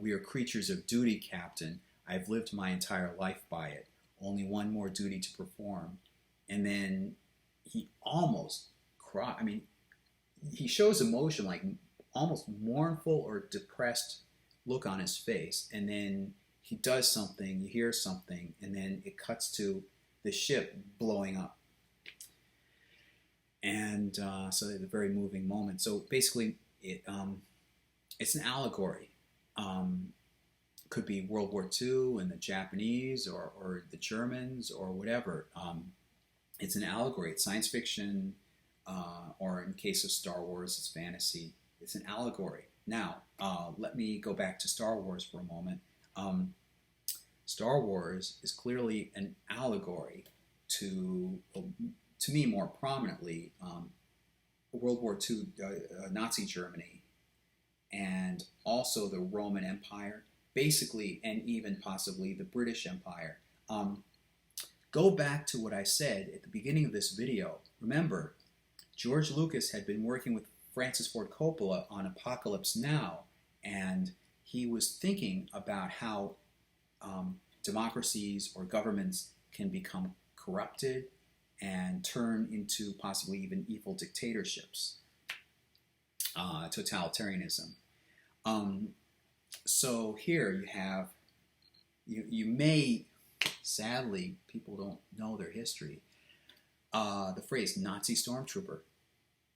we are creatures of duty, Captain. I've lived my entire life by it. Only one more duty to perform. And then he almost cries. I mean, he shows emotion, like almost mournful or depressed look on his face. And then he does something, you hear something, and then it cuts to the ship blowing up. And so it's a very moving moment. So basically, it's an allegory. Could be World War II and the Japanese or the Germans or whatever. It's an allegory. It's science fiction, or in case of Star Wars, it's fantasy. It's an allegory. Now, let me go back to Star Wars for a moment. Star Wars is clearly an allegory to me more prominently, World War II, Nazi Germany, and also the Roman Empire, basically, and even possibly the British Empire. Go back to what I said at the beginning of this video. Remember, George Lucas had been working with Francis Ford Coppola on Apocalypse Now, and he was thinking about how democracies or governments can become corrupted and turn into possibly even evil dictatorships, totalitarianism. So here you have, you may, sadly, people don't know their history, the phrase Nazi stormtrooper.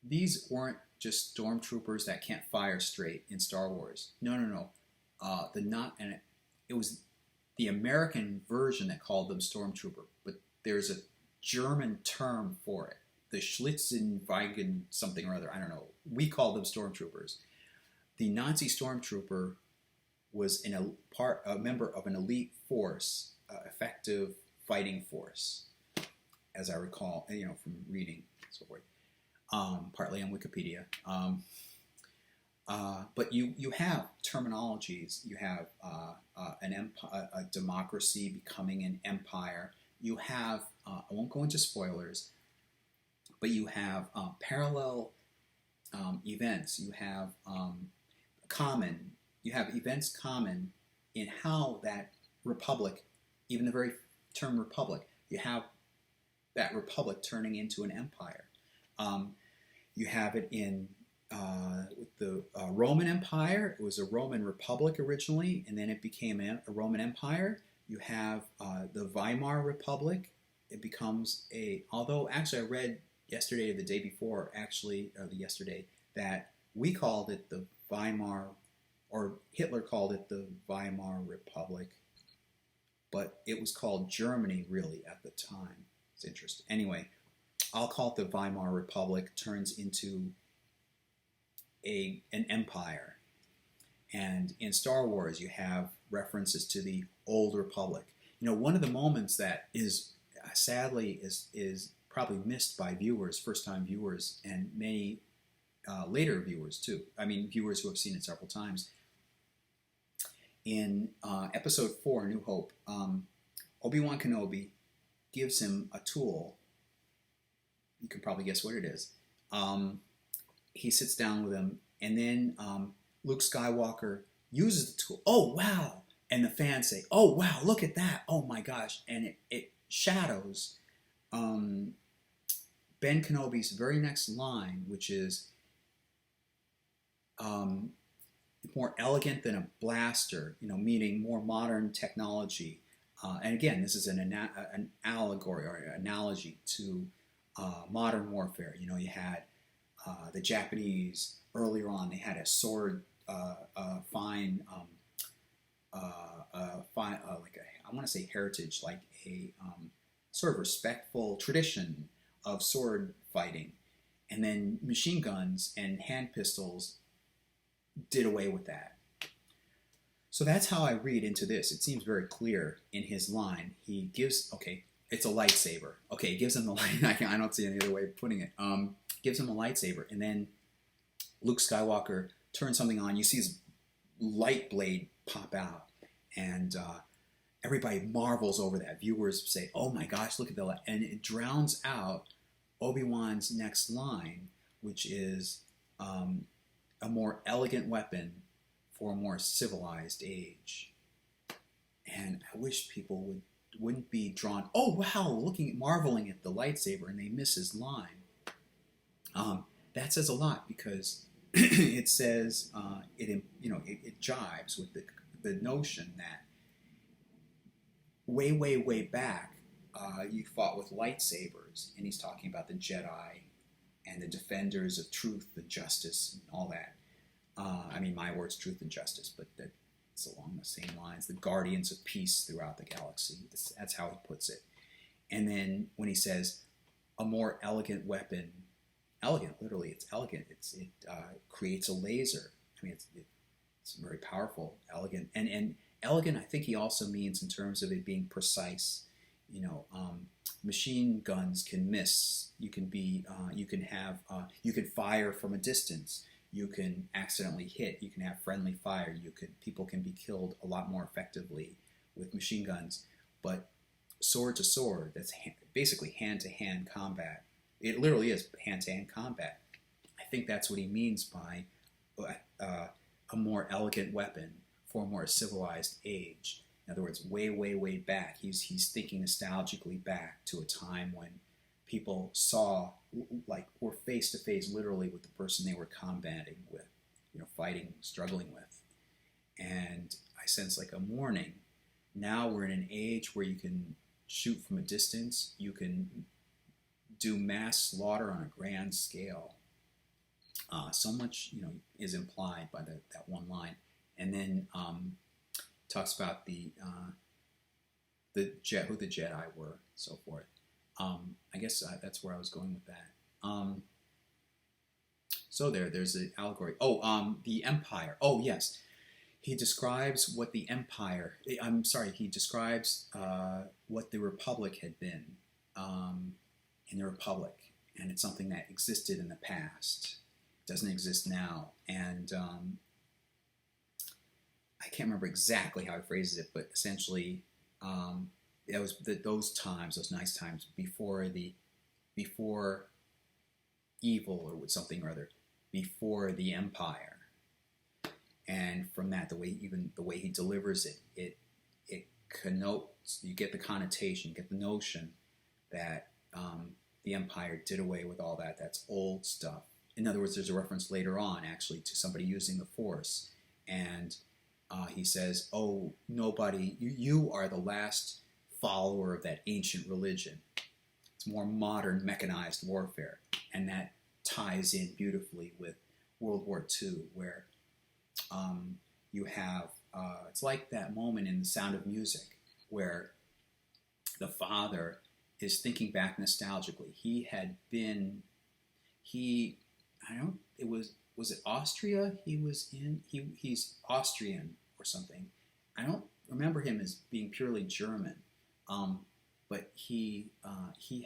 These weren't just stormtroopers that can't fire straight in Star Wars. No. It was the American version that called them stormtrooper, but there's a German term for it, the Schlitzenweigen something or other. I don't know. We call them stormtroopers. The Nazi stormtrooper was a member of an elite force, effective fighting force, as I recall, from reading so forth, partly on Wikipedia. But you have terminologies. You have a democracy becoming an empire. You have, I won't go into spoilers, but you have parallel events. You have events common in how that republic, even the very term republic, you have that republic turning into an empire. You have it in with the Roman Empire. It was a Roman Republic originally, and then it became a Roman Empire. You have the Weimar Republic. It becomes although actually I read yesterday or the day before, that we called it the Weimar, or Hitler called it the Weimar Republic, but it was called Germany really at the time. It's interesting. Anyway, I'll call it the Weimar Republic, turns into an empire. And in Star Wars, you have references to the Old Republic. One of the moments that is sadly is probably missed by viewers, first-time viewers, and many later viewers too. I mean, viewers who have seen it several times. In Episode 4, New Hope, Obi-Wan Kenobi gives him a tool. You can probably guess what it is. He sits down with him, and then Luke Skywalker uses the tool. Oh, wow! And the fans say, oh, wow, look at that. Oh, my gosh. And it shadows Ben Kenobi's very next line, which is more elegant than a blaster, meaning more modern technology. And again, this is an allegory or an analogy to modern warfare. You had The Japanese earlier on, they had a sword, fine, like I want to say heritage, like a sort of respectful tradition of sword fighting, and then machine guns and hand pistols did away with that. So that's how I read into this. It seems very clear in his line. He gives, okay, it's a lightsaber. Okay, he gives him the light. I don't see any other way of putting it. Gives him a lightsaber, and then Luke Skywalker turns something on. You see his light blade pop out, and everybody marvels over that. Viewers say, "Oh my gosh, look at the light!" And it drowns out Obi-Wan's next line, which is a more elegant weapon for a more civilized age. And I wish people wouldn't be drawn, oh wow, marveling at the lightsaber, and they miss his line. That says a lot, because it says it jives with the notion that way back you fought with lightsabers, and he's talking about the Jedi and the defenders of truth and justice and all that. My words, truth and justice, but it's along the same lines. The guardians of peace throughout the galaxy. That's how he puts it. And then when he says a more elegant weapon, elegant, literally, it's elegant. It creates a laser. It's very powerful, elegant, and elegant. I think he also means in terms of it being precise. Machine guns can miss. You can fire from a distance. You can accidentally hit. You can have friendly fire. People can be killed a lot more effectively with machine guns. But sword to sword, that's basically hand-to-hand combat. It literally is hand-to-hand combat. I think that's what he means by a more elegant weapon for a more civilized age. In other words, way back. He's thinking nostalgically back to a time when people were face to face literally with the person they were combating with, fighting, struggling with. And I sense like a mourning. Now we're in an age where you can shoot from a distance. You can do mass slaughter on a grand scale. So much, is implied by that one line. And then talks about who the Jedi were, so forth. I guess that's where I was going with that. So there's an allegory. The Empire. Oh, yes. He describes what the Empire... he describes what the Republic had been in the Republic. And it's something that existed in the past. It doesn't exist now. And I can't remember exactly how he phrases it, but essentially... it was those times, those nice times before evil or something or other, before the Empire. And from that, the way he delivers it connotes, you get the connotation, get the notion that the Empire did away with all that. That's old stuff. In other words, there's a reference later on, actually, to somebody using the Force, and he says, "Oh, nobody, you are the last follower of that ancient religion. It's more modern, mechanized warfare." And that ties in beautifully with World War II, where you have, it's like that moment in The Sound of Music, where the father is thinking back nostalgically. Was it Austria he was in? He's Austrian or something. I don't remember him as being purely German. But he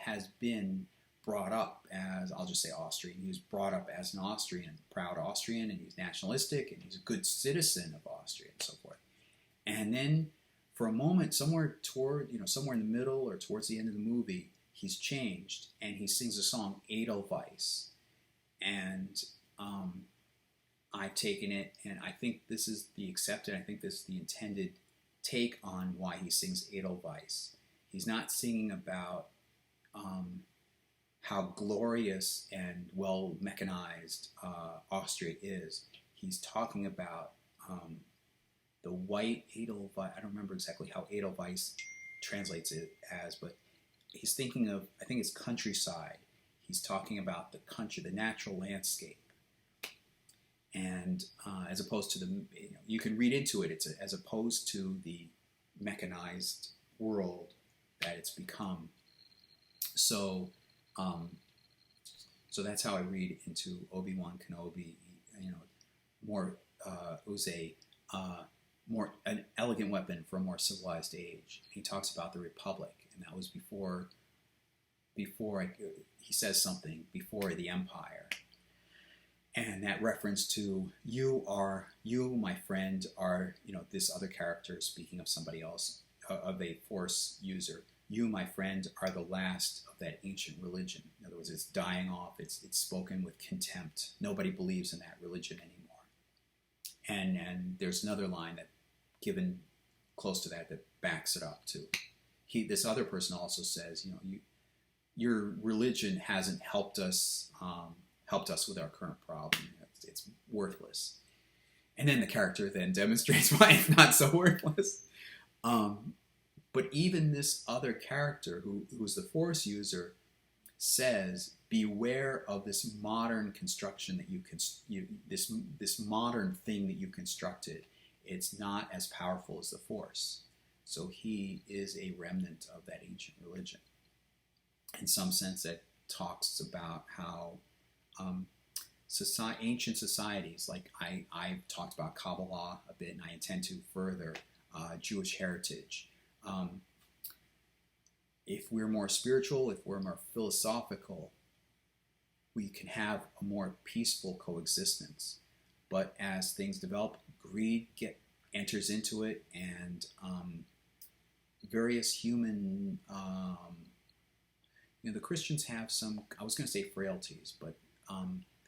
has been brought up as, I'll just say Austrian. He was brought up as an Austrian, proud Austrian, and he's nationalistic, and he's a good citizen of Austria, and so forth. And then, for a moment, somewhere in the middle or towards the end of the movie, he's changed, and he sings a song, Edelweiss. And I've taken it, and I think this is the accepted, I think this is the intended take on why he sings Edelweiss. He's not singing about how glorious and well mechanized Austria is. He's talking about the white Edelweiss. I don't remember exactly how Edelweiss translates it as, but he's thinking of, I think it's countryside. he's talking about the country, the natural landscape. And as opposed to you can read into it, it's as opposed to the mechanized world that it's become. So, so that's how I read into Obi-Wan Kenobi. More it was more an elegant weapon for a more civilized age. He talks about the Republic, and that was before he says something before the Empire. And that reference to you, my friend, are, this other character speaking of somebody else, of a Force user. You, my friend, are the last of that ancient religion. In other words, it's dying off. It's spoken with contempt. Nobody believes in that religion anymore. And there's another line that, given close to that backs it up too. This other person also says, your religion hasn't helped us with our current problem. It's worthless. And then the character then demonstrates why it's not so worthless. But even this other character, who's the Force user, says, beware of this modern construction that this modern thing that you constructed. It's not as powerful as the Force. So he is a remnant of that ancient religion. In some sense, that talks about how ancient societies, like I've talked about Kabbalah a bit, and I intend to further, Jewish heritage. If we're more spiritual, if we're more philosophical, we can have a more peaceful coexistence. But as things develop, greed enters into it, and various human, the Christians have some, I was going to say frailties, but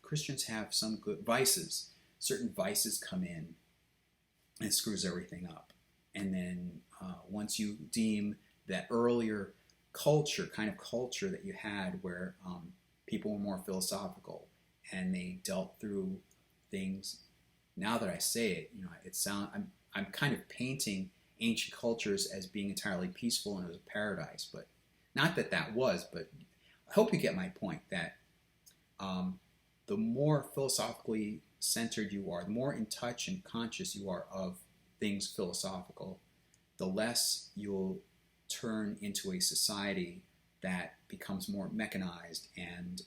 Christians have some good vices. Certain vices come in and screws everything up. And then once you deem that earlier kind of culture that you had where people were more philosophical and they dealt through things. Now that I say it, I'm kind of painting ancient cultures as being entirely peaceful and it was a paradise, but not that was, but I hope you get my point that the more philosophically centered you are, the more in touch and conscious you are of things philosophical, the less you'll turn into a society that becomes more mechanized and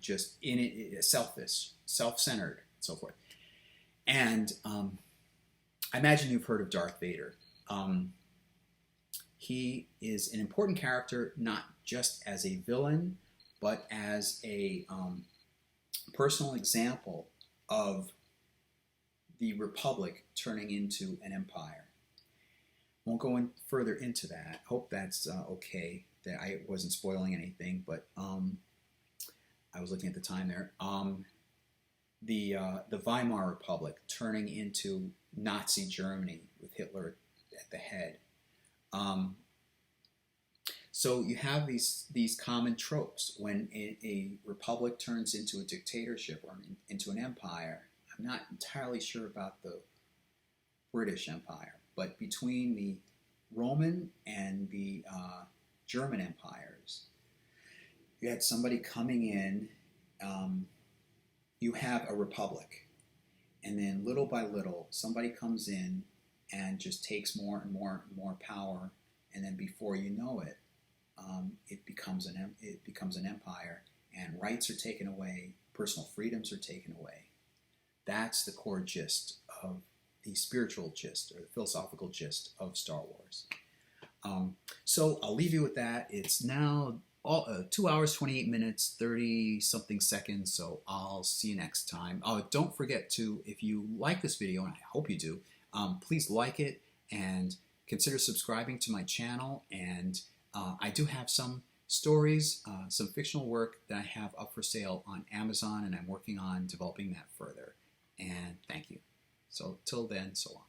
just in it, selfish, self-centered, and so forth. And I imagine you've heard of Darth Vader. He is an important character, not just as a villain, but as a personal example of the Republic turning into an empire. Won't go in further into that. Hope that's okay, that I wasn't spoiling anything, but I was looking at the time there. The Weimar Republic turning into Nazi Germany with Hitler at the head. So you have these common tropes. When a republic turns into a dictatorship or into an empire, I'm not entirely sure about the British Empire, but between the Roman and the German empires, you had somebody coming in, you have a republic, and then little by little, somebody comes in and just takes more and more and more power, and then before you know it, it becomes an empire, and rights are taken away, personal freedoms are taken away. That's the core gist of the spiritual gist or the philosophical gist of Star Wars. So I'll leave you with that. It's now 2 hours, 28 minutes, 30 something seconds. So I'll see you next time. Don't forget to, if you like this video, and I hope you do, please like it and consider subscribing to my channel. And I do have some stories, some fictional work that I have up for sale on Amazon, and I'm working on developing that further. And thank you. So till then, so long.